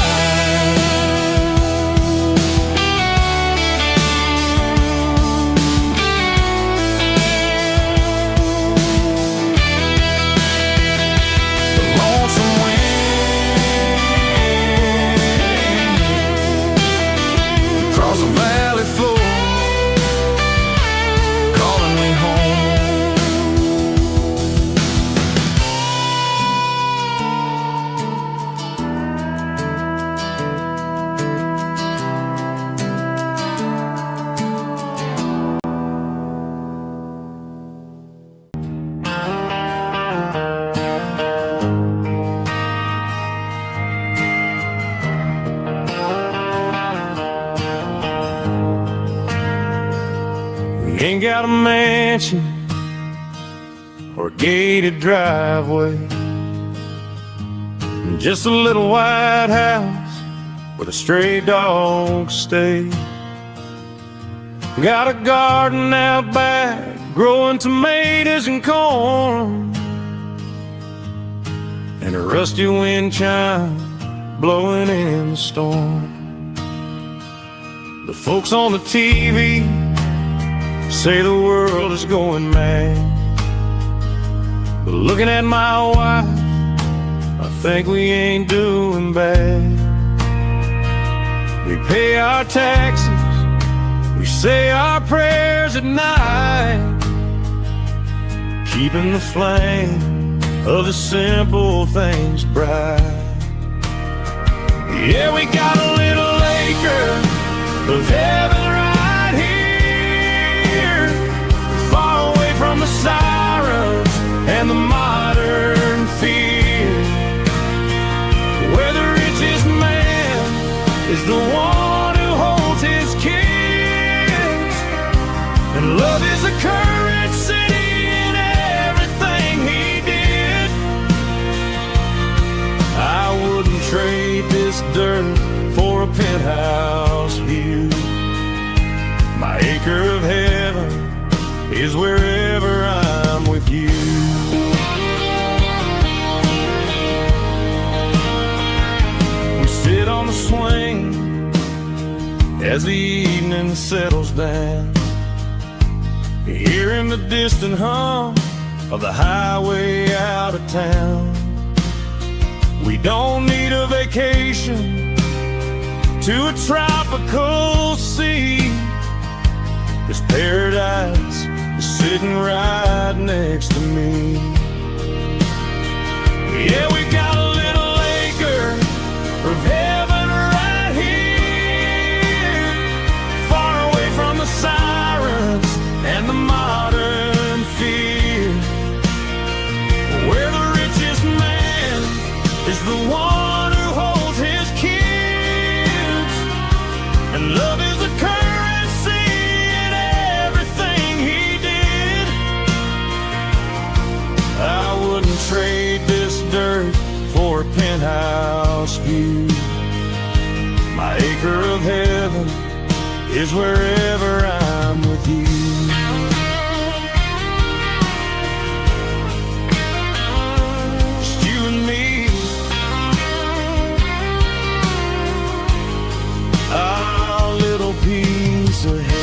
got a mansion or a gated driveway, just a little white house where the stray dogs stay. Got a garden out back, growing tomatoes and corn, and a rusty wind chime blowing in the storm. The folks on the TV say the world is going mad, but looking at my wife, I think we ain't doing bad. We pay our taxes, we say our prayers at night, keeping the flame of the simple things bright. Yeah, we got a little acre of heaven right here, far away from the sirens and the modern fear, where the richest man is the one who holds his kids, and love is the currency in everything he did. I wouldn't trade this dirt for a penthouse view. My acre of heaven is wherever I'm with you. We sit on the swing as the evening settles down, hearing the distant hum of the highway out of town. We don't need a vacation to a tropical sea, 'cause paradise is sitting right next to me. Yeah, we got a little acre of heaven right here, far away from the sirens and the modern fear, where the richest man is the one who holds his kids, and love is the currency in everything he did. I wouldn't trade this dirt for a penthouse view. My acre of heaven is wherever I'm with you. Just you and me, our little piece of heaven.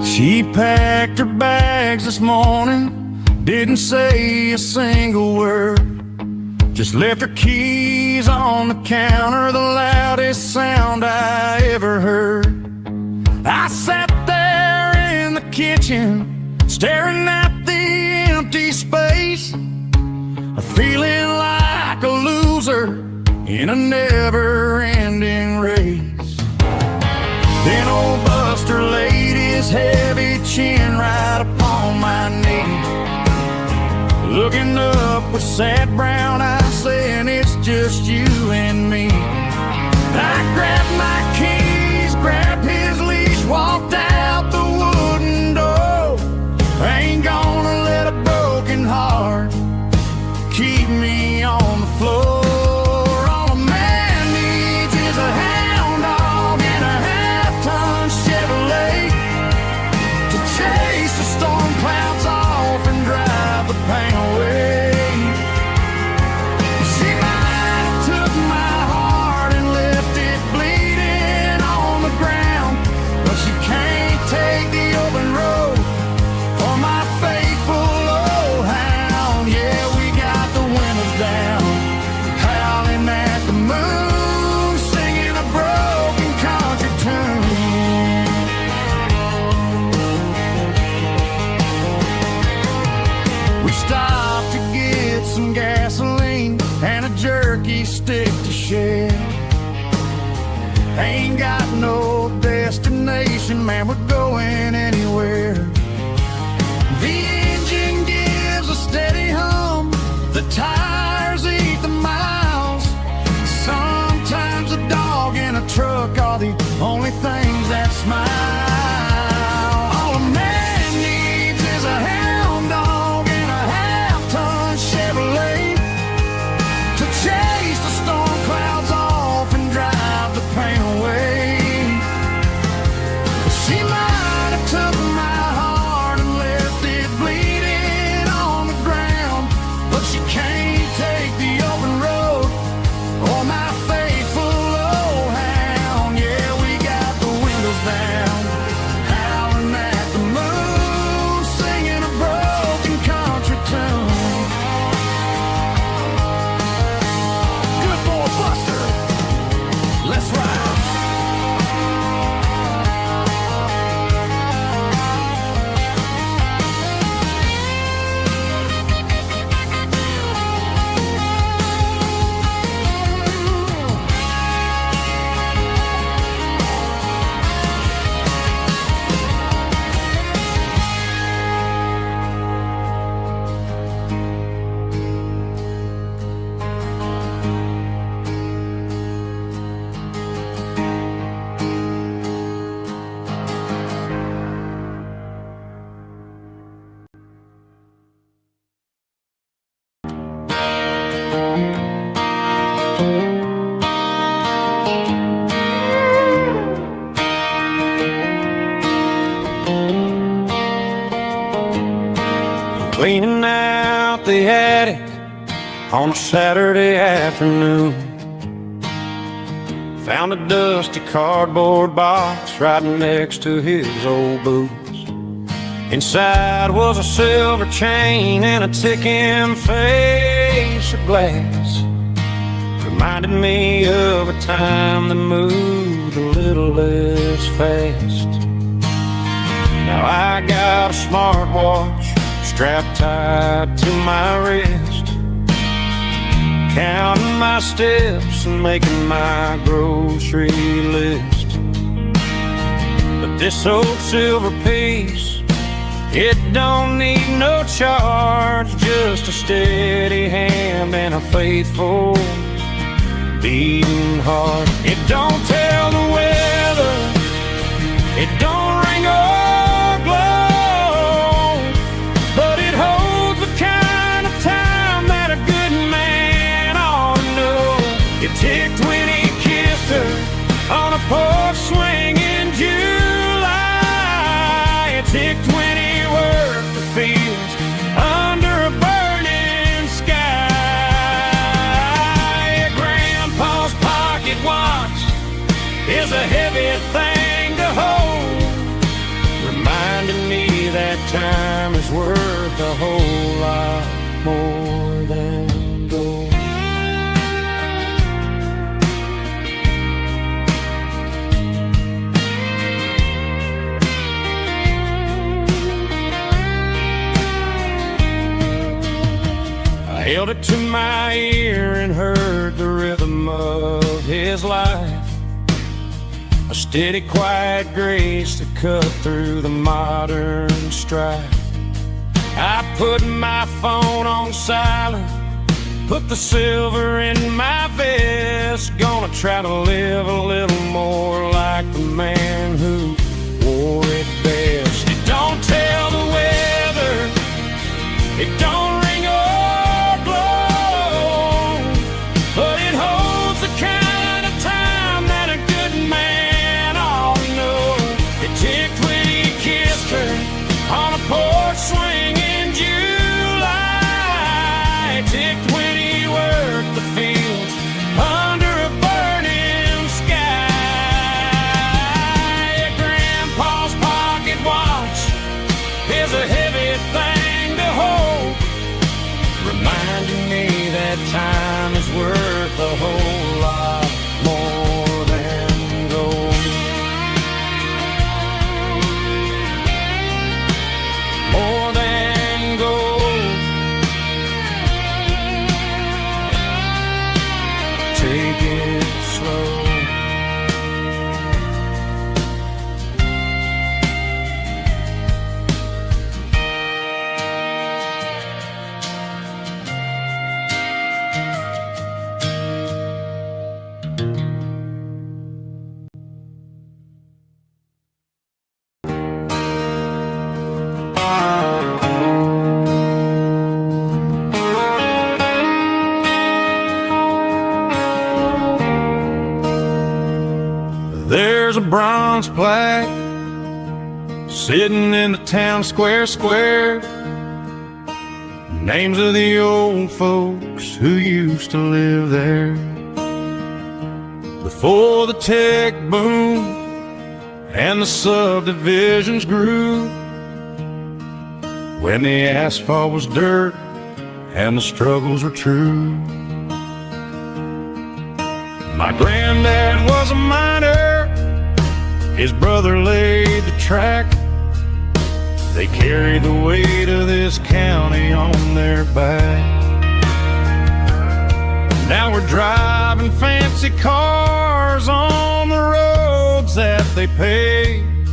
She packed her bags this morning, didn't say a single word, just left her keys on the counter, the loudest sound I ever heard. I sat there in the kitchen, staring at the empty space, feeling like a loser in a never-ending race. Then old Buster laid his heavy chin right upon my knee, looking up with sad brown eyes, saying it's just you and me. I grabbed my keys, grabbed his leash, walked out the wooden door. I ain't gonna let a broken heart keep me on the floor. All a man needs is a hound dog and a half-ton Chevrolet to chase the storm clouds off and drive the pain away. She might have took my heart and left it bleeding man, we're going anywhere. The engine gives a steady hum, the tires eat the miles. Sometimes a dog and a truck are the only things that smile. All a man needs is a hound dog and a half-ton Chevrolet to chase the storm clouds off and drive the pain away. She might have took my heart and left it bleeding on the ground, but she can't take the open road or my faithful old hound. Yeah, we got the windows down, howling at the moon, singing a broken country tune. Good boy Buster, let's ride. Cleaning out the attic on a Saturday afternoon. Found a dusty cardboard box right next to his old boots. Inside was a silver chain and a ticking face of glass. Reminded me of a time that moved a little less fast. Now I got a smartwatch strapped tight to my wrist, counting my steps and making my grocery list. But this old silver piece, it don't need no charge, just a steady hand and a faithful beating heart. It don't tell the weather, it don't ring or glow, but it holds the kind of time that a good man ought to know. It ticked when he kissed her on a porch swing in July. It ticked when he worked the fields under a burning sky. Grandpa's pocket watch is a heavy thing to hold, reminding me that time is worth a whole lot more than gold. I held it to my ear and heard the rhythm of his life, a steady, quiet grace that cut through the modern strife. I put my phone on silent, put the silver in my vest. Gonna try to live a little more like the man who wore it best. It don't tell the weather, it don't ring or glow, but it holds the kind of time that a good man ought to know. It ticked when he kissed her on a porch swing in July. It ticked when he worked the fields under a burning sky. Grandpa's pocket watch is a heavy thing to hold, reminding me that time is worth a whole lot more than gold. bronze plaque sitting in the town square. Names of the old folks who used to live there before the tech boom and the subdivisions grew, when the asphalt was dirt and the struggles were true. My granddad was a miner, his brother laid the track. They carried the weight of this county on their back. Now we're driving fancy cars on the roads that they paved,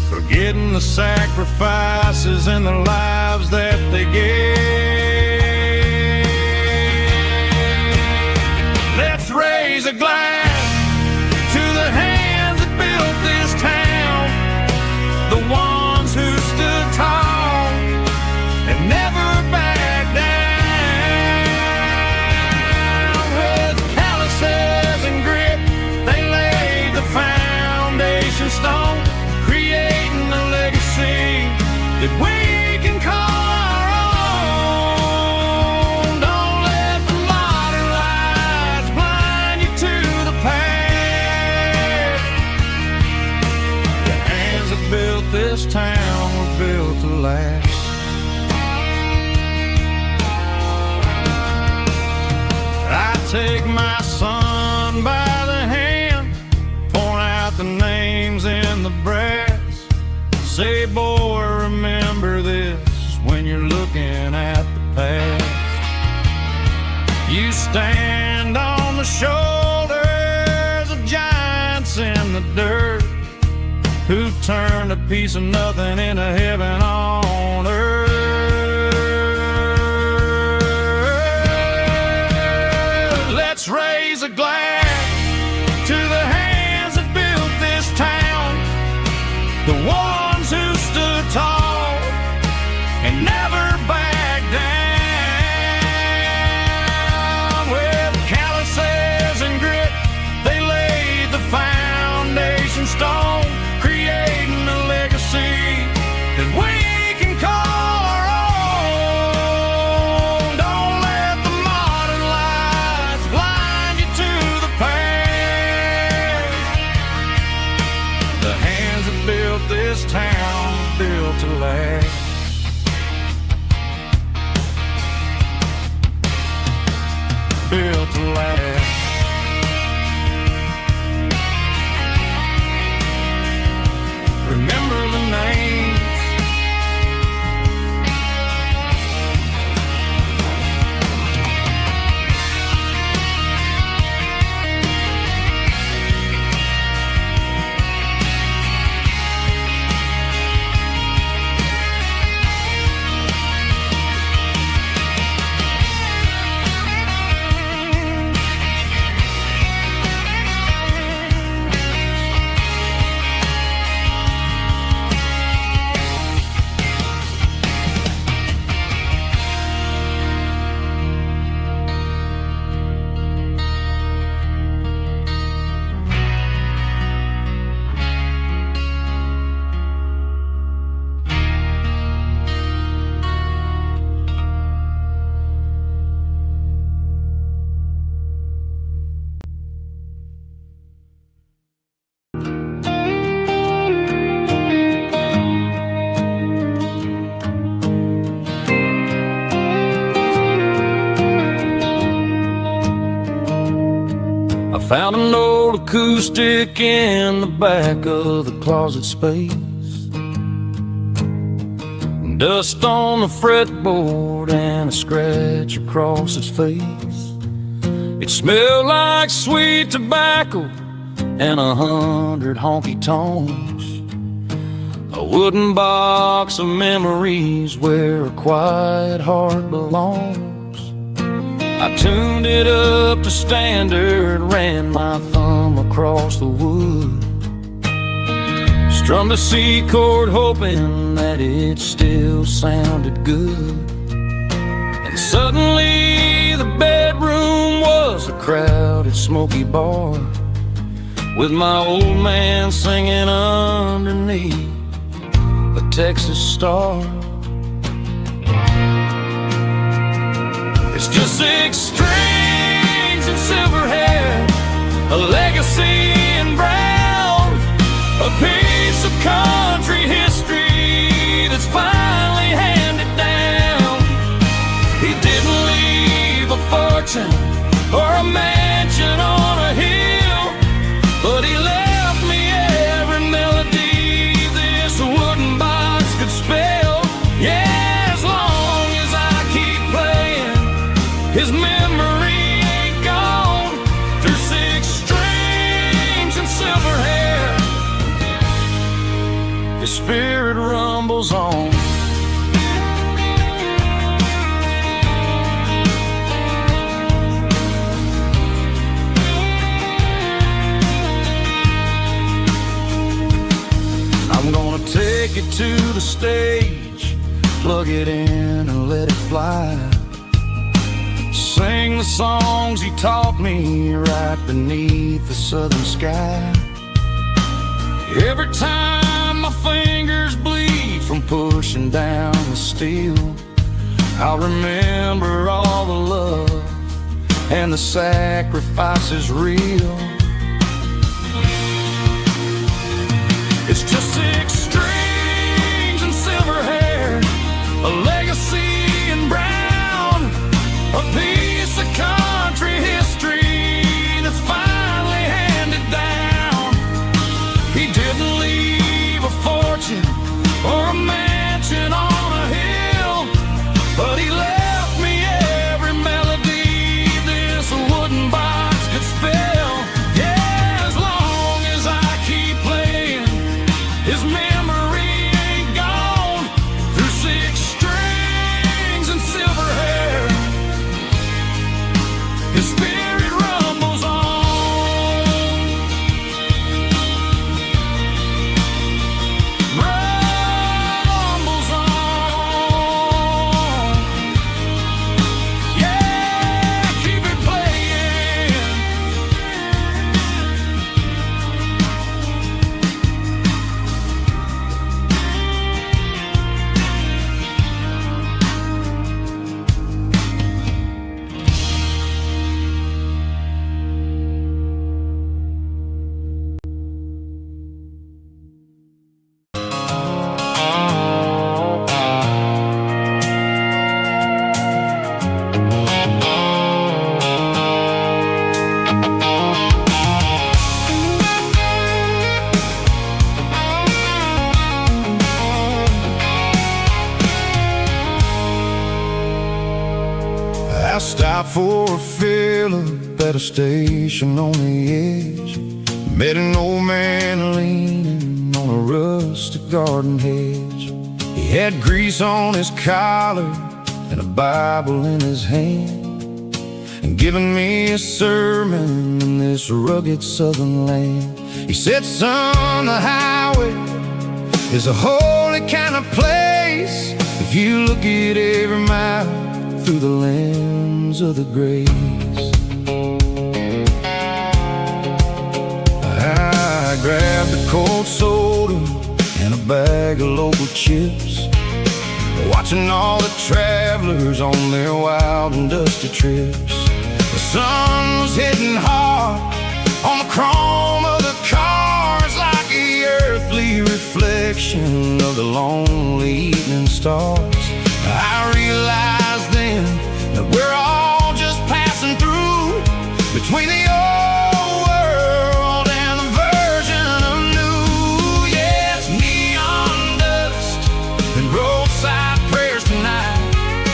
forgetting the sacrifices and the lives that they gave. Let's raise a glass to the hands that built this town, the ones who stood tall and never backed down. With calluses and grit, they laid the foundation stone, creating a legacy that we can call our own. Don't let the modern lights blind you to the past. The hands that built this town were built to last. I take my son by the hand, point out the names in the brass, say, boy, remember this when you're looking at the past. You stand on the shoulders of giants in the dirt, who turned a piece of nothing into heaven on earth. Let's raise a glass to the hands that built this town, the ones who stood tall and never backed down. With calluses and grit, they laid the foundation stone, creating a legacy that we can call our own. Don't let the modern lights blind you to the past. The hands that built this town built to last. Built to last. Remember the names. Found an old acoustic in the back of the closet space, dust on the fretboard and a scratch across its face. It smelled like sweet tobacco and 100 honky-tonks, a wooden box of memories where a quiet heart belongs. I tuned it up to standard, ran my thumb across the wood, strummed a C chord hoping that it still sounded good. And suddenly the bedroom was a crowded, smoky bar, with my old man singing underneath a Texas star. It's just 6 strings and silver hair, a legacy in brown, a piece of country history that's finally handed down. He didn't leave a fortune or a mansion on a hill, but he left me every melody this wooden box could spell. Yeah, as long as I keep playing, his memory ain't gone. Through 6 strings and silver hair, his spirit rumbles on. I'm gonna take it to the stage, plug it in and let it fly. Sing the songs he taught me right beneath the southern sky. Every time my fingers bleed from pushing down the steel, I'll remember all the love and the sacrifices real. It's just 6 strings and silver hair, a legacy in brown, a piece of country history that's finally handed down. He didn't leave a fortune or a mansion on a hill, but he left me every melody this wooden box could spell. Yeah, as long as I keep playing, his memory ain't gone. Through 6 strings and silver hair, his spirit rumbles on. Rumbles on. Yeah, keep it playing. I stopped for a fill-up at a station on the edge. Met an old man leaning on a rustic garden hedge. He had grease on his collar and a Bible in his hand, and giving me a sermon in this rugged southern land. He said, son, the highway is a holy kind of place if you look at every mile through the lens of the grace. I grabbed a cold soda and a bag of local chips, watching all the travelers on their wild and dusty trips. The sun was hitting hard on the chrome of the cars, like the earthly reflection of the lonely evening stars. I realized then that we're all just passing through between the old world and the version of new. Yes, neon dust and roadside prayers tonight,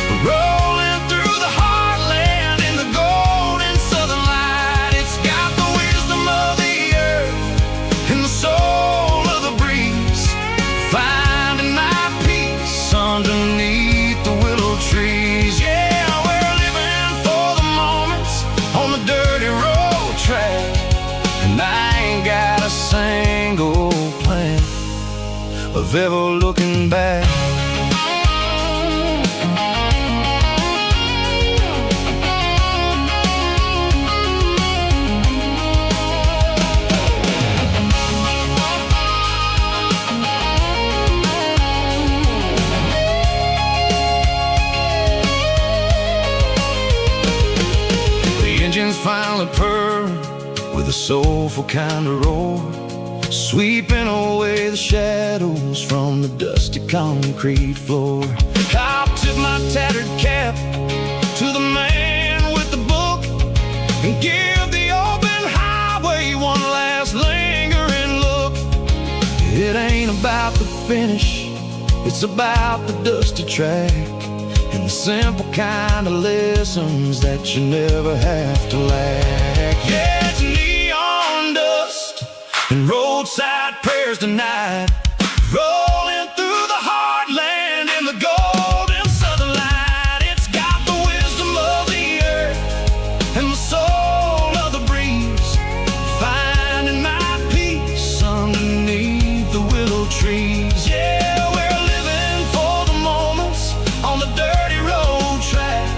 we're rolling through the heartland in the golden southern light. It's got the wisdom of the earth and the soul of the breeze, finding my peace underneath the willow trees. Yeah, we're living for the moments on the dirty road track, and I ain't got a single plan of ever looking back. valley purr with a soulful kind of roar, sweeping away the shadows from the dusty concrete floor. I'll tip my tattered cap to the man with the book and give the open highway one last lingering look. It ain't about the finish, it's about the dusty track and the simple kind of lessons that you never have to lack. Yeah, it's neon dust and roadside prayers tonight, rolling through the heartland in the golden southern light. It's got the wisdom of the earth and the soul of the breeze, finding my peace underneath the willow trees. Yeah, we're living for the moments on the dirty road track,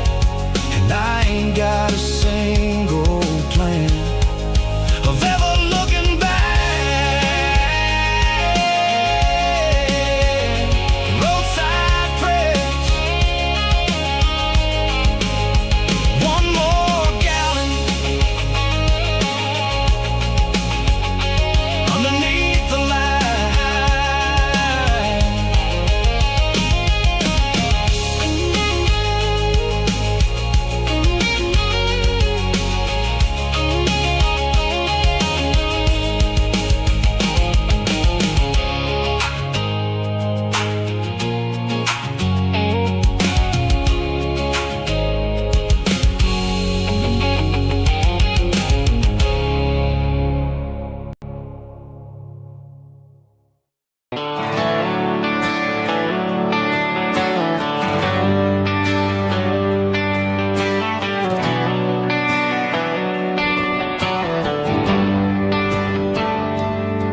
and I ain't got a single plan of ever looking back. Roadside prayers, one more gallon underneath the light.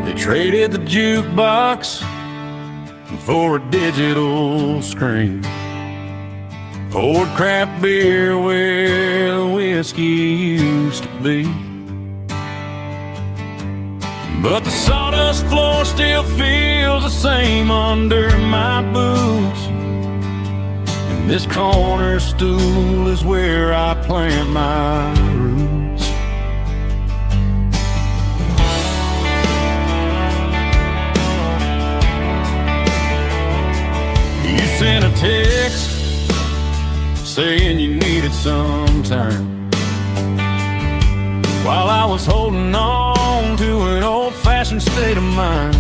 They traded the jukebox for a digital screen, poured craft beer where the whiskey used to be. But the sawdust floor still feels the same under my boots, and this corner stool is where I plant my roots. You sent a text saying you needed some time, while I was holding on to an old-fashioned state of mind.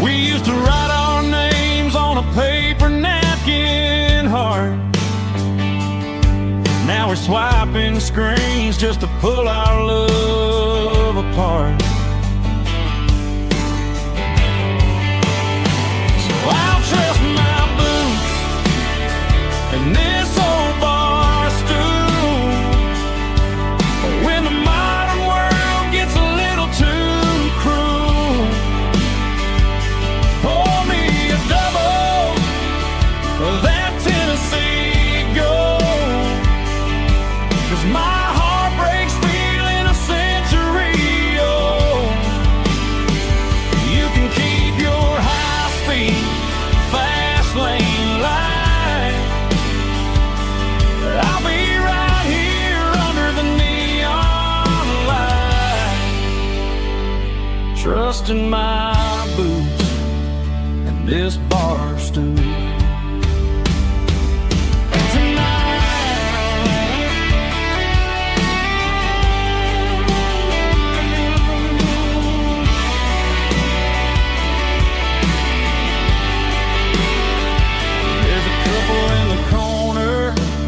We used to write our names on a paper napkin heart. Now we're swiping screens just to pull our love apart. I'll trust my boots and this old bar stool when the modern world gets a little too cruel. Pour me a double of that Tennessee Gold, 'cause my heart breaks feeling a century old. You can keep your high-speed fast lane light, I'll be right here under the neon light, trusting my boots and this bar stool.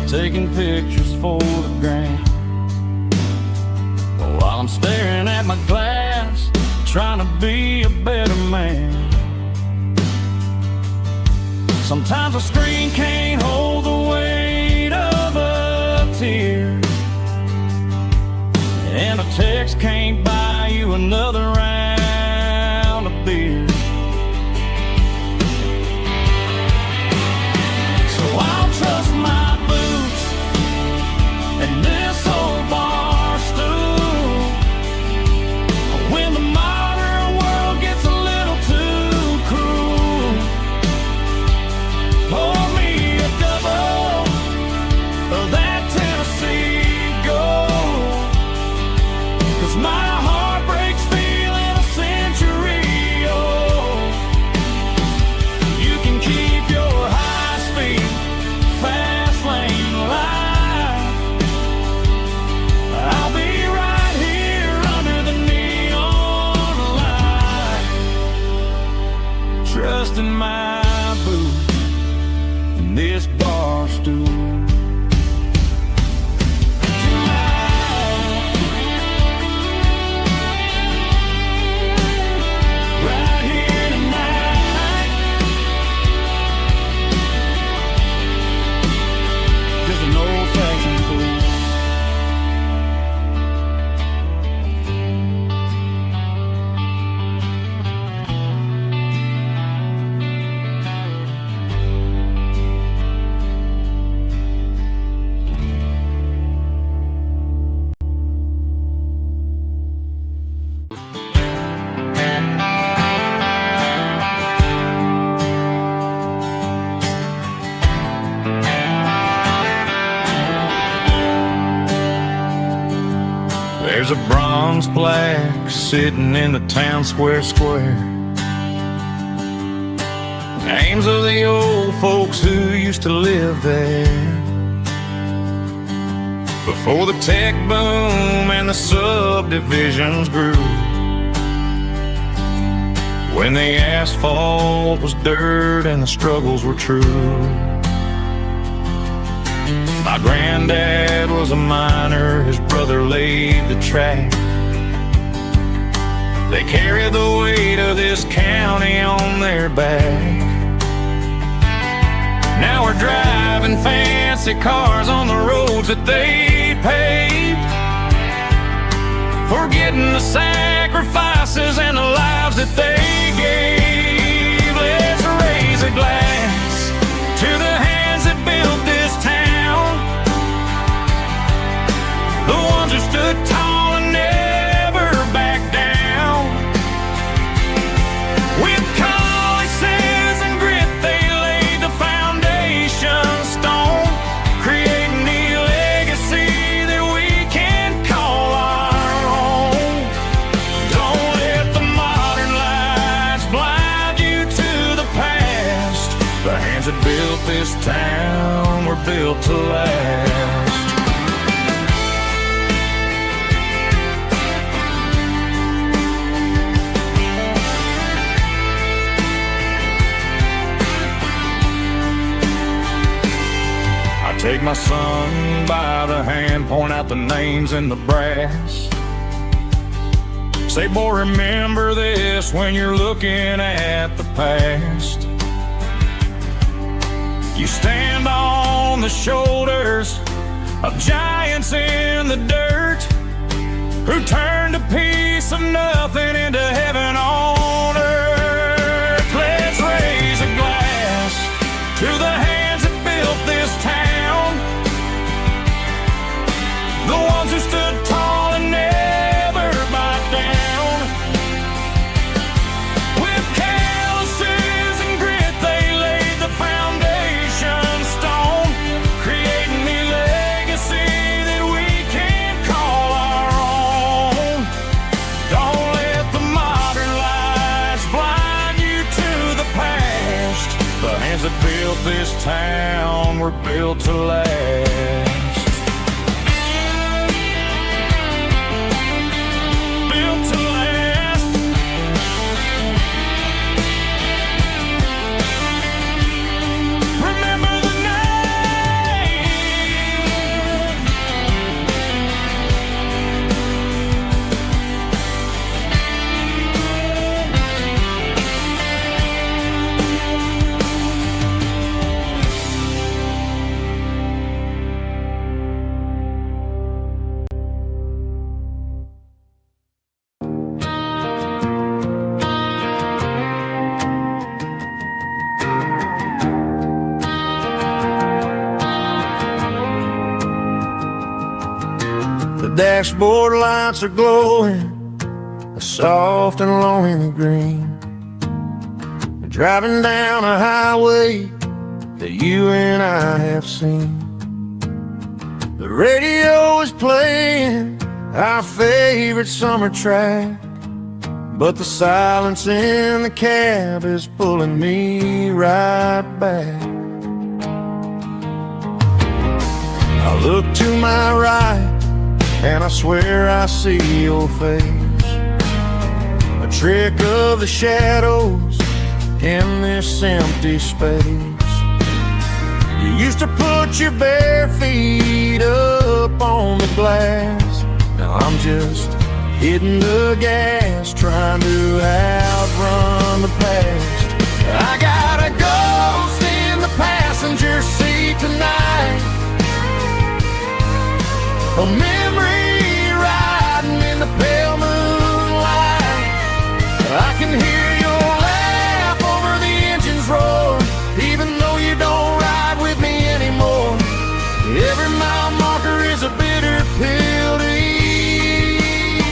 Taking pictures for the gram, while I'm staring at my glass, trying to be a better man. Sometimes a screen can't hold the weight of a tear, and a text can't buy you another round of beer. So I'll trust my and this old bar stool when the modern world gets a little too cruel. Pour me a double of that Tennessee dust in my boots and this bar stool. Right here tonight, just an old-fashioned fool. There's a bronze plaque sitting in the town square. Names of the old folks who used to live there before the tech boom and the subdivisions grew. When the asphalt was dirt and the struggles were true. My granddad was a miner, his brother laid the track. They carried the weight of this county on their back. Now we're driving fancy cars on the roads that they paved, forgetting the sacrifices and the lives that they gave. Let's raise a glass to the hands that built this town, the ones who stood tall and never backed down. With calluses and grit they laid the foundation stone, creating the legacy that we can call our own. Don't let the modern lights blind you to the past. The hands that built this town were built to last. Take my son by the hand, point out the names in the brass. Say, boy, remember this when you're looking at the past. You stand on the shoulders of giants in the dirt, who turned a piece of nothing into heaven on earth. Let's raise a glass to the hands that built this town, the ones who stood tall and never backed down. With calluses and grit they laid the foundation stone, creating the legacy that we can call our own. Don't let the modern lights blind you to the past. The hands that built this town were built to last. Dashboard lights are glowing a soft and lonely green. We're driving down a highway that you and I have seen. The radio is playing our favorite summer track, but the silence in the cab is pulling me right back. I look to my right and I swear I see your face, a trick of the shadows in this empty space. You used to put your bare feet up on the glass. Now I'm just hitting the gas, trying to outrun the past. I got a ghost in the passenger seat tonight, a memory riding in the pale moonlight. I can hear your laugh over the engine's roar, even though you don't ride with me anymore. Every mile marker is a bitter pill to eat,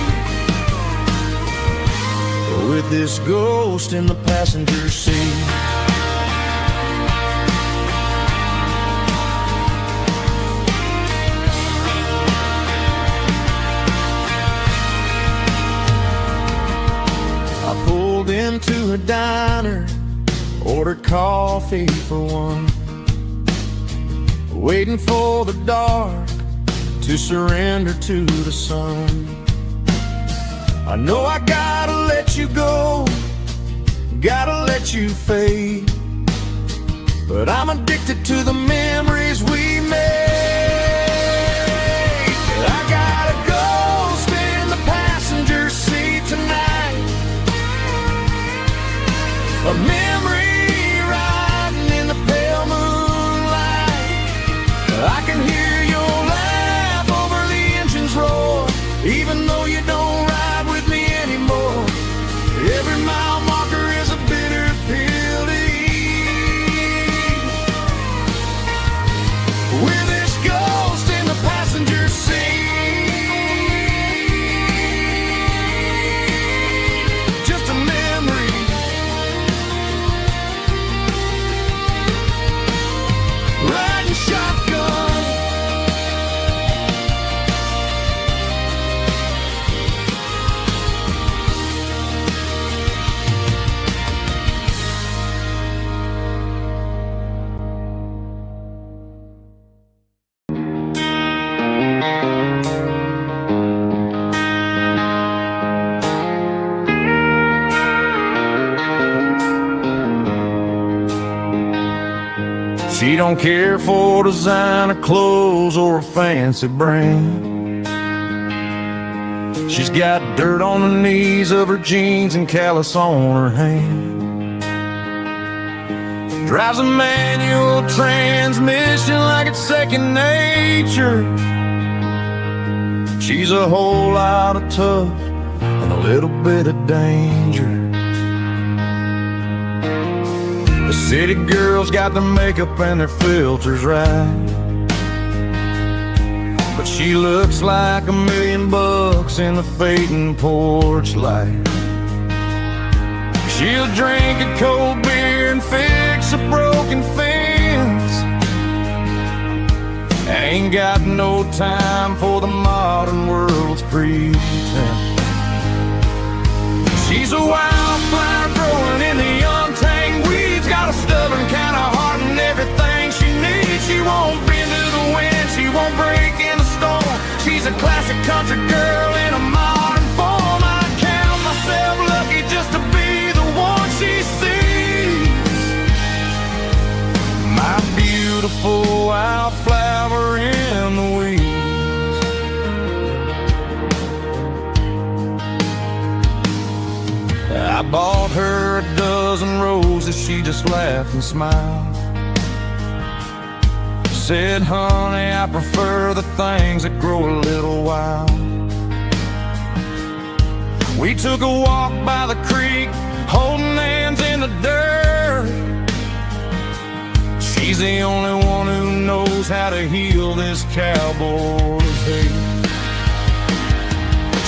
with this ghost in the passenger seat. I pulled into a diner, ordered coffee for one, waiting for the dark to surrender to the sun. I know I gotta let you go, gotta let you fade, but I'm addicted to the memories we made. I got a ghost in the passenger seat tonight, a memory riding in the pale moonlight. I can hear your laugh over the engine's roar, even though you don't ride with me anymore. Every mile marker is a bitter pill to eat, with this ghost in the passenger seat. Just a memory, riding shotgun. She don't care for designer clothes or a fancy brand. She's got dirt on the knees of her jeans and callus on her hand. Drives a manual transmission like it's second nature. She's a whole lot of tough and a little bit of danger. The city girls got their makeup and their filters right, but she looks like $1 million in the fading porch light. She'll drink a cold beer and fix a broken fence. Ain't got no time for the modern world's pretense. She's a wildflower growing in the untamed weeds, got a stubborn kind of heart and everything she needs. She won't bend to the wind, she won't break in the storm. She's a classic country girl in a modern form. I count myself lucky just to be the one she sees. My beautiful wildflower in the weeds. I bought her a dozen roses, she just laughed and smiled. Said, honey, I prefer the things that grow a little wild. We took a walk by the creek, holding hands in the dirt. She's the only one who knows how to heal this cowboy's hate.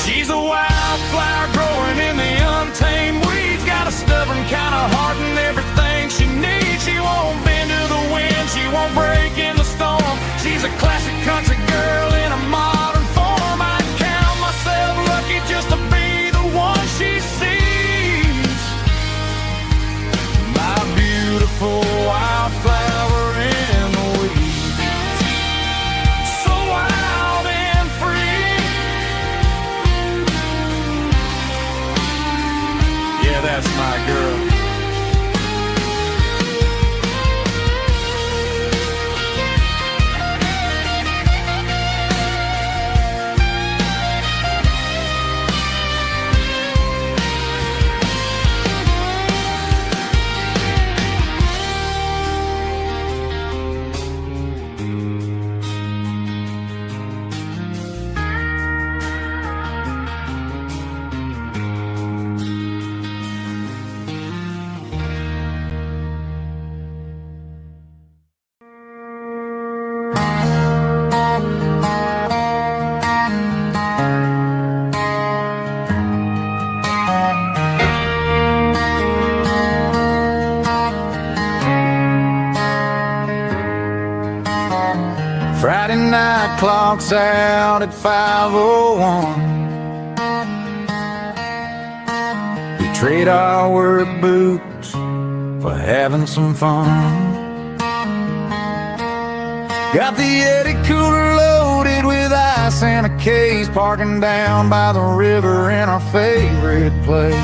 She's a wildflower growing in the untamed weeds, got a stubborn kind of heart and everything she needs. She won't bend to the wind, she won't break in the storm. She's a classic country girl in a modern form. I count myself lucky just to be the one she sees. My beautiful wildflower in the weeds, so wild and free. Yeah, that's my girl. midnight clock's out at 5:01. We trade our work boots for having some fun. Got the Yeti cooler loaded with ice and a case, parking down by the river in our favorite place.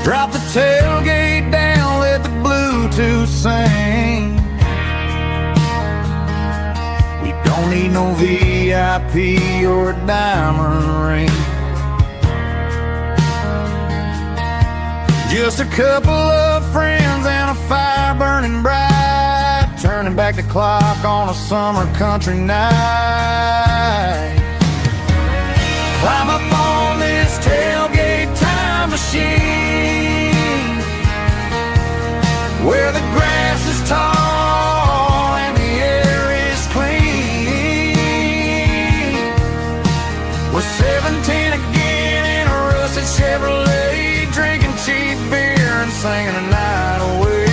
Drop the tailgate down, let the Bluetooth sing. We don't need no VIP or a diamond ring. Just a couple of friends and a fire burning bright, turning back the clock on a summer country night. Climb up on this tailgate time machine, where the grass is tall and the air is clean. We're 17 again in a rusted Chevrolet, drinking cheap beer and singing the night away.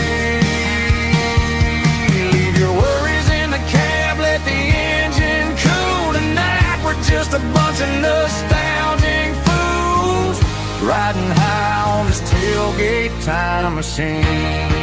Leave your worries in the cab, let the engine cool tonight. We're just a bunch of nostalgic fools riding high on this tailgate time machine.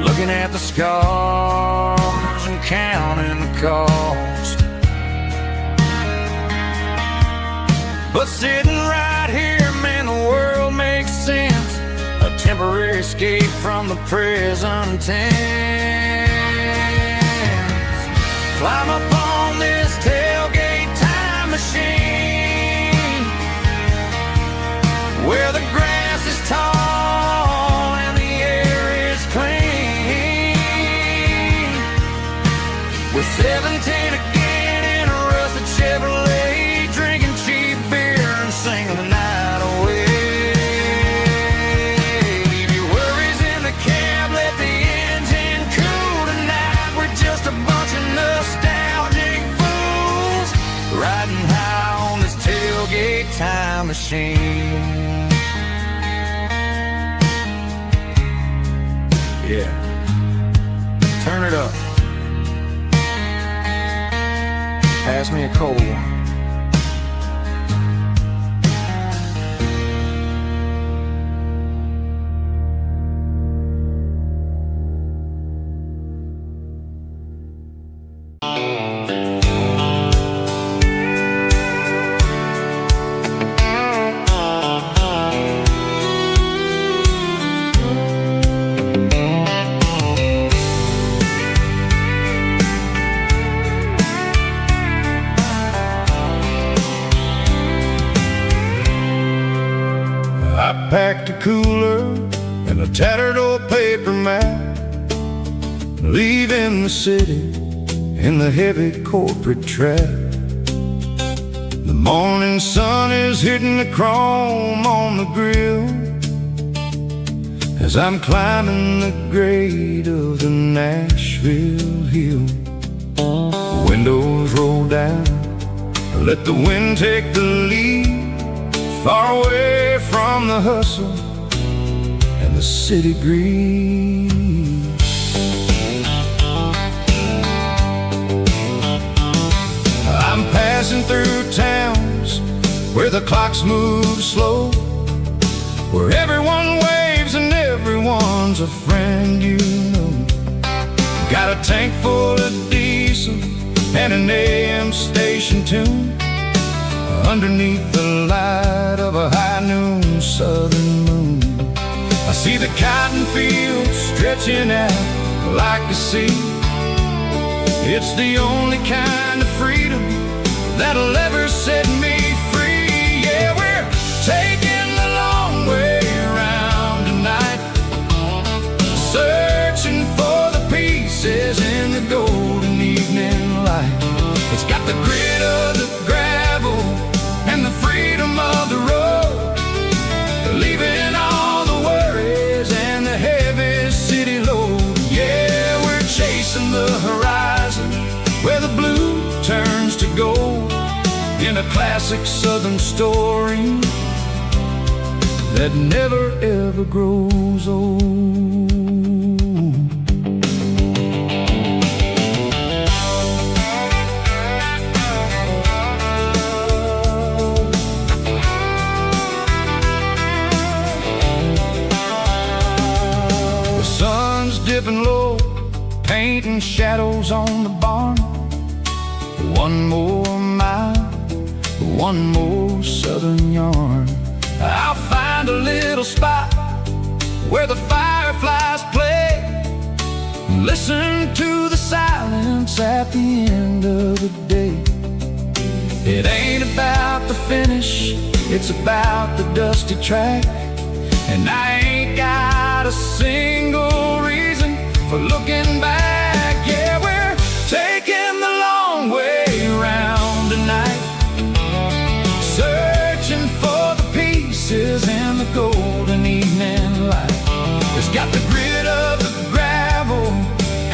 Looking at the scars and counting the cost, but sitting right here, man, the world makes sense. A temporary escape from the present tense. Climb up on this tailgate time machine, where the grass is tall and the air is clean. We're 17 again in a rusted Chevrolet, drinking cheap beer and singing the night away. Leave your worries in the cab, let the engine cool tonight. We're just a bunch of nostalgic fools riding high on this tailgate time machine. Yeah, turn it up. Pass me a cold one. Packed a cooler and a tattered old paper map, leaving the city in the heavy corporate trap. The morning sun is hitting the chrome on the grill as I'm climbing the grade of the Nashville hill. Windows roll down, let the wind take the lead, far away from the hustle and the city breeze. I'm passing through towns where the clocks move slow, where everyone waves and everyone's a friend you know. Got a tank full of diesel and an AM station tune, underneath the light of a high noon southern moon. I see the cotton fields stretching out like a sea. It's the only kind of freedom that'll ever set me free. Yeah, we're taking the long way around tonight, searching for the pieces leaving all the worries and the heavy city load. Yeah, we're chasing the horizon where the blue turns to gold, in a classic southern story that never ever grows old. The sun's dipping low, painting shadows on the barn. One more mile, one more southern yarn. I'll find a little spot where the fireflies play, listen to the silence at the end of the day. It ain't about the finish, it's about the dusty track. And I ain't got a single reason for looking back. Yeah, we're taking the long way around tonight, searching for the pieces in the golden evening light. It's got the grit of the gravel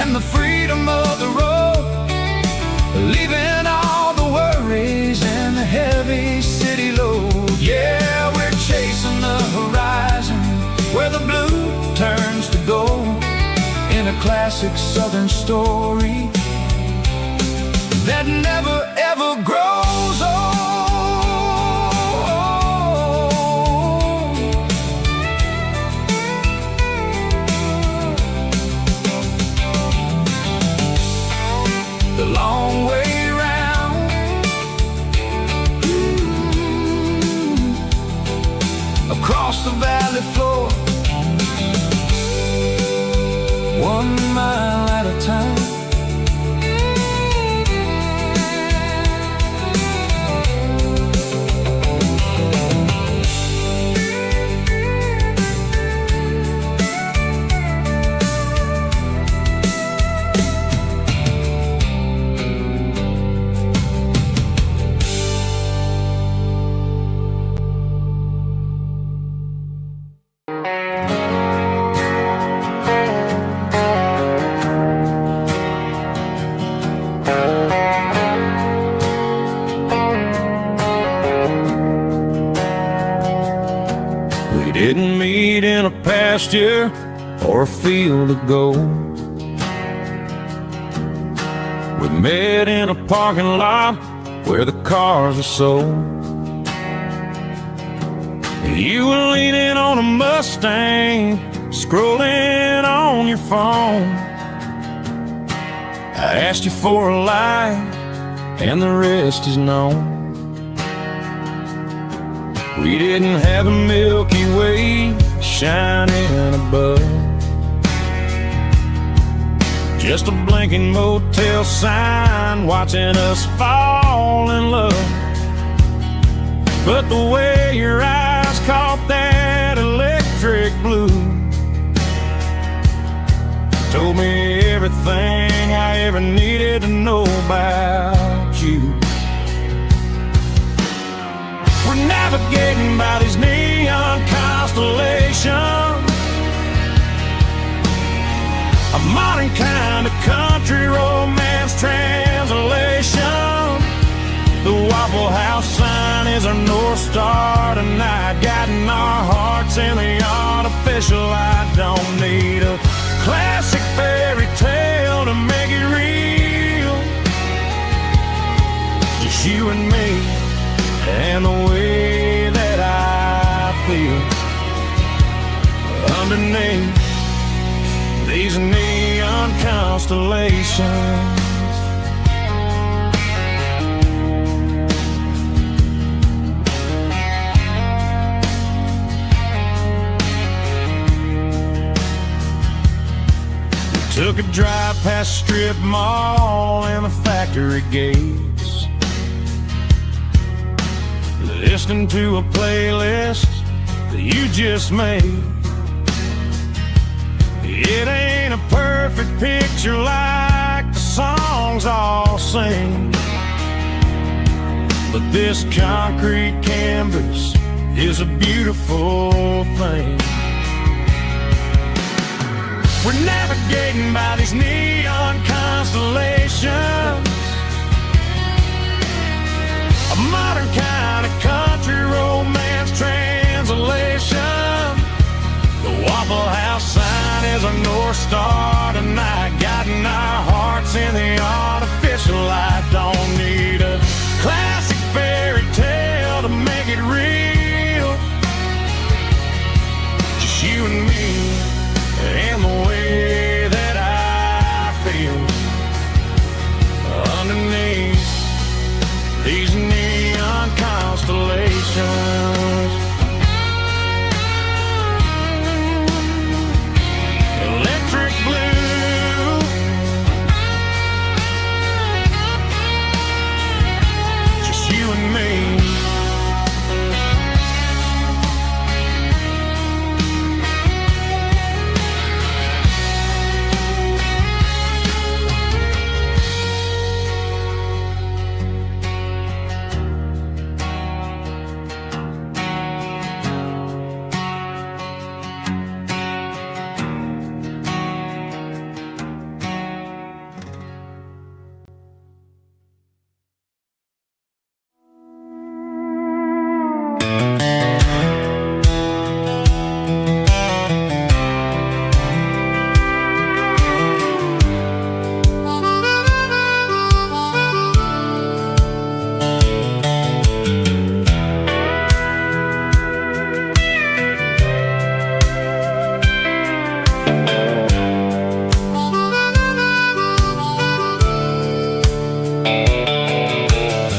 and the freedom of the road, leaving all the worries and the heavy city load. Yeah, we're chasing the horizon where the blue turns to gold, in a classic southern story that never ever grows old. The long way round, across the valley floor, 1 mile at a time. Didn't meet in a pasture or a field of gold. We met in a parking lot where the cars are sold. You were leaning on a Mustang, scrolling on your phone. I asked you for a light, and the rest is known. We didn't have a Milky Way shining above, just a blinking motel sign watching us fall in love. But the way your eyes caught that electric blue told me everything I ever needed to know about you. We're navigating by these neon constellations, a modern kind of country romance translation. The Waffle House sign is our North Star tonight, guiding our hearts in the artificial light. Don't need a classic fairy tale to make it real, just you and me and the way that I feel underneath these neon constellations. We took a drive past strip mall and the factory gates, listening to a playlist that you just made. It ain't a perfect picture like the songs all sing, but this concrete canvas is a beautiful We're navigating by these neon constellations, a modern kind of country romance translation. The Waffle House sign is a North Star tonight, guiding our hearts in the artificial light. Don't need a classic fairy tale to make it real, just you and me and the way that I feel underneath these neon constellations. Electric blue, just you and me.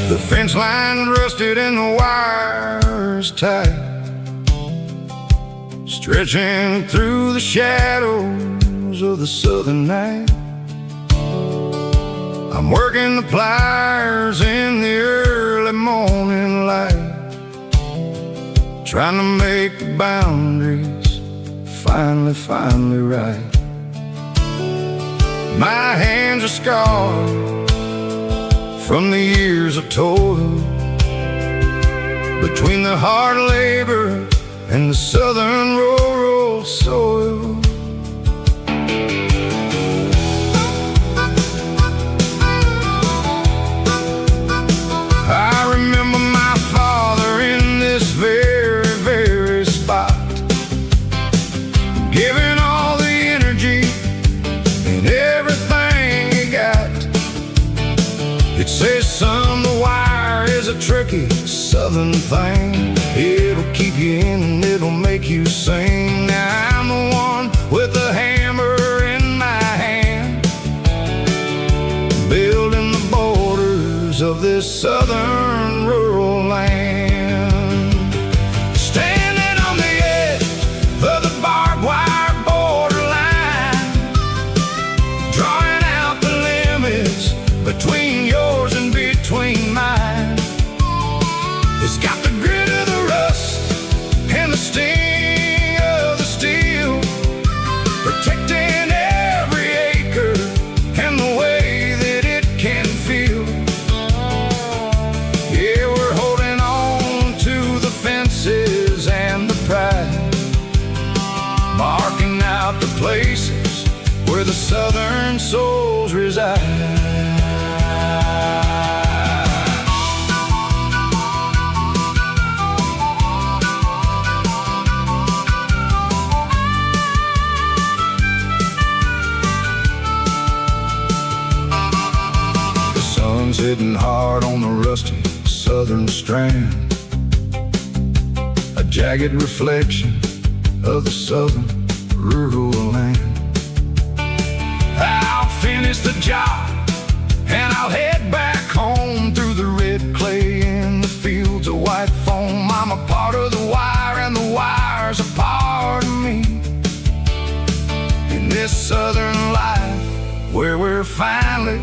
The fence line rusted and the wires tight, stretching through the shadows of the southern night. I'm working the pliers in the early morning light, trying to make the boundaries finally right. My hands are scarred from the years of toil, between the hard labor and the southern rural soil. I remember my father in this very spot, giving all the energy and everything he got. It says, son, the wire is a tricky southern thing. It'll keep you in and it'll make you sing. Now I'm the one with the hammer in my hand, building the borders of this southern rural land. Standing on the edge of the barbed wire borderline, drawing out the limits between yours and between mine. It's got the grit of the rust and the sting of the steel, protecting every acre and the way that it can feel. Yeah, we're holding on to the fences and the pride, marking out the places where the southern souls reside. The sun's hitting hard on the rusty southern strand, a jagged reflection of the southern rural land. I'll finish the job and I'll head back home through the red clay in the fields of white foam. I'm a part of the wire and the wire's a part of me, in this southern life where we're finally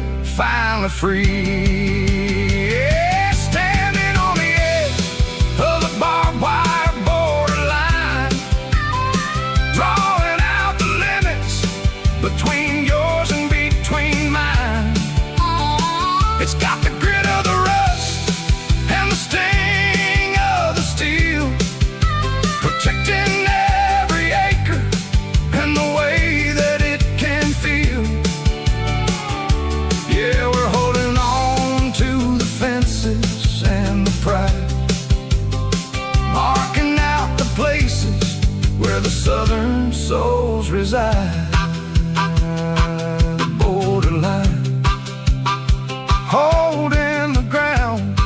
free. Yeah, standing on the edge of the barbed wire borderline, drawing out the limits between yours and between mine. It's got the grit of the rust and the sting of the steel, protecting every acre and the way that it the southern souls reside. The borderline, holding the ground,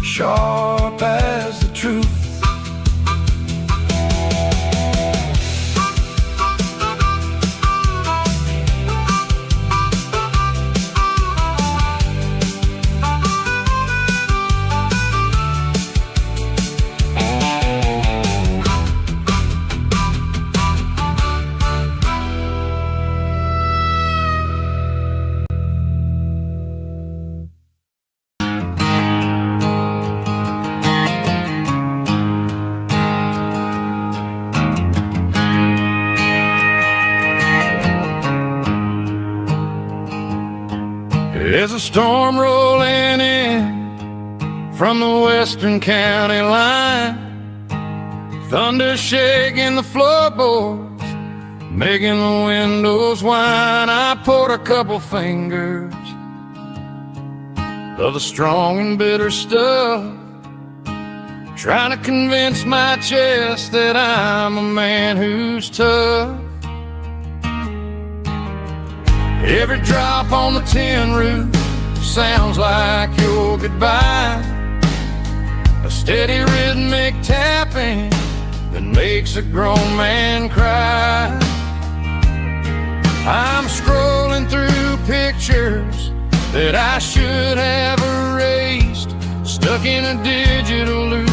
sharp as the truth. There's a storm rolling in from the western county line, thunder shaking the floorboards, making the windows whine. I poured a couple fingers of the strong and bitter stuff, trying to convince my chest that I'm a man who's tough. Every drop on the tin roof sounds like your goodbye, a steady rhythmic tapping that makes a grown man cry. I'm scrolling through pictures that I should have erased, stuck in a digital loop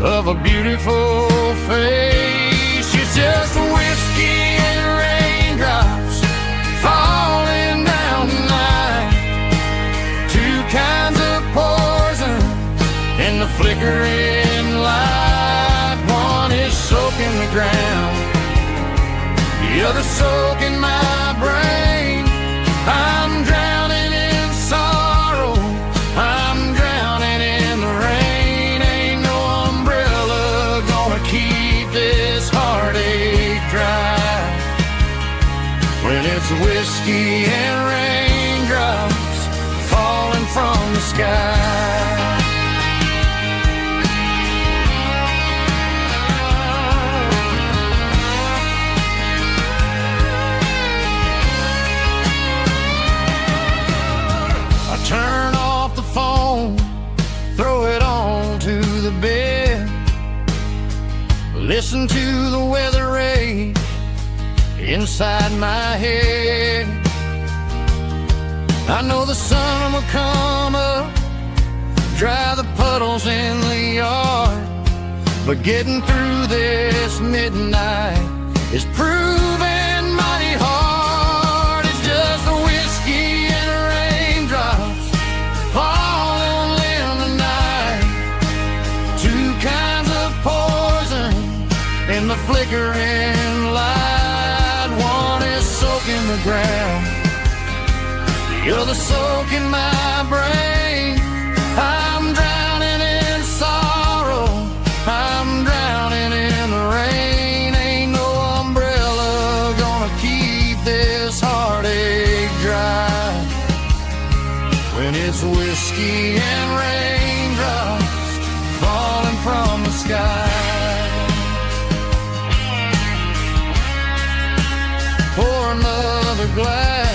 of a beautiful face. It's just whiskey and raindrops falling down tonight, two kinds of poison in the flickering light. One is soaking the ground, the other soaking my brain. I'm drowning in sorrow, I'm drowning in the rain. Ain't no umbrella gonna keep this heartache dry when it's whiskey and raindrops falling from the sky. I turn off the phone, throw it on to the bed, listen to the weather rage inside my head. I know the sun will come up, dry the puddles in the yard, but getting through this midnight is proving mighty hard. It's just the whiskey and raindrops falling in the night, two kinds of poison in the flickering light. One is soaking the ground, the other soaking my brain. I'm drowning in sorrow, I'm drowning in the rain. Ain't no umbrella gonna keep this heartache dry when it's whiskey and raindrops falling from the sky. Pour another glass,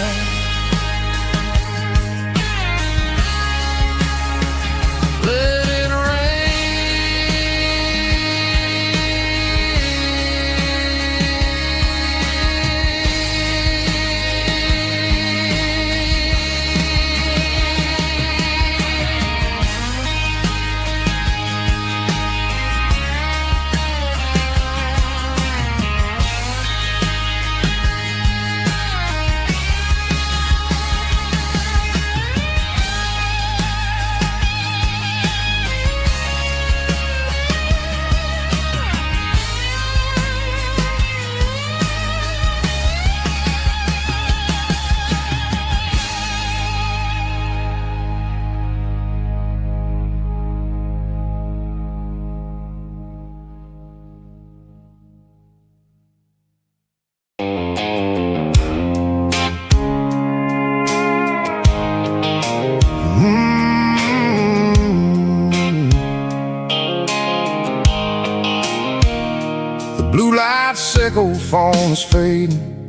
Blue light sickle phone is fading,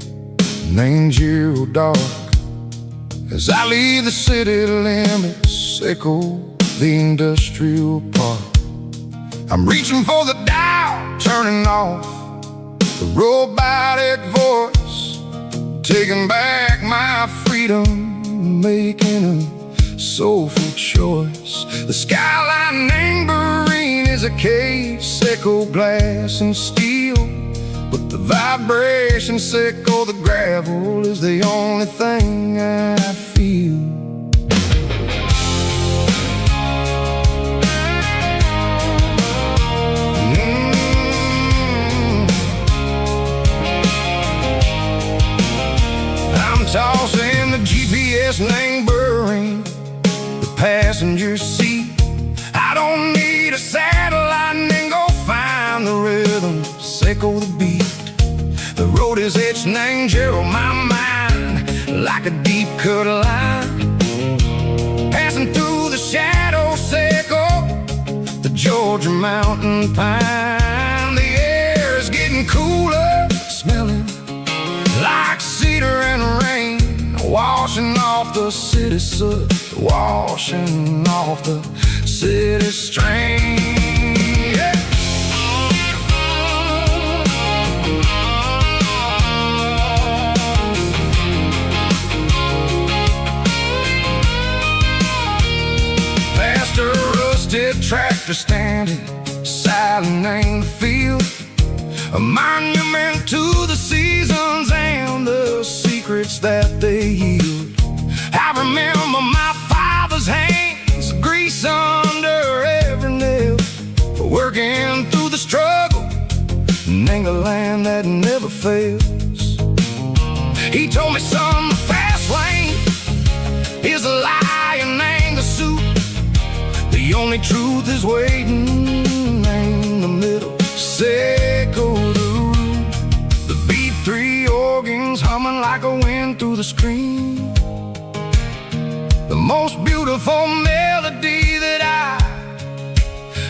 and ain't zero dark. As I leave the city limits, echo the industrial park. I'm reaching for the dial, turning off the robotic voice, taking back my freedom, making a soulful choice. The skyline anchorine is a case, echo glass and steel, but the vibration echo the gravel is the only thing I feel. I'm tossing the GPS neighboring the passenger seat. I don't need a satellite and go find the rhythm, echo the beat. The road is etched and angel on my mind like a deep cut line, passing through the shadows, echo the Georgia mountain pine. The air is getting cooler, smelling like cedar and rain, washing off the city soot, washing off the city strain. Yeah. Past a rusted tractor standing silent in the field, a monument to the seasons and the secrets that they yield. I remember my father's hands, grease under every nail, for working through the struggle in a land that never fails. He told me, son, the fast lane is a lie and ain't the suit. The only truth is waiting in the middle. Echo the root, the B3 organs humming like a wind through the screen. The most beautiful melody that I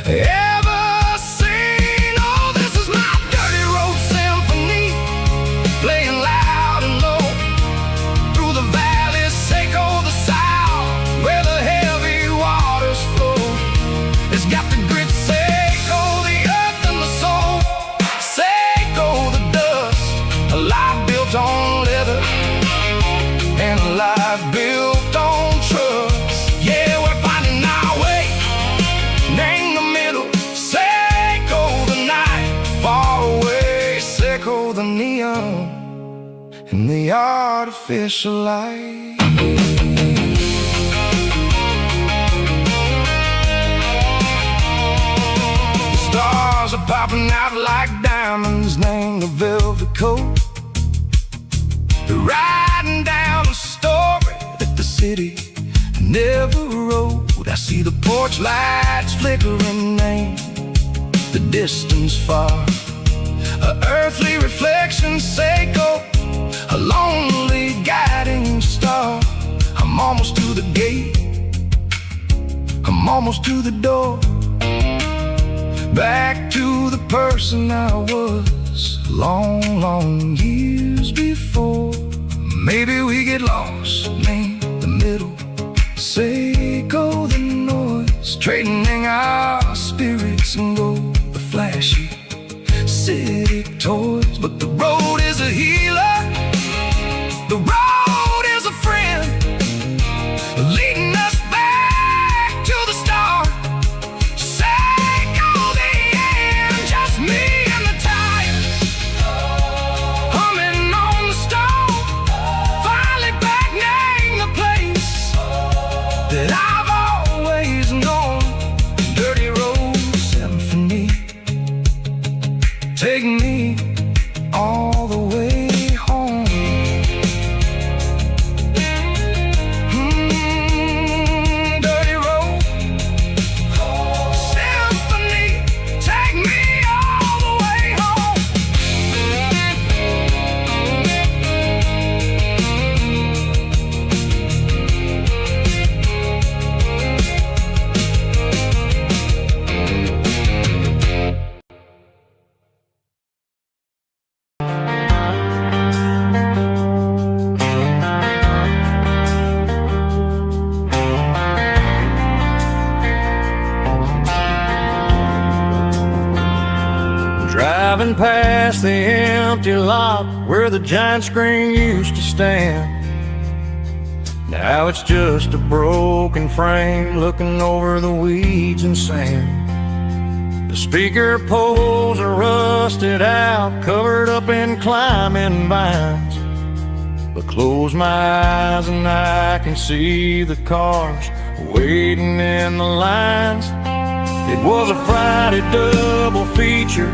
ever seen. Oh, this is my dirty road symphony, playing loud and low through the valleys, echo the south, where the heavy waters flow. It's got the grit, echo the earth and the soul, echo the dust, a life built on leather and a life built on trust. Yeah, we're finding our way in the middle, echo the night far away, echo the neon and the artificial light. Stars are popping out like diamonds, named the velvet coat. They're riding down the story that the city never wrote. I see the porch lights flickering in the distance far, a earthly reflection, echo a lonely guiding star. I'm almost to the gate, I'm almost to the door, back to the person I was long, long years before. Maybe we get lost in the middle, echo the noise, trading our spirits and go the flashy city toys. But the road is a healer, the road is a friend, leading us back to the start. Echo the end, just me and the tires, humming on the stove, finally back name the place that I've always known. Dirty road symphony, take me all the way home. Dirty road symphony, take me all the way home. Driving past the empty lot where the giant screen used to stand. Now it's just a broken frame looking over the weeds and sand. The speaker poles are rusted out, covered up in climbing vines. But close my eyes and I can see the cars waiting in the lines. It was a Friday double feature,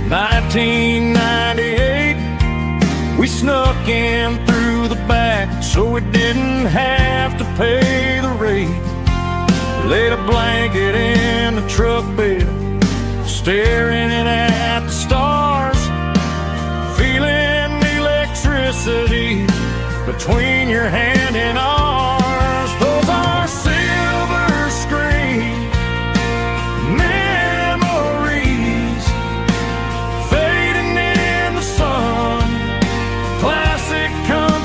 1998. We snuck in through the back so we didn't have to pay the rate. Laid a blanket in the truck bed, staring at